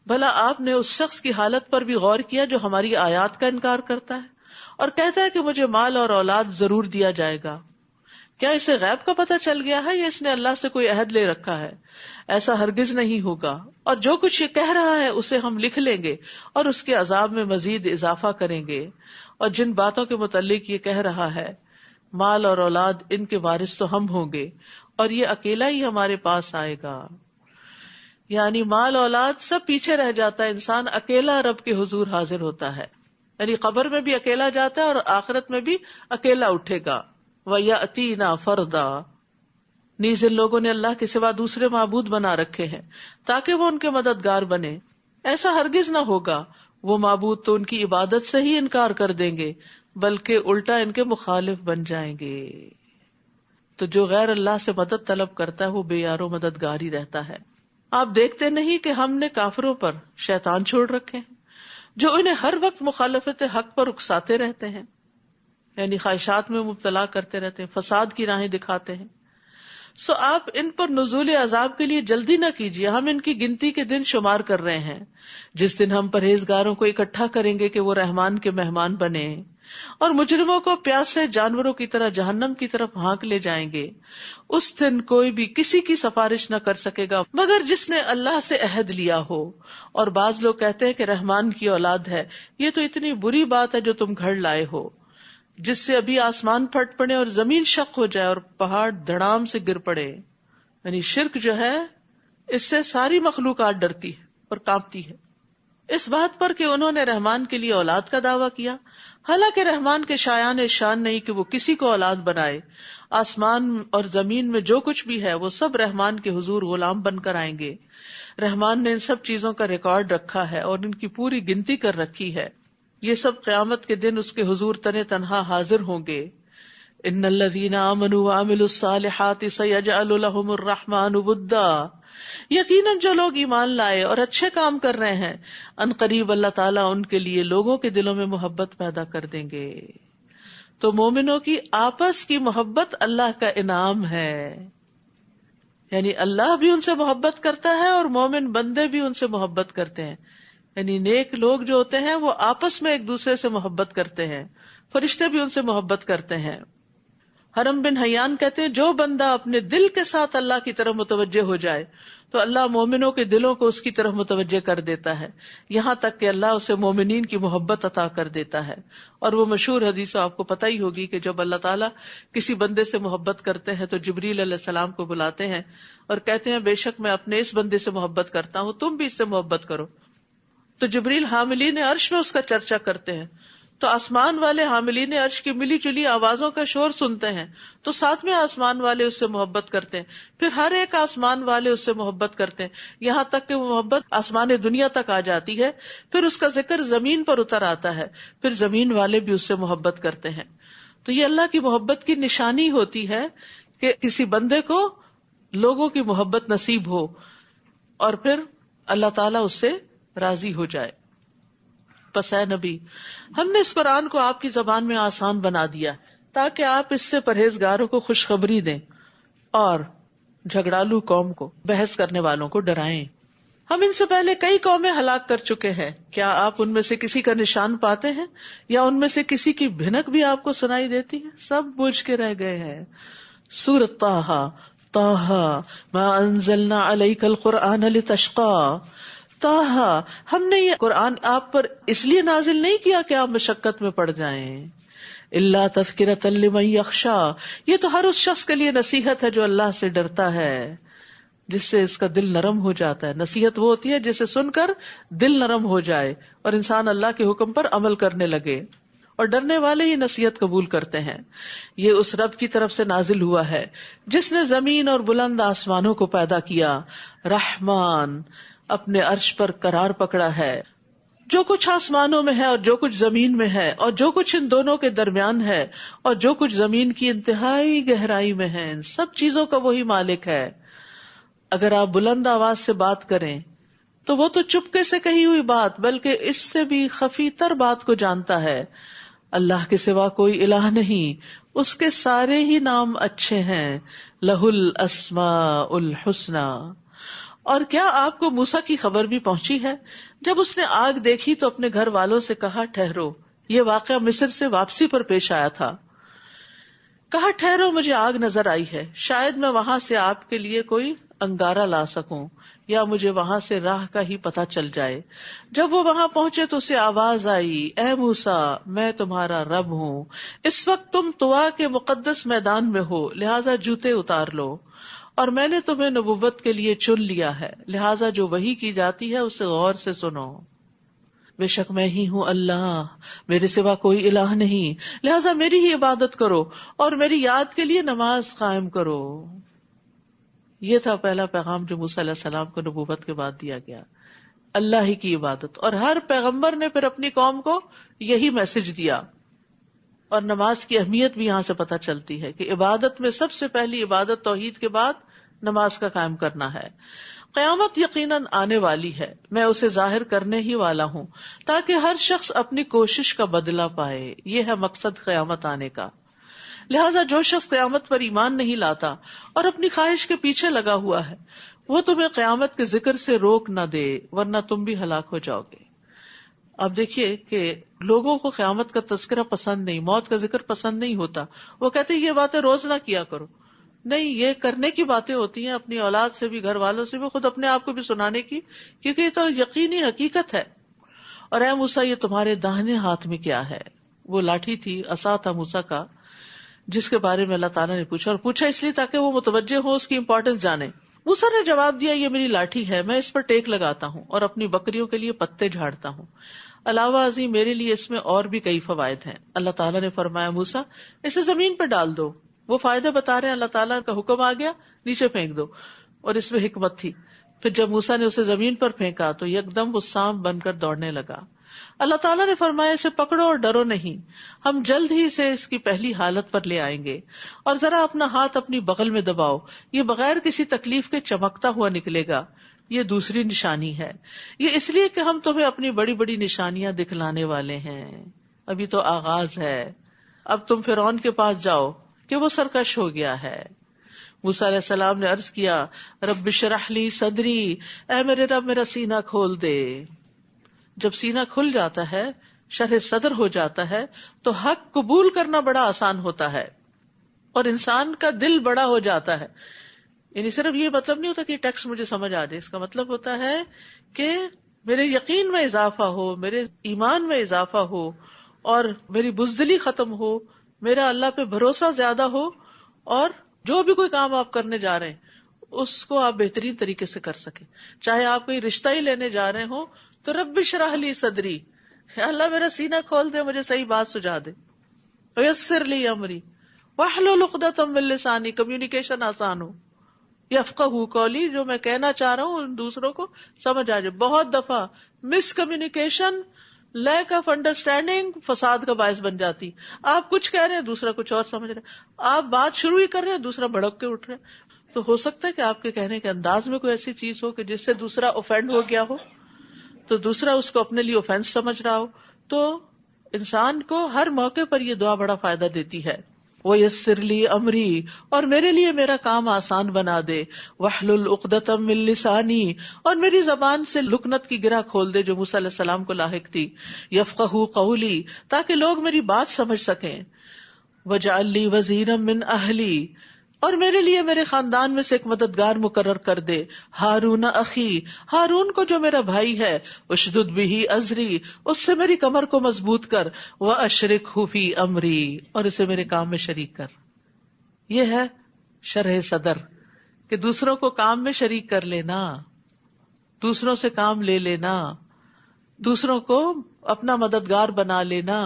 بھلا آپ نے اس شخص کی حالت پر بھی غور کیا جو ہماری آیات کا انکار کرتا ہے اور کہتا ہے کہ مجھے مال اور اولاد ضرور دیا جائے گا؟ کیا اسے غیب کا پتہ چل گیا ہے یا اس نے اللہ سے کوئی عہد لے رکھا ہے؟ ایسا ہرگز نہیں ہوگا. اور جو کچھ یہ کہہ رہا ہے اسے ہم لکھ لیں گے اور اس کے عذاب میں مزید اضافہ کریں گے. اور جن باتوں کے متعلق یہ کہہ رہا ہے، مال اور اولاد، ان کے وارث تو ہم ہوں گے اور یہ اکیلا ہی ہمارے پاس آئے گا. یعنی مال اولاد سب پیچھے رہ جاتا ہے، انسان اکیلا رب کے حضور حاضر ہوتا ہے. یعنی قبر میں بھی اکیلا جاتا ہے اور آخرت میں بھی اکیلا اٹھے گا. وَيَأْتِينَا فَرْدًا. نیز ان لوگوں نے اللہ کے سوا دوسرے معبود بنا رکھے ہیں تاکہ وہ ان کے مددگار بنے. ایسا ہرگز نہ ہوگا، وہ معبود تو ان کی عبادت سے ہی انکار کر دیں گے بلکہ الٹا ان کے مخالف بن جائیں گے. تو جو غیر اللہ سے مدد طلب کرتا ہے وہ بے یار و مددگار ہی رہتا ہے. آپ دیکھتے نہیں کہ ہم نے کافروں پر شیطان چھوڑ رکھے ہیں جو انہیں ہر وقت مخالفت حق پر اکساتے رہتے ہیں، یعنی خواہشات میں مبتلا کرتے رہتے ہیں، فساد کی راہیں دکھاتے ہیں. سو آپ ان پر نزول عذاب کے لیے جلدی نہ کیجیے. ہم ان کی گنتی کے دن شمار کر رہے ہیں، جس دن ہم پرہیزگاروں کو اکٹھا کریں گے کہ وہ رحمان کے مہمان بنے اور مجرموں کو پیاس سے جانوروں کی طرح جہنم کی طرف ہانک لے جائیں گے. اس دن کوئی بھی کسی کی سفارش نہ کر سکے گا مگر جس نے اللہ سے عہد لیا ہو. اور بعض لوگ کہتے ہیں کہ رحمان کی اولاد ہے. یہ تو اتنی بری بات ہے جو تم گھڑ لائے ہو، جس سے ابھی آسمان پھٹ پڑے اور زمین شق ہو جائے اور پہاڑ دھڑام سے گر پڑے. یعنی شرک جو ہے اس سے ساری مخلوقات ڈرتی ہے اور کانپتی ہے، اس بات پر کہ انہوں نے رحمان کے لیے اولاد کا دعویٰ کیا، حالانکہ رحمان کے شایان شان نہیں کہ وہ کسی کو اولاد بنائے. آسمان اور زمین میں جو کچھ بھی ہے وہ سب رحمان کے حضور غلام بن کر آئیں گے. رحمان نے ان سب چیزوں کا ریکارڈ رکھا ہے اور ان کی پوری گنتی کر رکھی ہے. یہ سب قیامت کے دن اس کے حضور تنے تنہا حاضر ہوں گے. ان الذین آمنوا وعملوا الصالحات سیجعل لهم الرحمن ودا. یقیناً جو لوگ ایمان لائے اور اچھے کام کر رہے ہیں، ان قریب اللہ تعالیٰ ان کے لیے لوگوں کے دلوں میں محبت پیدا کر دیں گے. تو مومنوں کی آپس کی محبت اللہ کا انعام ہے. یعنی اللہ بھی ان سے محبت کرتا ہے اور مومن بندے بھی ان سے محبت کرتے ہیں. یعنی نیک لوگ جو ہوتے ہیں وہ آپس میں ایک دوسرے سے محبت کرتے ہیں، فرشتے بھی ان سے محبت کرتے ہیں. حرم بن حیان کہتے ہیں جو بندہ اپنے دل کے ساتھ اللہ کی طرف متوجہ ہو جائے تو اللہ مومنوں کے دلوں کو اس کی طرف متوجہ کر دیتا ہے، یہاں تک کہ اللہ اسے مومنین کی محبت عطا کر دیتا ہے. اور وہ مشہور حدیث آپ کو پتہ ہی ہوگی کہ جب اللہ تعالیٰ کسی بندے سے محبت کرتے ہیں تو جبریل علیہ السلام کو بلاتے ہیں اور کہتے ہیں بے شک میں اپنے اس بندے سے محبت کرتا ہوں، تم بھی اس سے محبت کرو. تو جبریل حاملین عرش میں اس کا چرچا کرتے ہیں، تو آسمان والے حاملین عرش کی ملی جلی آوازوں کا شور سنتے ہیں تو ساتویں آسمان والے اس سے محبت کرتے ہیں، پھر ہر ایک آسمان والے اس سے محبت کرتے ہیں، یہاں تک کہ وہ محبت آسمان دنیا تک آ جاتی ہے. پھر اس کا ذکر زمین پر اتر آتا ہے، پھر زمین والے بھی اس سے محبت کرتے ہیں. تو یہ اللہ کی محبت کی نشانی ہوتی ہے کہ کسی بندے کو لوگوں کی محبت نصیب ہو اور پھر اللہ تعالیٰ اس سے راضی ہو جائے. پس اے نبی، ہم نے اس قرآن کو آپ کی زبان میں آسان بنا دیا تاکہ آپ اس سے پرہیزگاروں کو خوشخبری دیں اور جھگڑالو قوم کو، بحث کرنے والوں کو ڈرائیں. ہم ان سے پہلے کئی قومیں ہلاک کر چکے ہیں، کیا آپ ان میں سے کسی کا نشان پاتے ہیں یا ان میں سے کسی کی بھنک بھی آپ کو سنائی دیتی ہے؟ سب بجھ کے رہ گئے ہیں. سورۃ طٰہٰ ما انزلنا علیک القرآن لتشقی. ہم نے یہ قرآن آپ پر اس لیے نازل نہیں کیا کہ آپ مشقت میں پڑ جائیں. الا تذکرۃ لمن یخشی. یہ تو ہر اس شخص کے لیے نصیحت ہے جو اللہ سے ڈرتا ہے، جس سے اس کا دل نرم ہو جاتا ہے. نصیحت وہ ہوتی ہے جسے سن کر دل نرم ہو جائے اور انسان اللہ کے حکم پر عمل کرنے لگے، اور ڈرنے والے ہی نصیحت قبول کرتے ہیں. یہ اس رب کی طرف سے نازل ہوا ہے جس نے زمین اور بلند آسمانوں کو پیدا کیا. رحمان، اپنے عرش پر قرار پکڑا ہے. جو کچھ آسمانوں میں ہے اور جو کچھ زمین میں ہے اور جو کچھ ان دونوں کے درمیان ہے اور جو کچھ زمین کی انتہائی گہرائی میں ہے، ان سب چیزوں کا وہی مالک ہے. اگر آپ بلند آواز سے بات کریں تو وہ تو چپکے سے کہی ہوئی بات بلکہ اس سے بھی خفی تر بات کو جانتا ہے. اللہ کے سوا کوئی الہ نہیں، اس کے سارے ہی نام اچھے ہیں. لہ الاسماء الحسنی. اور کیا آپ کو موسیٰ کی خبر بھی پہنچی ہے؟ جب اس نے آگ دیکھی تو اپنے گھر والوں سے کہا ٹھہرو. یہ واقعہ مصر سے واپسی پر پیش آیا تھا. کہا ٹھہرو، مجھے آگ نظر آئی ہے، شاید میں وہاں سے آپ کے لیے کوئی انگارہ لا سکوں یا مجھے وہاں سے راہ کا ہی پتہ چل جائے. جب وہ وہاں پہنچے تو اسے آواز آئی، اے موسیٰ، میں تمہارا رب ہوں. اس وقت تم طوا کے مقدس میدان میں ہو، لہٰذا جوتے اتار لو، اور میں نے تمہیں نبوت کے لیے چن لیا ہے، لہٰذا جو وحی کی جاتی ہے اسے غور سے سنو. بے شک میں ہی ہوں اللہ، میرے سوا کوئی الہ نہیں، لہٰذا میری ہی عبادت کرو اور میری یاد کے لیے نماز قائم کرو. یہ تھا پہلا پیغام جو موسیٰ علیہ السلام کو نبوت کے بعد دیا گیا، اللہ ہی کی عبادت. اور ہر پیغمبر نے پھر اپنی قوم کو یہی میسج دیا. اور نماز کی اہمیت بھی یہاں سے پتہ چلتی ہے کہ عبادت میں سب سے پہلی عبادت توحید کے بعد نماز کا قائم کرنا ہے. قیامت یقیناً آنے والی ہے، میں اسے ظاہر کرنے ہی والا ہوں تاکہ ہر شخص اپنی کوشش کا بدلہ پائے. یہ ہے مقصد قیامت آنے کا. لہٰذا جو شخص قیامت پر ایمان نہیں لاتا اور اپنی خواہش کے پیچھے لگا ہوا ہے، وہ تمہیں قیامت کے ذکر سے روک نہ دے، ورنہ تم بھی ہلاک ہو جاؤ گے. اب دیکھیے کہ لوگوں کو قیامت کا تذکرہ پسند نہیں، موت کا ذکر پسند نہیں ہوتا. وہ کہتے ہیں یہ باتیں روز نہ کیا کرو. نہیں، یہ کرنے کی باتیں ہوتی ہیں، اپنی اولاد سے بھی، گھر والوں سے بھی، خود اپنے آپ کو بھی سنانے کی، کیونکہ یہ تو یقینی حقیقت ہے. اور اے موسیٰ، یہ تمہارے داہنے ہاتھ میں کیا ہے؟ وہ لاٹھی تھی، عصا تھا موسیٰ کا، جس کے بارے میں اللہ تعالیٰ نے پوچھا، اور پوچھا اس لیے تاکہ وہ متوجہ ہو، اس کی امپورٹنس جانے. موسیٰ نے جواب دیا، یہ میری لاٹھی ہے، میں اس پر ٹیک لگاتا ہوں اور اپنی بکریوں کے لیے پتے جھاڑتا ہوں. علاوہ ازیں میرے لیے اس میں اور بھی کئی فوائد ہیں. اللہ تعالیٰ نے فرمایا، موسیٰ اسے زمین پہ ڈال دو. وہ فائدے بتا رہے ہیں، اللہ تعالیٰ کا حکم آ گیا، نیچے پھینک دو. اور اس میں حکمت تھی. پھر جب موسیٰ نے اسے زمین پر پھینکا تو یکدم وہ سانپ بن کر دوڑنے لگا. اللہ تعالیٰ نے فرمایا، اسے پکڑو اور ڈرو نہیں، ہم جلد ہی اسے اس کی پہلی حالت پر لے آئیں گے. اور ذرا اپنا ہاتھ اپنی بغل میں دباؤ، یہ بغیر کسی تکلیف کے چمکتا ہوا نکلے گا. یہ دوسری نشانی ہے. یہ اس لیے کہ ہم تمہیں اپنی بڑی بڑی نشانیاں دکھلانے والے ہیں. ابھی تو آغاز ہے. اب تم فرعون کے پاس جاؤ کہ وہ سرکش ہو گیا ہے. موسیٰ علیہ السلام نے عرض کیا، رب اشرح لی صدری، اے میرے رب میرا سینہ کھول دے. جب سینہ کھل جاتا ہے، شرح صدر ہو جاتا ہے، تو حق قبول کرنا بڑا آسان ہوتا ہے اور انسان کا دل بڑا ہو جاتا ہے. یعنی صرف یہ مطلب نہیں ہوتا کہ ٹیکسٹ مجھے سمجھ آ جائے، اس کا مطلب ہوتا ہے کہ میرے یقین میں اضافہ ہو، میرے ایمان میں اضافہ ہو، اور میری بزدلی ختم ہو، میرا اللہ پہ بھروسہ زیادہ ہو، اور جو بھی کوئی کام آپ کرنے جا رہے ہیں اس کو آپ بہترین طریقے سے کر سکیں. چاہے آپ کوئی رشتہ ہی لینے جا رہے ہوں تو رب اشرح لی صدری، اللہ میرا سینہ کھول دے، مجھے صحیح بات سجا دے. ویسر لی امری واحلل عقدۃ من لسانی، کمیونیکیشن آسان ہو. یفقہوا قولی، جو میں کہنا چاہ رہا ہوں ان دوسروں کو سمجھ آ جائے. بہت دفعہ مس کمیونیکیشن، لیک آف انڈرسٹینڈنگ فساد کا باعث بن جاتی. آپ کچھ کہہ رہے ہیں، دوسرا کچھ اور سمجھ رہے ہیں. آپ بات شروع ہی کر رہے ہیں، دوسرا بھڑک کے اٹھ رہے ہیں. تو ہو سکتا ہے کہ آپ کے کہنے کے انداز میں کوئی ایسی چیز ہو کہ جس سے دوسرا اوفینڈ ہو گیا ہو، تو دوسرا اس کو اپنے لیے اوفینس سمجھ رہا ہو. تو انسان کو ہر موقع پر یہ دعا بڑا فائدہ دیتی ہے. وَيَسِّرْ لِي أَمْرِي، اور میرے لیے میرا کام آسان بنا دے. وَاحْلُلْ عُقْدَةً مِّن لِّسَانِي، اور میری زبان سے لکنت کی گرہ کھول دے جو موسیٰ علیہ السلام کو لاحق تھی. يَفْقَهُوا قَوْلِي، تاکہ لوگ میری بات سمجھ سکیں. وَاجْعَل لِّي وَزِيرًا مِّنْ أَهْلِي، اور میرے لیے میرے خاندان میں سے ایک مددگار مقرر کر دے. ہارون اخی، ہارون کو جو میرا بھائی ہے. اشدد بہ ازری، اس سے میری کمر کو مضبوط کر. واشرکہ فی امری، اور اسے میرے کام میں شریک کر. یہ ہے شرح صدر، کہ دوسروں کو کام میں شریک کر لینا، دوسروں سے کام لے لینا، دوسروں کو اپنا مددگار بنا لینا.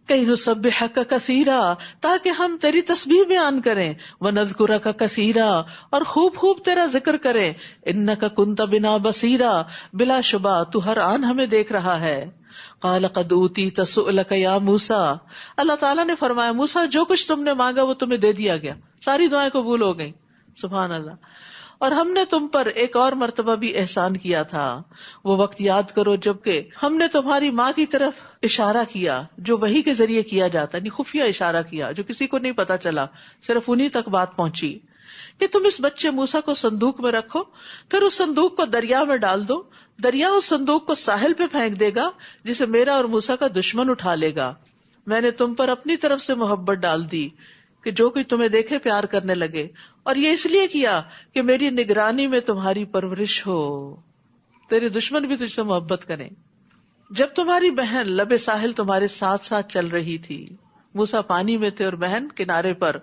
کئی نسبحک کثیرا، تاکہ ہم تیری تسبیح بیان کریں، ونذکرک کثیرا، اور خوب خوب تیرا ذکر کریں، انک کنت بنا بصیرا، بلا شبہ تو ہر آن ہمیں دیکھ رہا ہے۔ قال قد اوتیت سؤلک یا موسیٰ، اللہ تعالیٰ نے فرمایا موسیٰ جو کچھ تم نے مانگا وہ تمہیں دے دیا گیا، ساری دعائیں قبول ہو گئیں، سبحان اللہ۔ اور ہم نے تم پر ایک اور مرتبہ بھی احسان کیا تھا، وہ وقت یاد کرو جبکہ ہم نے تمہاری ماں کی طرف اشارہ کیا، جو وحی کے ذریعے کیا جاتا ہے، یعنی خفیہ اشارہ کیا جو کسی کو نہیں پتا چلا، صرف انہی تک بات پہنچی کہ تم اس بچے موسیٰ کو صندوق میں رکھو، پھر اس صندوق کو دریا میں ڈال دو، دریا اس صندوق کو ساحل پہ پھینک دے گا جسے میرا اور موسیٰ کا دشمن اٹھا لے گا۔ میں نے تم پر اپنی طرف سے محبت ڈال دی کہ جو کوئی تمہیں دیکھے پیار کرنے لگے، اور یہ اس لیے کیا کہ میری نگرانی میں تمہاری پرورش ہو، تیرے دشمن بھی تجھ سے محبت کریں۔ جب تمہاری بہن لب ساحل تمہارے ساتھ ساتھ چل رہی تھی، موسیٰ پانی میں تھے اور بہن کنارے پر،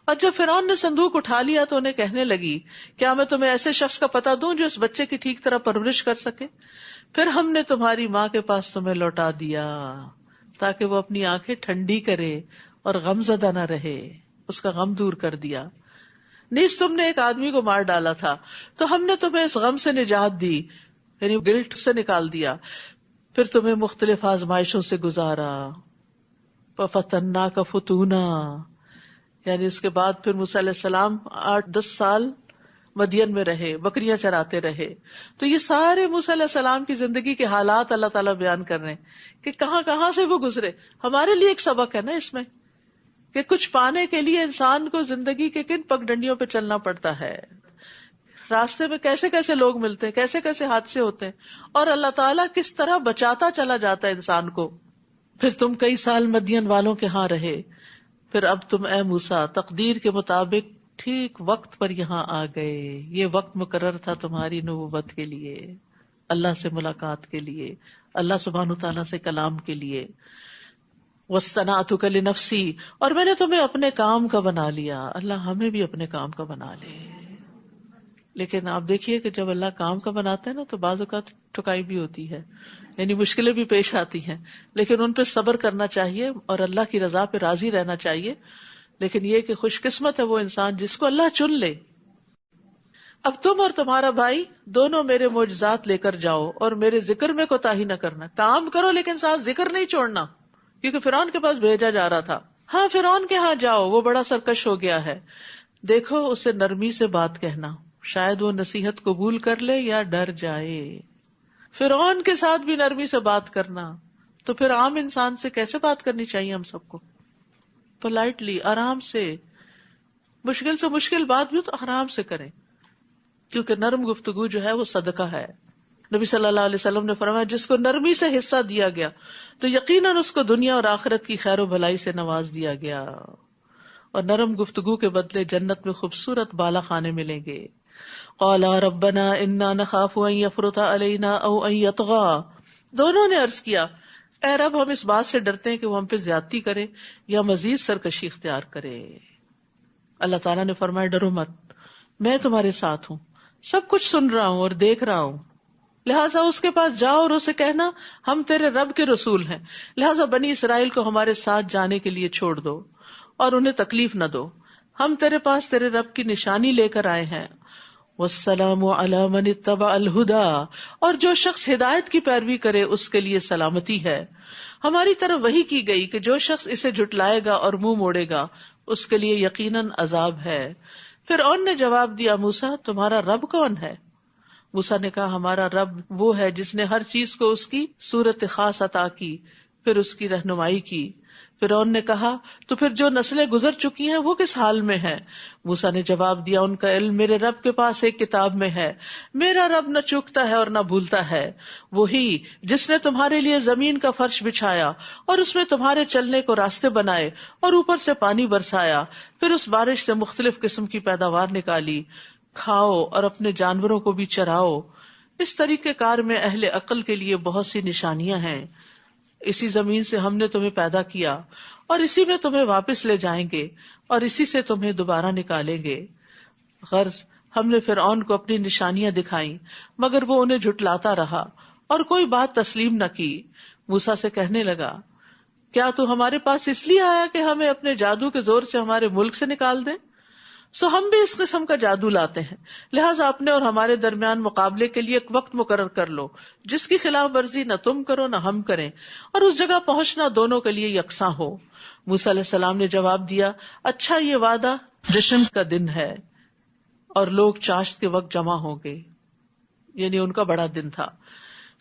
اور جب فرعون نے صندوق اٹھا لیا تو انہیں کہنے لگی کیا میں تمہیں ایسے شخص کا پتہ دوں جو اس بچے کی ٹھیک طرح پرورش کر سکے؟ پھر ہم نے تمہاری ماں کے پاس تمہیں لوٹا دیا تاکہ وہ اپنی آنکھیں ٹھنڈی کرے اور غم زدہ نہ رہے، اس کا غم دور کر دیا۔ نیز تم نے ایک آدمی کو مار ڈالا تھا تو ہم نے تمہیں اس غم سے نجات دی، یعنی گلٹ سے نکال دیا، پھر تمہیں مختلف آزمائشوں سے گزارا، فَفَتَنَّاكَ فُتُونًا، یعنی اس کے بعد پھر موسیٰ علیہ السلام 8-10 سال مدین میں رہے، بکریاں چراتے رہے۔ تو یہ سارے موسیٰ علیہ السلام کی زندگی کے حالات اللہ تعالیٰ بیان کر رہے ہیں کہ کہاں کہاں سے وہ گزرے۔ ہمارے لیے ایک سبق ہے نا اس میں کہ کچھ پانے کے لیے انسان کو زندگی کے کن پگڈنڈیوں پہ چلنا پڑتا ہے، راستے میں کیسے کیسے لوگ ملتے ہیں، کیسے کیسے حادثے ہوتے ہیں، اور اللہ تعالیٰ کس طرح بچاتا چلا جاتا ہے انسان کو۔ پھر تم کئی سال مدین والوں کے ہاں رہے، پھر اب تم اے موسیٰ تقدیر کے مطابق ٹھیک وقت پر یہاں آ گئے، یہ وقت مقرر تھا تمہاری نبوت کے لیے، اللہ سے ملاقات کے لیے، اللہ سبحانہ تعالیٰ سے کلام کے لیے۔ وَاصْطَنَعْتُكَ لِنَفْسِي، اور میں نے تمہیں اپنے کام کا بنا لیا، اللہ ہمیں بھی اپنے کام کا بنا لے۔ لیکن آپ دیکھیے کہ جب اللہ کام کا بناتا ہے نا تو بعض اوقات ٹھکائی بھی ہوتی ہے، یعنی مشکلیں بھی پیش آتی ہیں، لیکن ان پہ صبر کرنا چاہیے اور اللہ کی رضا پہ راضی رہنا چاہیے۔ لیکن یہ کہ خوش قسمت ہے وہ انسان جس کو اللہ چن لے۔ اب تم اور تمہارا بھائی دونوں میرے معجزات لے کر جاؤ اور میرے ذکر میں کوتاہی نہ کرنا، کام کرو لیکن ساتھ ذکر نہیں چھوڑنا، کیونکہ فرعون کے پاس بھیجا جا رہا تھا۔ ہاں فرعون کے ہاں جاؤ، وہ بڑا سرکش ہو گیا ہے، دیکھو اسے نرمی سے بات کہنا، شاید وہ نصیحت قبول کر لے یا ڈر جائے۔ فرعون کے ساتھ بھی نرمی سے بات کرنا، تو پھر عام انسان سے کیسے بات کرنی چاہیے ہم سب کو؟ پولائٹلی، آرام سے، مشکل سے مشکل بات بھی تو آرام سے کریں، کیونکہ نرم گفتگو جو ہے وہ صدقہ ہے۔ نبی صلی اللہ علیہ وسلم نے فرمایا جس کو نرمی سے حصہ دیا گیا تو یقیناً اس کو دنیا اور آخرت کی خیر و بھلائی سے نواز دیا گیا، اور نرم گفتگو کے بدلے جنت میں خوبصورت بالا خانے ملیں گے۔ قالا ربنا انا نخاف ان یفرط علینا او ان یطغى، دونوں نے عرض کیا اے رب ہم اس بات سے ڈرتے ہیں کہ وہ ہم پہ زیادتی کرے یا مزید سرکشی اختیار کرے۔ اللہ تعالیٰ نے فرمایا ڈرو مت، میں تمہارے ساتھ ہوں، سب کچھ سن رہا ہوں اور دیکھ رہا ہوں، لہٰذا اس کے پاس جاؤ اور اسے کہنا ہم تیرے رب کے رسول ہیں، لہٰذا بنی اسرائیل کو ہمارے ساتھ جانے کے لیے چھوڑ دو اور انہیں تکلیف نہ دو، ہم تیرے پاس تیرے رب کی نشانی لے کر آئے ہیں۔ والسلام علی من اتبع الہدی، اور جو شخص ہدایت کی پیروی کرے اس کے لیے سلامتی ہے۔ ہماری طرف وحی کی گئی کہ جو شخص اسے جھٹلائے گا اور منہ موڑے گا اس کے لیے یقیناً عذاب ہے۔ فرعون نے جواب دیا موسیٰ تمہارا رب کون ہے؟ موسیٰ نے کہا ہمارا رب وہ ہے جس نے ہر چیز کو اس کی صورت خاص عطا کی، پھر اس کی رہنمائی کی۔ فرعون نے کہا تو پھر جو نسلیں گزر چکی ہیں وہ کس حال میں ہیں؟ موسیٰ نے جواب دیا ان کا علم میرے رب کے پاس ایک کتاب میں ہے، میرا رب نہ چوکتا ہے اور نہ بھولتا ہے، وہی جس نے تمہارے لیے زمین کا فرش بچھایا اور اس میں تمہارے چلنے کو راستے بنائے اور اوپر سے پانی برسایا، پھر اس بارش سے مختلف قسم کی پیداوار نکالی، کھاؤ اور اپنے جانوروں کو بھی چراؤ۔ اس طریقہ کار میں اہل عقل کے لیے بہت سی نشانیاں ہیں۔ اسی زمین سے ہم نے تمہیں پیدا کیا اور اسی میں تمہیں واپس لے جائیں گے اور اسی سے تمہیں دوبارہ نکالیں گے۔ غرض ہم نے فرعون کو اپنی نشانیاں دکھائیں مگر وہ انہیں جھٹلاتا رہا اور کوئی بات تسلیم نہ کی۔ موسیٰ سے کہنے لگا کیا تو ہمارے پاس اس لیے آیا کہ ہمیں اپنے جادو کے زور سے ہمارے ملک سے نکال دیں؟ سو ہم بھی اس قسم کا جادو لاتے ہیں، لہٰذا اپنے اور ہمارے درمیان مقابلے کے لیے ایک وقت مقرر کر لو جس کی خلاف ورزی نہ تم کرو نہ ہم کریں، اور اس جگہ پہنچنا دونوں کے لیے یکساں ہو۔ موسیٰ علیہ السلام نے جواب دیا، اچھا یہ وعدہ جشن کا دن ہے اور لوگ چاشت کے وقت جمع ہوں گے، یعنی ان کا بڑا دن تھا۔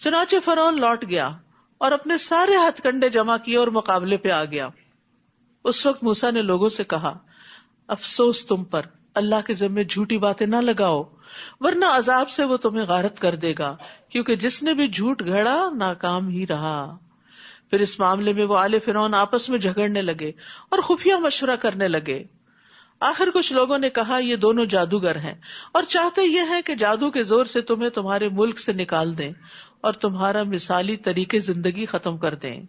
چنانچہ فرعون لوٹ گیا اور اپنے سارے ہتھ کنڈے جمع کیے اور مقابلے پہ آ گیا۔ اس وقت موسیٰ نے لوگوں سے کہا، افسوس تم پر، اللہ کے ذمے جھوٹی باتیں نہ لگاؤ ورنہ عذاب سے وہ تمہیں غارت کر دے گا، کیونکہ جس نے بھی جھوٹ گھڑا ناکام ہی رہا۔ پھر اس معاملے میں وہ آل فرعون آپس میں جھگڑنے لگے اور خفیہ مشورہ کرنے لگے۔ آخر کچھ لوگوں نے کہا یہ دونوں جادوگر ہیں اور چاہتے یہ ہیں کہ جادو کے زور سے تمہیں تمہارے ملک سے نکال دیں اور تمہارا مثالی طریقے زندگی ختم کر دیں،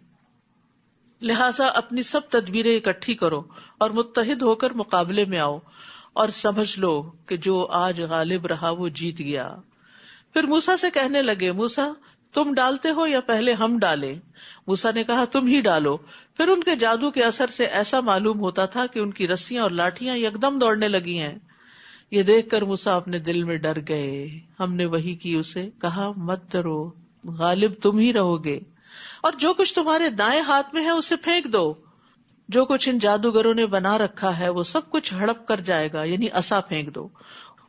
لہٰذا اپنی سب تدبیریں اکٹھی کرو اور متحد ہو کر مقابلے میں آؤ اور سمجھ لو کہ جو آج غالب رہا وہ جیت گیا۔ پھر موسیٰ سے کہنے لگے، موسیٰ تم ڈالتے ہو یا پہلے ہم ڈالیں؟ موسیٰ نے کہا تم ہی ڈالو۔ پھر ان کے جادو کے اثر سے ایسا معلوم ہوتا تھا کہ ان کی رسیاں اور لاٹیاں یکدم دوڑنے لگی ہیں۔ یہ دیکھ کر موسیٰ اپنے دل میں ڈر گئے۔ ہم نے وحی کی اسے، کہا مت ڈرو، غالب تم ہی رہو گے، اور جو کچھ تمہارے دائیں ہاتھ میں ہے اسے پھینک دو۔ جو کچھ ان جادوگروں نے بنا رکھا ہے وہ سب کچھ ہڑپ کر جائے گا، یعنی عصا پھینک دو۔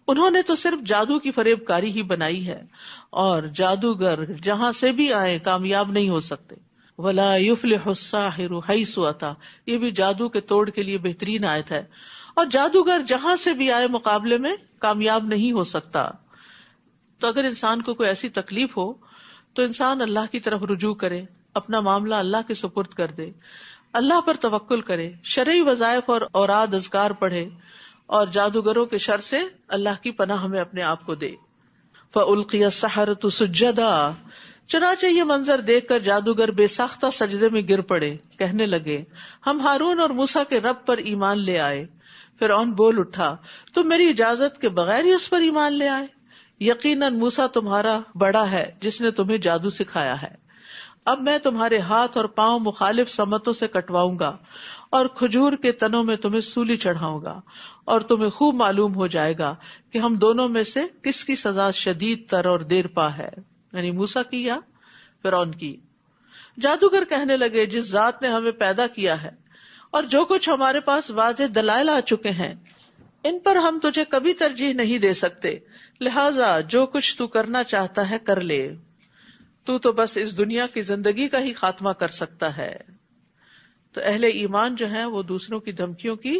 انہوں نے تو صرف جادو کی فریب کاری ہی بنائی ہے، اور جادوگر جہاں سے بھی آئے کامیاب نہیں ہو سکتے۔ وَلَا يُفْلِحُ السَّاحِرُ حَيْثُ أَتَىٰ، یہ بھی جادو کے توڑ کے لیے بہترین آیت ہے، اور جادوگر جہاں سے بھی آئے مقابلے میں کامیاب نہیں ہو سکتا۔ تو اگر انسان کو کوئی ایسی تکلیف ہو تو انسان اللہ کی طرف رجوع کرے، اپنا معاملہ اللہ کے سپرد کر دے، اللہ پر توکل کرے، شرعی وظائف اور اوراد اذکار پڑھے، اور جادوگروں کے شر سے اللہ کی پناہ ہمیں اپنے آپ کو دے۔ فَأُلْقِيَ السَّحَرَةُ سُجَّدًا، چنانچہ یہ منظر دیکھ کر جادوگر بے ساختہ سجدے میں گر پڑے، کہنے لگے ہم ہارون اور موسیٰ کے رب پر ایمان لے آئے۔ فرعون بول اٹھا، تم میری اجازت کے بغیر ہی اس پر ایمان لے آئے؟ یقیناً موسیٰ تمہارا بڑا ہے جس نے تمہیں جادو سکھایا ہے۔ اب میں تمہارے ہاتھ اور پاؤں مخالف سمتوں سے کٹواؤں گا اور کھجور کے تنوں میں تمہیں سولی چڑھاؤں گا، اور تمہیں خوب معلوم ہو جائے گا کہ ہم دونوں میں سے کس کی سزا شدید تر اور دیر پا ہے، یعنی موسیٰ کی یا فرعون کی۔ جادوگر کہنے لگے، جس ذات نے ہمیں پیدا کیا ہے اور جو کچھ ہمارے پاس واضح دلائل آ چکے ہیں، ان پر ہم تجھے کبھی ترجیح نہیں دے سکتے، لہٰذا جو کچھ تو کرنا چاہتا ہے کر لے، تو بس اس دنیا کی زندگی کا ہی خاتمہ کر سکتا ہے۔ تو اہل ایمان جو ہیں وہ دوسروں کی دھمکیوں کی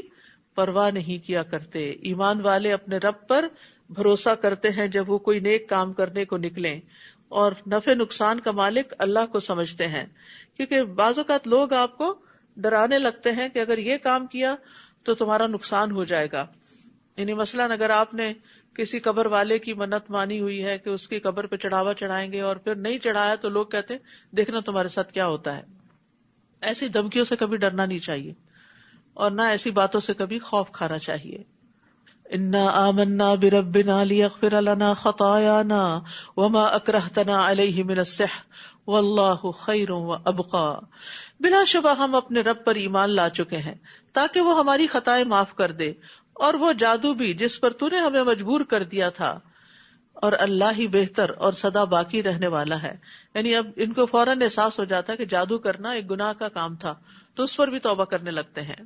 پرواہ نہیں کیا کرتے۔ ایمان والے اپنے رب پر بھروسہ کرتے ہیں جب وہ کوئی نیک کام کرنے کو نکلیں، اور نفع نقصان کا مالک اللہ کو سمجھتے ہیں، کیونکہ بعض اوقات لوگ آپ کو ڈرانے لگتے ہیں کہ اگر یہ کام کیا تو تمہارا نقصان ہو جائے گا۔ یعنی مثلاً اگر آپ نے کسی قبر والے کی منت مانی ہوئی ہے کہ اس کی قبر پہ چڑھاوا چڑھائیں گے اور پھر نہیں چڑھایا تو لوگ کہتے ہیں دیکھنا تمہارے ساتھ کیا ہوتا ہے۔ ایسی دھمکیوں سے کبھی ڈرنا نہیں چاہیے اور نہ ایسی باتوں سے کبھی خوف کھانا چاہیے۔ انا آمنا بربنا لیغفر لنا خطایانا وما اکرہتنا علیہ من السحر واللہ خیر وابقی، بلا شبہ ہم اپنے رب پر ایمان لا چکے ہیں تاکہ وہ ہماری خطائیں معاف کر دے، اور وہ جادو بھی جس پر تو نے ہمیں مجبور کر دیا تھا، اور اللہ ہی بہتر اور سدا باقی رہنے والا ہے۔ یعنی اب ان کو فوراً احساس ہو جاتا ہے کہ جادو کرنا ایک گناہ کا کام تھا، تو اس پر بھی توبہ کرنے لگتے ہیں۔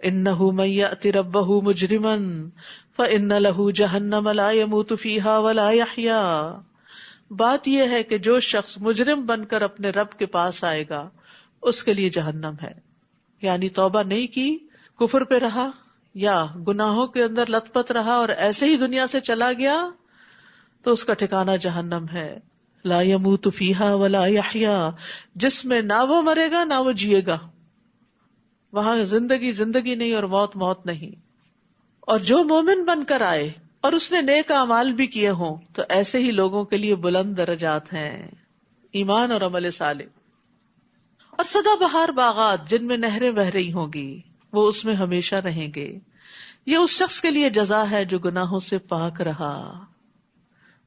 انہ من یأت ربہ مجرما فإن لہ جہنم لا یموت فیہا ولا یحیا، بات یہ ہے کہ جو شخص مجرم بن کر اپنے رب کے پاس آئے گا اس کے لیے جہنم ہے، یعنی توبہ نہیں کی، کفر پہ رہا یا گناہوں کے اندر لت پت رہا اور ایسے ہی دنیا سے چلا گیا تو اس کا ٹھکانہ جہنم ہے۔ لا یموت فیہا ولا یحیا، جس میں نہ وہ مرے گا نہ وہ جیے گا، وہاں زندگی زندگی نہیں اور موت موت نہیں۔ اور جو مومن بن کر آئے اور اس نے نیک اعمال بھی کیے ہوں تو ایسے ہی لوگوں کے لیے بلند درجات ہیں، ایمان اور عمل صالح۔ اور سدا بہار باغات جن میں نہریں بہہ رہی ہوں گی، وہ اس میں ہمیشہ رہیں گے، یہ اس شخص کے لیے جزا ہے جو گناہوں سے پاک رہا۔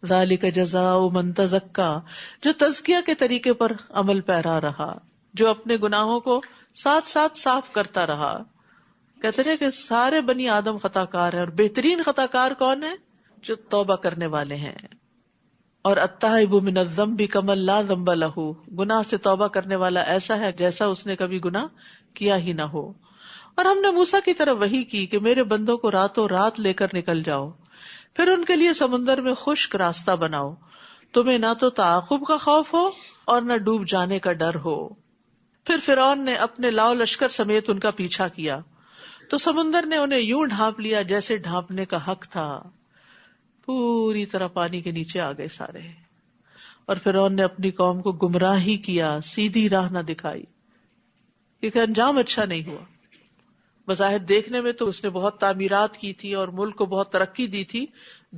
ذالک جزاء من تزکا، جو تزکیہ کے طریقے پر عمل پیرا رہا۔ جو اپنے گناہوں کو ساتھ ساتھ صاف کرتا رہا. کہتے ہیں کہ سارے بنی آدم خطا کار ہیں، اور بہترین خطا کار کون ہے؟ جو توبہ کرنے والے ہیں. اور التائب من الذنب کمن لا ذنب لہ، گناہ سے توبہ کرنے والا ایسا ہے جیسا اس نے کبھی گناہ کیا ہی نہ ہو. اور ہم نے موسیٰ کی طرف وحی کی کہ میرے بندوں کو راتوں رات لے کر نکل جاؤ، پھر ان کے لیے سمندر میں خشک راستہ بناؤ، تمہیں نہ تو تعاقب کا خوف ہو اور نہ ڈوب جانے کا ڈر ہو. پھر فرعون نے اپنے لاؤ لشکر سمیت ان کا پیچھا کیا تو سمندر نے انہیں یوں ڈھانپ لیا جیسے ڈھانپنے کا حق تھا، پوری طرح پانی کے نیچے آ گئے سارے. اور فرعون نے اپنی قوم کو گمراہ ہی کیا، سیدھی راہ نہ دکھائی، کیونکہ انجام اچھا نہیں ہوا. بظاہر دیکھنے میں تو اس نے بہت تعمیرات کی تھی اور ملک کو بہت ترقی دی تھی،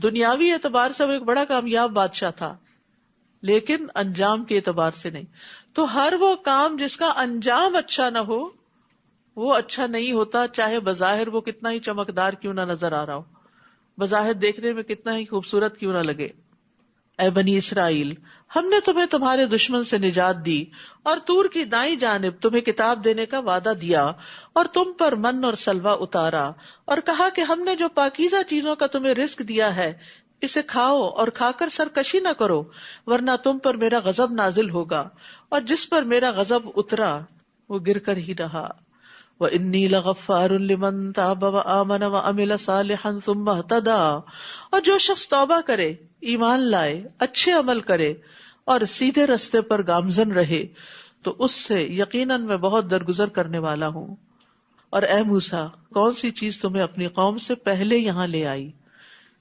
دنیاوی اعتبار سے وہ ایک بڑا کامیاب بادشاہ تھا، لیکن انجام کے اعتبار سے نہیں. تو ہر وہ کام جس کا انجام اچھا نہ ہو وہ اچھا نہیں ہوتا، چاہے بظاہر وہ کتنا ہی چمکدار کیوں نہ نظر آ رہا ہو، بظاہر دیکھنے میں کتنا ہی خوبصورت کیوں نہ لگے. اے بنی اسرائیل، ہم نے تمہیں تمہارے دشمن سے نجات دی اور طور کی دائیں جانب تمہیں کتاب دینے کا وعدہ دیا اور تم پر من اور سلوہ اتارا اور کہا کہ ہم نے جو پاکیزہ چیزوں کا تمہیں رزق دیا ہے اسے کھاؤ اور کھا کر سرکشی نہ کرو، ورنہ تم پر میرا غضب نازل ہوگا، اور جس پر میرا غضب اترا وہ گر کر ہی رہا. وَإِنِّي لَغَفَّارٌ لِمَن تَابَ وَآمَنَ وَعَمِلَ صَالِحًا ثُمَّ اهْتَدَىٰ، اور جو شخص توبہ کرے، ایمان لائے، اچھے عمل کرے اور سیدھے رستے پر گامزن رہے تو اس سے یقیناً میں بہت درگزر کرنے والا ہوں. اور اے موسیٰ، کون سی چیز تمہیں اپنی قوم سے پہلے یہاں لے آئی؟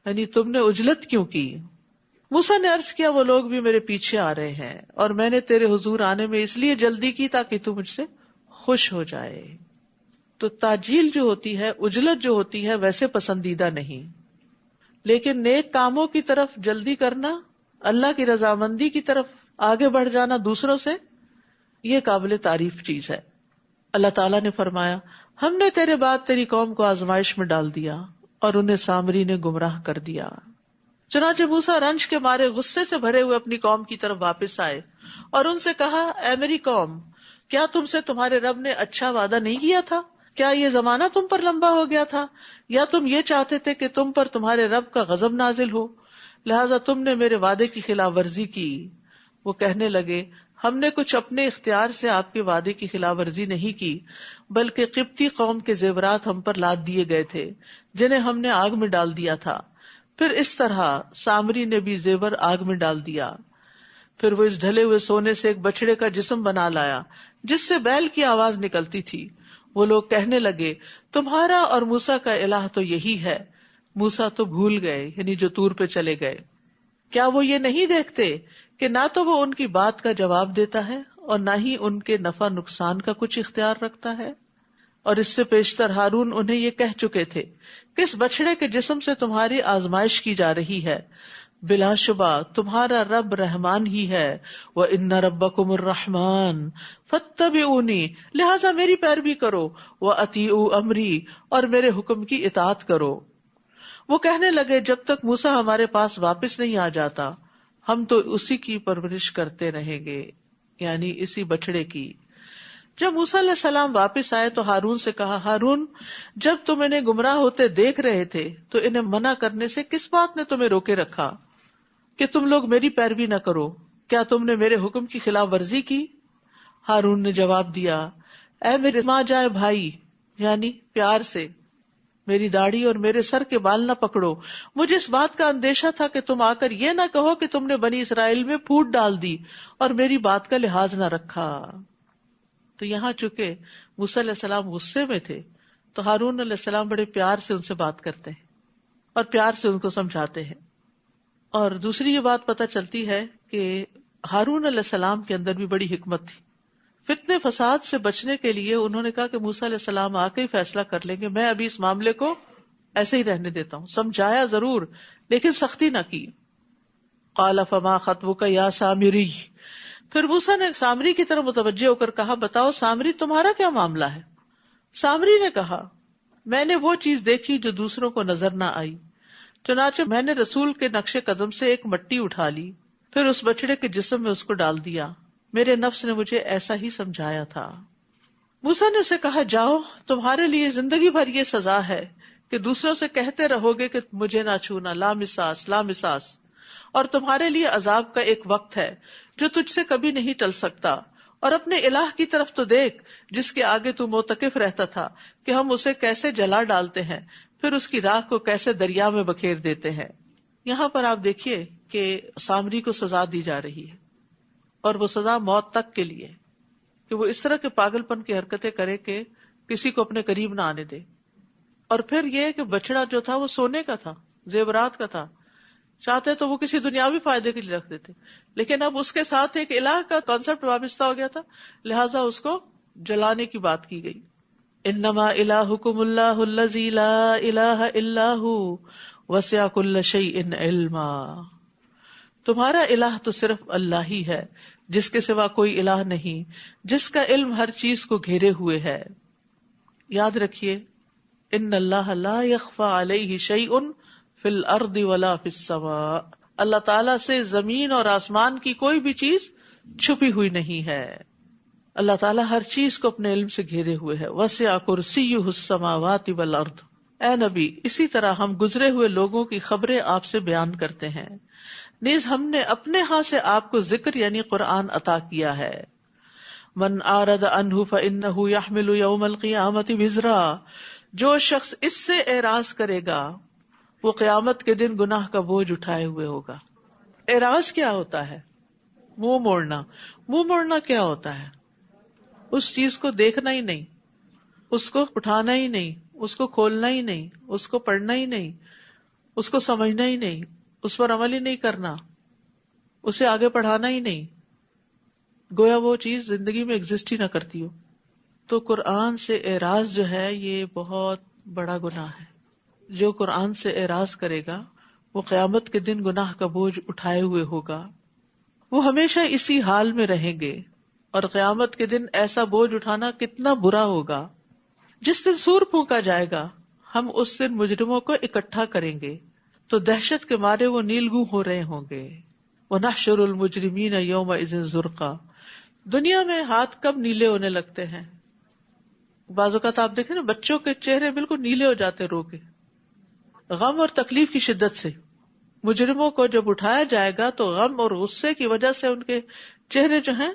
یعنی تم نے عجلت کیوں کی؟ موسیٰ نے عرض کیا وہ لوگ بھی میرے پیچھے آ رہے ہیں اور میں نے تیرے حضور آنے میں اس لیے جلدی کی تاکہ تو مجھ سے خوش ہو جائے. تو تاجیل جو ہوتی ہے، عجلت جو ہوتی ہے، ویسے پسندیدہ نہیں، لیکن نیک کاموں کی طرف جلدی کرنا، اللہ کی رضامندی کی طرف آگے بڑھ جانا دوسروں سے، یہ قابل تعریف چیز ہے. اللہ تعالیٰ نے فرمایا ہم نے تیرے بعد تیری قوم کو آزمائش میں ڈال دیا اور انہیں سامری نے گمراہ کر دیا. چنانچہ موسیٰ رنج کے مارے غصے سے بھرے ہوئے اپنی قوم کی طرف واپس آئے اور ان سے کہا اے میری قوم، کیا تم سے تمہارے رب نے اچھا وعدہ نہیں کیا تھا؟ کیا یہ زمانہ تم پر لمبا ہو گیا تھا؟ یا تم یہ چاہتے تھے کہ تم پر تمہارے رب کا غضب نازل ہو، لہذا تم نے میرے وعدے کی خلاف ورزی کی؟ وہ کہنے لگے ہم نے کچھ اپنے اختیار سے آپ کے وعدے کی خلاف ورزی نہیں کی، بلکہ قبطی قوم کے زیورات ہم پر لاد دیے گئے تھے جنہیں ہم نے آگ میں ڈال دیا تھا. پھر اس طرح سامری نے بھی زیور آگ میں ڈال دیا. پھر وہ اس ڈھلے ہوئے سونے سے ایک بچڑے کا جسم بنا لایا جس سے بیل کی آواز نکلتی تھی. وہ لوگ کہنے لگے تمہارا اور موسیٰ کا الہ تو یہی ہے. موسیٰ تو بھول گئے، یعنی جو طور پہ چلے گئے. کیا وہ یہ نہیں دیکھتے کہ نہ تو وہ ان کی بات کا جواب دیتا ہے اور نہ ہی ان کے نفع نقصان کا کچھ اختیار رکھتا ہے؟ اور اس سے پیشتر ہارون انہیں یہ کہہ چکے تھے کہ اس بچڑے کے جسم سے تمہاری آزمائش کی جا رہی ہے، بلا شبہ تمہارا رب رحمان ہی ہے. وَإِنَّ رَبَّكُمُ الرَّحْمَٰنُ فَاتَّبِعُونِی، لہٰذا میری پیروی کرو، وَأَطِیعُوا أَمْرِی، اور میرے حکم کی اطاعت کرو. وہ کہنے لگے جب تک موسیٰ ہمارے پاس واپس نہیں آ جاتا ہم تو اسی کی پرورش کرتے رہیں گے، یعنی اسی بچڑے کی. جب موسیٰ علیہ السلام واپس آئے تو ہارون سے کہا ہارون، جب تم انہیں گمراہ ہوتے دیکھ رہے تھے تو انہیں منع کرنے سے کس بات نے تمہیں روکے رکھا کہ تم لوگ میری پیروی نہ کرو؟ کیا تم نے میرے حکم کی خلاف ورزی کی؟ ہارون نے جواب دیا اے میرے ماں جائے بھائی، یعنی پیار سے، میری داڑھی اور میرے سر کے بال نہ پکڑو. مجھے اس بات کا اندیشہ تھا کہ تم آ کر یہ نہ کہو کہ تم نے بنی اسرائیل میں پھوٹ ڈال دی اور میری بات کا لحاظ نہ رکھا. تو یہاں چونکہ موسیٰ علیہ السلام غصے میں تھے تو ہارون علیہ السلام بڑے پیار سے ان سے بات کرتے ہیں اور پیار سے ان کو سمجھاتے ہیں. اور دوسری یہ بات پتہ چلتی ہے کہ ہارون علیہ السلام کے اندر بھی بڑی حکمت تھی. فتنے فساد سے بچنے کے لیے انہوں نے کہا کہ موسیٰ علیہ السلام آ کے ہی فیصلہ کر لیں گے، میں ابھی اس معاملے کو ایسے ہی رہنے دیتا ہوں. سمجھایا ضرور لیکن سختی نہ کی. قال فما خطبک یا سامری، پھر موسیٰ نے سامری کی طرف متوجہ ہو کر کہا بتاؤ سامری تمہارا کیا معاملہ ہے؟ سامری نے کہا میں نے وہ چیز دیکھی جو دوسروں کو نظر نہ آئی، چنانچہ میں نے رسول کے نقش قدم سے ایک مٹی اٹھا لی، پھر اس بچڑے کے جسم میں اس کو ڈال دیا میرے نفس نے مجھے ایسا ہی سمجھایا تھا. موسیٰ نے اسے کہا جاؤ، تمہارے لیے زندگی بھر یہ سزا ہے کہ دوسروں سے کہتے رہو گے کہ مجھے نہ چھونا، لا مساس لا مساس، اور تمہارے لیے عذاب کا ایک وقت ہے جو تجھ سے کبھی نہیں ٹل سکتا. اور اپنے الہ کی طرف تو دیکھ جس کے آگے تو موتقف رہتا تھا کہ ہم اسے کیسے جلا ڈالتے ہیں، پھر اس کی راکھ کو کیسے دریا میں بکھیر دیتے ہیں. یہاں پر آپ دیکھیے کہ سامری کو سزا دی جا رہی ہے، اور وہ سزا موت تک کے لیے، کہ وہ اس طرح کے پاگل پن کی حرکتیں کرے کہ کسی کو اپنے قریب نہ آنے دے. اور پھر یہ کہ بچڑا جو تھا وہ سونے کا تھا، زیورات کا تھا، چاہتے تو وہ کسی دنیاوی فائدے کے لیے رکھ دیتے، لیکن اب اس کے ساتھ ایک الہ کا کانسیپٹ وابستہ ہو گیا تھا، لہٰذا اس کو جلانے کی بات کی گئی. انما الہکم اللہ الذی لا الہ الا ہو وسع کل شیء علما. تمہارا الہ تو صرف اللہ ہی ہے، جس کے سوا کوئی الہ نہیں، جس کا علم ہر چیز کو گھیرے ہوئے ہے. یاد رکھیے، ان اللہ لا یخفی علیہ شیء فی الارض ولا فی السماء. اللہ تعالیٰ سے زمین اور آسمان کی کوئی بھی چیز چھپی ہوئی نہیں ہے. اللہ تعالیٰ ہر چیز کو اپنے علم سے گھیرے ہوئے ہے. وسع کرسیہ السماوات والارض. اے نبی، اسی طرح ہم گزرے ہوئے لوگوں کی خبریں آپ سے بیان کرتے ہیں، نیز ہم نے اپنے ہاں سے آپ کو ذکر یعنی قرآن عطا کیا ہے. من اعرض عنہ فانہ یحمل یوم القیامۃ وزرا. جو شخص اس سے اعراض کرے گا وہ قیامت کے دن گناہ کا بوجھ اٹھائے ہوئے ہوگا. اعراض کیا ہوتا ہے؟ منہ موڑنا. منہ موڑنا کیا ہوتا ہے؟ اس چیز کو دیکھنا ہی نہیں، اس کو اٹھانا ہی نہیں، اس کو کھولنا ہی نہیں، اس کو پڑھنا ہی نہیں، اس کو سمجھنا ہی نہیں، اس پر عمل ہی نہیں کرنا، اسے آگے پڑھانا ہی نہیں، گویا وہ چیز زندگی میں ایگزسٹ ہی نہ کرتی ہو. تو قرآن سے اعراض جو ہے یہ بہت بڑا گناہ ہے. جو قرآن سے اعراض کرے گا وہ قیامت کے دن گناہ کا بوجھ اٹھائے ہوئے ہوگا. وہ ہمیشہ اسی حال میں رہیں گے، اور قیامت کے دن ایسا بوجھ اٹھانا کتنا برا ہوگا. جس دن سور پھونکا جائے گا ہم اس دن مجرموں کو اکٹھا کریں گے تو دہشت کے مارے وہ نیلگوں ہو رہے ہوں گے. وَنَحْشُرُ الْمُجْرِمِينَ يَوْمَئِذٍ زُرْقًا. دنیا میں ہاتھ کب نیلے ہونے لگتے ہیں؟ بعض اوقات آپ دیکھیں نا بچوں کے چہرے بالکل نیلے ہو جاتے رو کے، غم اور تکلیف کی شدت سے. مجرموں کو جب اٹھایا جائے گا تو غم اور غصے کی وجہ سے ان کے چہرے جو ہیں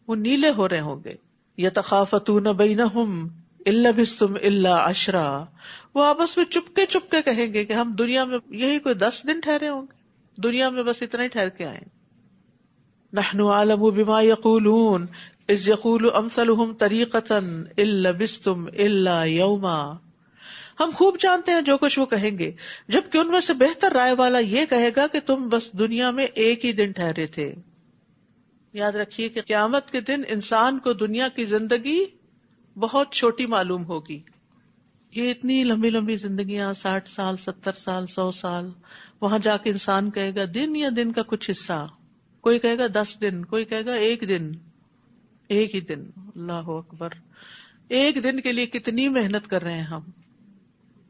وہ نیلے ہو رہے ہوں گے. یتخافتون بینہم ان لبثتم الا عشرا. وہ آپس میں چپکے چپکے کہیں گے کہ ہم دنیا میں یہی کوئی 10 دن ٹھہرے ہوں گے، دنیا میں بس اتنا ہی ٹھہر کے آئے. نحن اعلم بما یقولون اذ یقول امثلهم طریقۃ ان لبثتم الا یوما. ہم خوب جانتے ہیں جو کچھ وہ کہیں گے، جبکہ ان میں سے بہتر رائے والا یہ کہے گا کہ تم بس دنیا میں ایک ہی دن ٹھہرے تھے. یاد رکھیے کہ قیامت کے دن انسان کو دنیا کی زندگی بہت چھوٹی معلوم ہوگی. یہ اتنی لمبی لمبی زندگیاں، 60 سال 70 سال 100 سال، وہاں جا کے انسان کہے گا دن یا دن کا کچھ حصہ، کوئی کہے گا 10 دن، کوئی کہے گا 1 دن. ایک ہی دن، اللہ اکبر. ایک دن کے لیے کتنی محنت کر رہے ہیں ہم،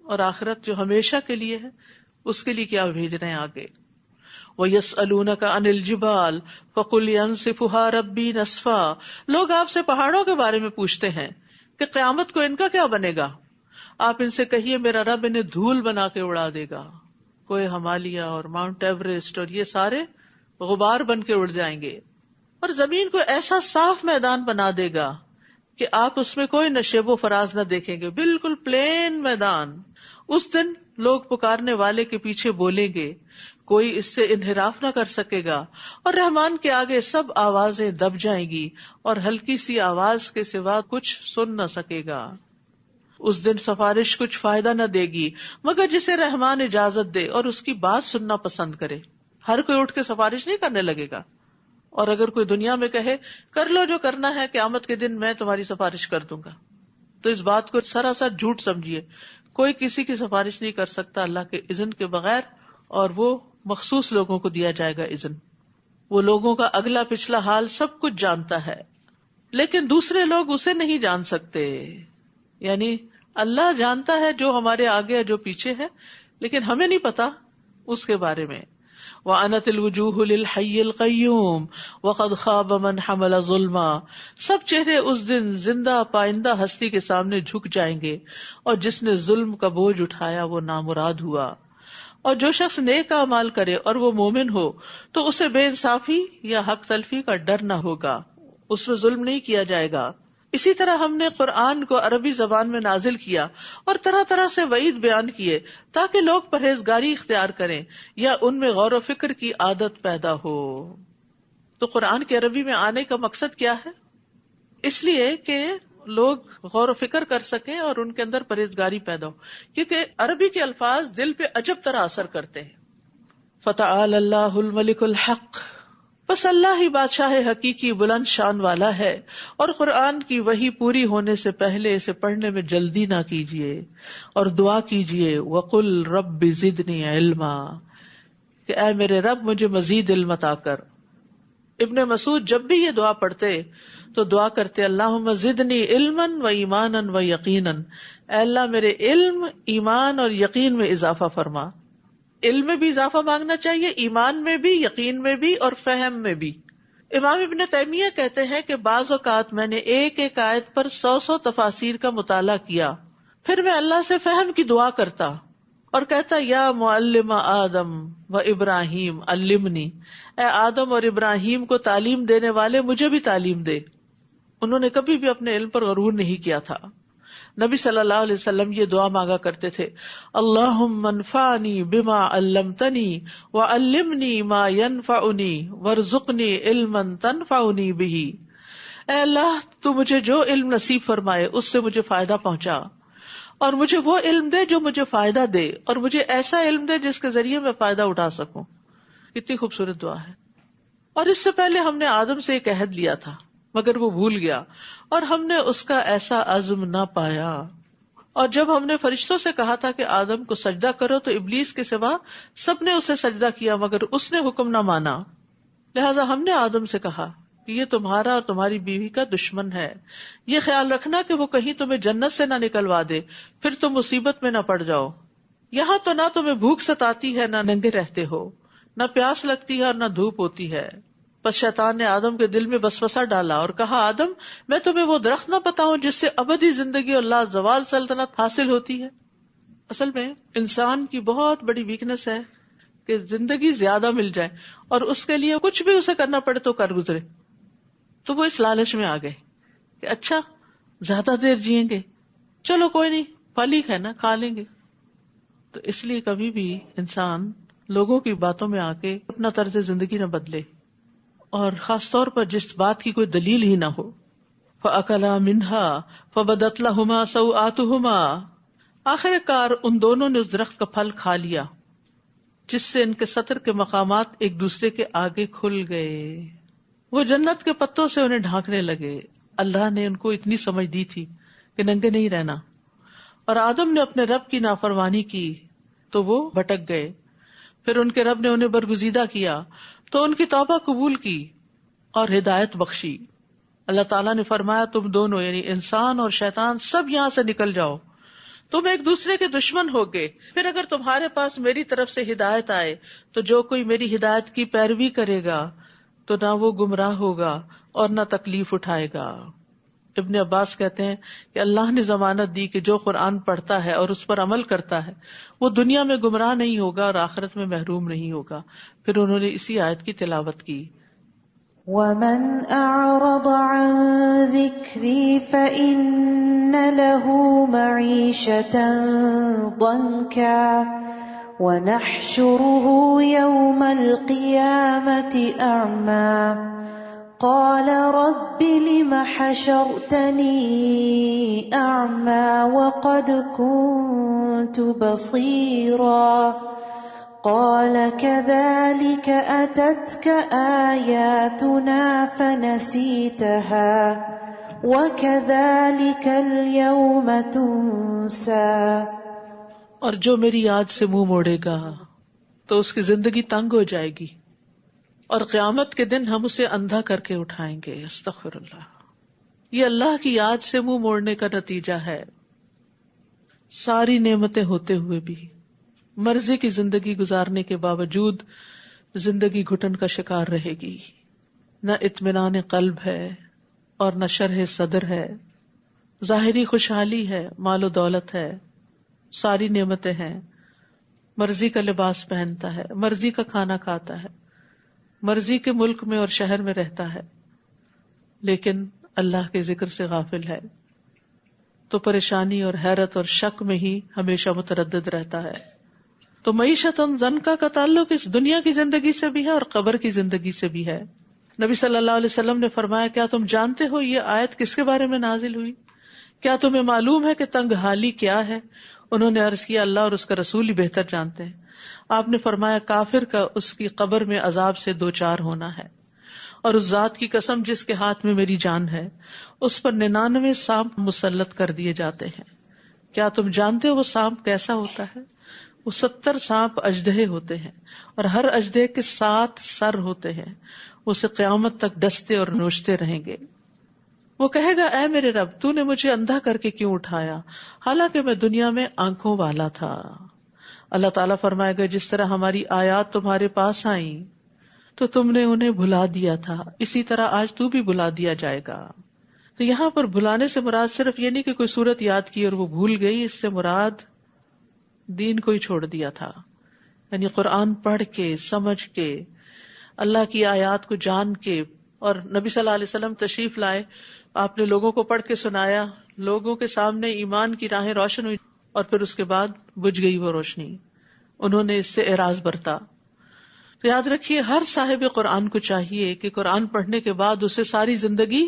اور آخرت جو ہمیشہ کے لیے ہے اس کے لیے کیا بھیج رہے ہیں آگے. وَيَسْأَلُونَكَ عَنِ الْجِبَالِ فَقُلْ يَنسِفُهَا رَبِّي نَسْفًا. لوگ آپ سے پہاڑوں کے بارے میں پوچھتے ہیں کہ قیامت کو ان کا کیا بنے گا. آپ ان سے کہیے میرا رب انہیں دھول بنا کے اڑا دے گا. کوئی ہمالیہ اور ماؤنٹ ایوریسٹ اور یہ سارے غبار بن کے اڑ جائیں گے، اور زمین کو ایسا صاف میدان بنا دے گا کہ آپ اس میں کوئی نشیب و فراز نہ دیکھیں گے، بالکل پلین میدان. اس دن لوگ پکارنے والے کے پیچھے بولیں گے، کوئی اس سے انحراف نہ کر سکے گا، اور رحمان کے آگے سب آوازیں دب جائیں گی اور ہلکی سی آواز کے سوا کچھ سن نہ سکے گا. اس دن سفارش کچھ فائدہ نہ دے گی مگر جسے رحمان اجازت دے اور اس کی بات سننا پسند کرے. ہر کوئی اٹھ کے سفارش نہیں کرنے لگے گا، اور اگر کوئی دنیا میں کہے کر لو جو کرنا ہے، قیامت کے دن میں تمہاری سفارش کر دوں گا، تو اس بات کو سراسر جھوٹ سمجھیے. کوئی کسی کی سفارش نہیں کر سکتا اللہ کے اذن کے بغیر، اور وہ مخصوص لوگوں کو دیا جائے گا اذن. وہ لوگوں کا اگلا پچھلا حال سب کچھ جانتا ہے، لیکن دوسرے لوگ اسے نہیں جان سکتے. یعنی اللہ جانتا ہے جو ہمارے آگے ہے جو پیچھے ہے، لیکن ہمیں نہیں پتا اس کے بارے میں. وَأَنَتِ الْوُجُوهُ لِلْحَيِّ الْقَيُّومِ وَقَدْ خَابَ مَنْ حَمَلَ ظُلْمًا. سب چہرے اس دن زندہ پائندہ ہستی کے سامنے جھک جائیں گے، اور جس نے ظلم کا بوجھ اٹھایا وہ نامراد ہوا. اور جو شخص نیک اعمال کرے اور وہ مومن ہو تو اسے بے انصافی یا حق تلفی کا ڈر نہ ہوگا، اس میں ظلم نہیں کیا جائے گا. اسی طرح ہم نے قرآن کو عربی زبان میں نازل کیا اور طرح طرح سے وعید بیان کیے تاکہ لوگ پرہیزگاری اختیار کریں یا ان میں غور و فکر کی عادت پیدا ہو. تو قرآن کے عربی میں آنے کا مقصد کیا ہے؟ اس لیے کہ لوگ غور و فکر کر سکیں اور ان کے اندر پرہیزگاری پیدا ہو، کیونکہ عربی کے الفاظ دل پہ عجب طرح اثر کرتے ہیں. فتعال اللہ الملک الحق، بس اللہ ہی بادشاہ حقیقی بلند شان والا ہے. اور قرآن کی وحی پوری ہونے سے پہلے اسے پڑھنے میں جلدی نہ کیجیے اور دعا کیجیے وقل رب زدنی علما، کہ اے میرے رب مجھے مزید علم عطا کر. ابن مسعود جب بھی یہ دعا پڑھتے تو دعا کرتے اللہم زدنی علما و ایمانا و یقینا، اے اللہ میرے علم، ایمان اور یقین میں اضافہ فرما. علم میں بھی اضافہ مانگنا چاہیے، ایمان میں بھی، یقین میں بھی اور فہم میں بھی. امام ابن تیمیہ کہتے ہیں کہ بعض اوقات میں نے ایک ایک آیت پر 100 تفاسیر کا مطالعہ کیا، پھر میں اللہ سے فہم کی دعا کرتا اور کہتا یا معلم آدم و ابراہیم علمنی، اے آدم اور ابراہیم کو تعلیم دینے والے مجھے بھی تعلیم دے. انہوں نے کبھی بھی اپنے علم پر غرور نہیں کیا تھا. نبی صلی اللہ علیہ وسلم یہ دعا مانگا کرتے تھے اللہم انفعنی بما علمتنی وعلمنی ما ینفعنی وارزقنی علما تنفعنی بہ. اے اللہ تو مجھے جو علم نصیب فرمائے اس سے مجھے فائدہ پہنچا، اور مجھے وہ علم دے جو مجھے فائدہ دے، اور مجھے ایسا علم دے جس کے ذریعے میں فائدہ اٹھا سکوں. کتنی خوبصورت دعا ہے. اور اس سے پہلے ہم نے آدم سے ایک عہد لیا تھا مگر وہ بھول گیا اور ہم نے اس کا ایسا عزم نہ پایا. اور جب ہم نے فرشتوں سے کہا تھا کہ آدم کو سجدہ کرو تو ابلیس کے سوا سب نے اسے سجدہ کیا مگر اس نے حکم نہ مانا. لہذا ہم نے آدم سے کہا کہ یہ تمہارا اور تمہاری بیوی کا دشمن ہے، یہ خیال رکھنا کہ وہ کہیں تمہیں جنت سے نہ نکلوا دے پھر تم مصیبت میں نہ پڑ جاؤ. یہاں تو نہ تمہیں بھوک ستاتی ہے نہ ننگے رہتے ہو، نہ پیاس لگتی ہے اور نہ دھوپ ہوتی ہے. پس شیطان نے آدم کے دل میں وسوسہ ڈالا اور کہا آدم میں تمہیں وہ درخت نہ بتاؤں جس سے ابدی زندگی اور لا زوال سلطنت حاصل ہوتی ہے. اصل میں انسان کی بہت بڑی ویکنس ہے کہ زندگی زیادہ مل جائے اور اس کے لیے کچھ بھی اسے کرنا پڑے تو کر گزرے. تو وہ اس لالچ میں آ گئے کہ اچھا زیادہ دیر جئیں گے، چلو کوئی نہیں پھل ہی ہے نا کھا لیں گے. تو اس لیے کبھی بھی انسان لوگوں کی باتوں میں آ کے اپنا طرز زندگی نہ بدلے، اور خاص طور پر جس بات کی کوئی دلیل ہی نہ ہو. فَأَكَلَا مِنْهَا فَبَدَتْ لَهُمَا سَوْآتُهُمَا، آخر کار ان دونوں نے اس درخت کا پھل کھا لیا جس سے ان کے سطر کے مقامات ایک دوسرے کے آگے کھل گئے. وہ جنت کے پتوں سے انہیں ڈھانکنے لگے. اللہ نے ان کو اتنی سمجھ دی تھی کہ ننگے نہیں رہنا، اور آدم نے اپنے رب کی نافرمانی کی تو وہ بھٹک گئے. پھر ان کے رب نے انہیں برگزیدہ کیا تو ان کی توبہ قبول کی اور ہدایت بخشی. اللہ تعالیٰ نے فرمایا تم دونوں یعنی انسان اور شیطان سب یہاں سے نکل جاؤ، تم ایک دوسرے کے دشمن ہوگے. پھر اگر تمہارے پاس میری طرف سے ہدایت آئے تو جو کوئی میری ہدایت کی پیروی کرے گا تو نہ وہ گمراہ ہوگا اور نہ تکلیف اٹھائے گا. ابن عباس کہتے ہیں کہ اللہ نے ضمانت دی کہ جو قرآن پڑھتا ہے اور اس پر عمل کرتا ہے وہ دنیا میں گمراہ نہیں ہوگا اور آخرت میں محروم نہیں ہوگا. پھر انہوں نے اسی آیت کی تلاوت کی وَمَنْ أَعْرَضَ عَنْ ذِكْرِي فَإِنَّ لَهُ مَعِيشَةً ضَنْكًا وَنَحْشُرُهُ يَوْمَ الْقِيَامَةِ أَعْمَى قال رب لم حشرتني أعمى وقد كنت بصيرا قال كذلك أتتك آياتنا فنسيتها وكذلك اليوم تنسى. اور جو میری یاد سے منہ موڑے گا تو اس کی زندگی تنگ ہو جائے گی اور قیامت کے دن ہم اسے اندھا کر کے اٹھائیں گے. استغفر اللہ. یہ اللہ کی یاد سے منہ موڑنے کا نتیجہ ہے. ساری نعمتیں ہوتے ہوئے بھی، مرضی کی زندگی گزارنے کے باوجود زندگی گھٹن کا شکار رہے گی، نہ اطمینان قلب ہے اور نہ شرح صدر ہے. ظاہری خوشحالی ہے، مال و دولت ہے، ساری نعمتیں ہیں، مرضی کا لباس پہنتا ہے، مرضی کا کھانا کھاتا ہے، مرضی کے ملک میں اور شہر میں رہتا ہے، لیکن اللہ کے ذکر سے غافل ہے تو پریشانی اور حیرت اور شک میں ہی ہمیشہ متردد رہتا ہے. تو معیشت ضنکا کا تعلق اس دنیا کی زندگی سے بھی ہے اور قبر کی زندگی سے بھی ہے. نبی صلی اللہ علیہ وسلم نے فرمایا، کیا تم جانتے ہو یہ آیت کس کے بارے میں نازل ہوئی؟ کیا تمہیں معلوم ہے کہ تنگ حالی کیا ہے؟ انہوں نے عرض کیا، اللہ اور اس کا رسول ہی بہتر جانتے ہیں. آپ نے فرمایا، کافر کا اس کی قبر میں عذاب سے دوچار ہونا ہے، اور اس ذات کی قسم جس کے ہاتھ میں میری جان ہے، اس پر 99 سانپ مسلط کر دیے جاتے ہیں. کیا تم جانتے ہو وہ سانپ کیسا ہوتا ہے؟ وہ 70 سانپ اژدہے ہوتے ہیں، اور ہر اژدہے کے 7 سر ہوتے ہیں. وہ اسے قیامت تک ڈستے اور نوچتے رہیں گے. وہ کہے گا، اے میرے رب، تو نے مجھے اندھا کر کے کیوں اٹھایا، حالانکہ میں دنیا میں آنکھوں والا تھا. اللہ تعالیٰ فرمائے گا، جس طرح ہماری آیات تمہارے پاس آئیں تو تم نے انہیں بھلا دیا تھا، اسی طرح آج تو بھی بھلا دیا جائے گا. تو یہاں پر بھلانے سے مراد صرف یہ نہیں کہ کوئی صورت یاد کی اور وہ بھول گئی، اس سے مراد دین کو ہی چھوڑ دیا تھا. یعنی قرآن پڑھ کے، سمجھ کے، اللہ کی آیات کو جان کے، اور نبی صلی اللہ علیہ وسلم تشریف لائے، آپ نے لوگوں کو پڑھ کے سنایا، لوگوں کے سامنے ایمان کی راہیں روشن ہوئی، اور پھر اس کے بعد بجھ گئی وہ روشنی، انہوں نے اس سے اعراض برتا. تو یاد رکھیے، ہر صاحب قرآن کو چاہیے کہ قرآن پڑھنے کے بعد اسے ساری زندگی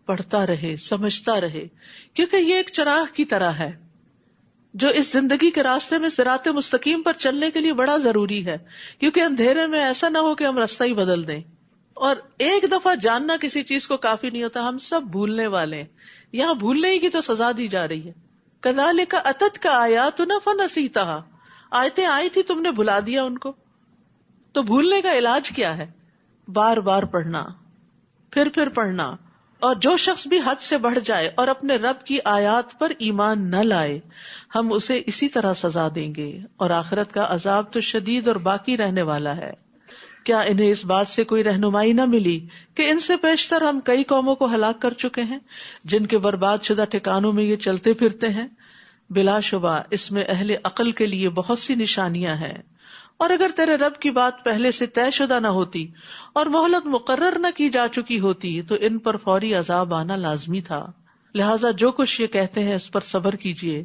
پڑھتا رہے، سمجھتا رہے، کیونکہ یہ ایک چراغ کی طرح ہے جو اس زندگی کے راستے میں صراط مستقیم پر چلنے کے لیے بڑا ضروری ہے. کیونکہ اندھیرے میں ایسا نہ ہو کہ ہم راستہ ہی بدل دیں. اور ایک دفعہ جاننا کسی چیز کو کافی نہیں ہوتا، ہم سب بھولنے والے ہیں. یہاں بھولنے کی تو سزا دی جا رہی ہے. کذالک اتتک آیاتنا فنسیتھا، آیتیں آئی تھی تم نے بھلا دیا ان کو. تو بھولنے کا علاج کیا ہے؟ بار بار پڑھنا، پھر پڑھنا. اور جو شخص بھی حد سے بڑھ جائے اور اپنے رب کی آیات پر ایمان نہ لائے، ہم اسے اسی طرح سزا دیں گے، اور آخرت کا عذاب تو شدید اور باقی رہنے والا ہے. کیا انہیں اس بات سے کوئی رہنمائی نہ ملی کہ ان سے پیشتر ہم کئی قوموں کو ہلاک کر چکے ہیں جن کے برباد شدہ ٹھکانوں میں یہ چلتے پھرتے ہیں؟ بلا شبہ اس میں اہل عقل کے لیے بہت سی نشانیاں ہیں. اور اگر تیرے رب کی بات پہلے سے طے شدہ نہ ہوتی اور مہلت مقرر نہ کی جا چکی ہوتی تو ان پر فوری عذاب آنا لازمی تھا. لہٰذا جو کچھ یہ کہتے ہیں اس پر صبر کیجیے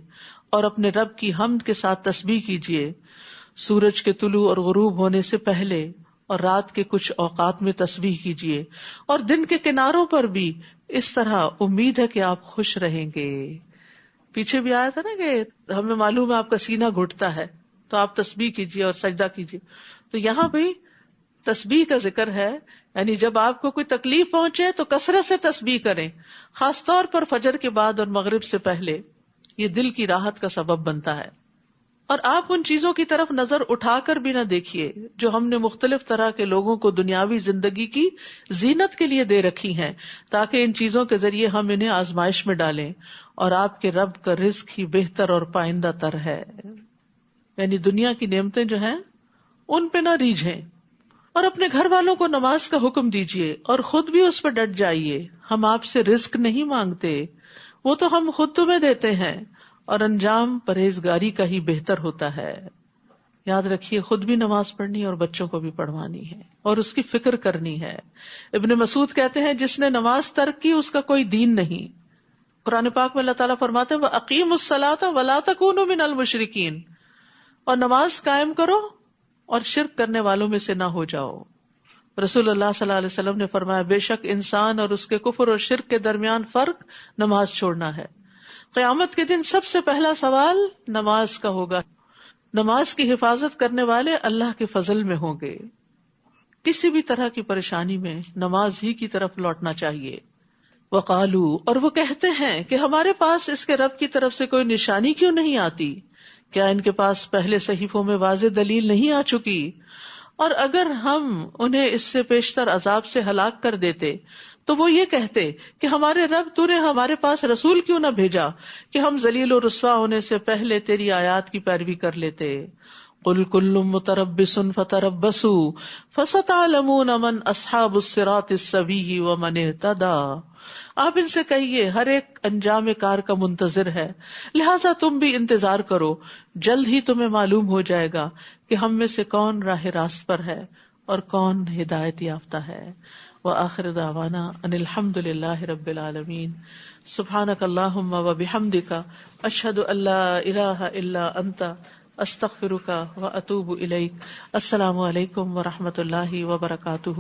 اور اپنے رب کی حمد کے ساتھ تسبیح کیجیے. سورج کے طلوع اور غروب ہونے سے پہلے اور رات کے کچھ اوقات میں تسبیح کیجیے، اور دن کے کناروں پر بھی. اس طرح امید ہے کہ آپ خوش رہیں گے. پیچھے بھی آیا تھا نا کہ ہمیں معلوم ہے آپ کا سینہ گھٹتا ہے تو آپ تسبیح کیجیے اور سجدہ کیجیے. تو یہاں بھی تسبیح کا ذکر ہے، یعنی جب آپ کو کوئی تکلیف پہنچے تو کثرت سے تسبیح کریں، خاص طور پر فجر کے بعد اور مغرب سے پہلے. یہ دل کی راحت کا سبب بنتا ہے. اور آپ ان چیزوں کی طرف نظر اٹھا کر بھی نہ دیکھیے جو ہم نے مختلف طرح کے لوگوں کو دنیاوی زندگی کی زینت کے لیے دے رکھی ہیں، تاکہ ان چیزوں کے ذریعے ہم انہیں آزمائش میں ڈالیں. اور آپ کے رب کا رزق ہی بہتر اور پائندہ تر ہے. یعنی دنیا کی نعمتیں جو ہیں ان پہ نہ ریجھیں. اور اپنے گھر والوں کو نماز کا حکم دیجیے اور خود بھی اس پر ڈٹ جائیے. ہم آپ سے رزق نہیں مانگتے، وہ تو ہم خود تمہیں دیتے ہیں، اور انجام پرہیزگاری کا ہی بہتر ہوتا ہے. یاد رکھیے، خود بھی نماز پڑھنی اور بچوں کو بھی پڑھوانی ہے اور اس کی فکر کرنی ہے. ابن مسعود کہتے ہیں، جس نے نماز ترک کی اس کا کوئی دین نہیں. قرآن پاک میں اللہ تعالیٰ فرماتے ہیں، وَأَقِيمُوا الصَّلَاةَ وَلَا تَكُونُوا مِنَ الْمُشْرِكِينَ، اور نماز قائم کرو اور شرک کرنے والوں میں سے نہ ہو جاؤ. رسول اللہ صلی اللہ علیہ وسلم نے فرمایا، بے شک انسان اور اس کے کفر اور شرک کے درمیان فرق نماز چھوڑنا ہے. قیامت کے دن سب سے پہلا سوال نماز کا ہوگا. نماز کی حفاظت کرنے والے اللہ کے فضل میں ہوں گے. کسی بھی طرح کی پریشانی میں نماز ہی کی طرف لوٹنا چاہیے. وقالو، اور وہ کہتے ہیں کہ ہمارے پاس اس کے رب کی طرف سے کوئی نشانی کیوں نہیں آتی؟ کیا ان کے پاس پہلے صحیفوں میں واضح دلیل نہیں آ چکی؟ اور اگر ہم انہیں اس سے پیشتر عذاب سے ہلاک کر دیتے تو وہ یہ کہتے کہ ہمارے رب، تو نے ہمارے پاس رسول کیوں نہ بھیجا کہ ہم ذلیل و رسوا ہونے سے پہلے تیری آیات کی پیروی کر لیتے. قل کل متربص فتربصوا فستعلمون من اصحاب الصراط السوی ومن اهتدی. آپ ان سے کہیے ہر ایک انجام کار کا منتظر ہے، لہٰذا تم بھی انتظار کرو، جلد ہی تمہیں معلوم ہو جائے گا کہ ہم میں سے کون راہ راست پر ہے اور کون ہدایت یافتہ ہے. وآخر دعوانا ان الحمد للہ رب العالمین. سبحانک اللہم وبحمدک، اشہد ان لا الہ الا انت، استغفرک واتوب الیک. السلام علیکم ورحمۃ اللہ وبرکاتہ.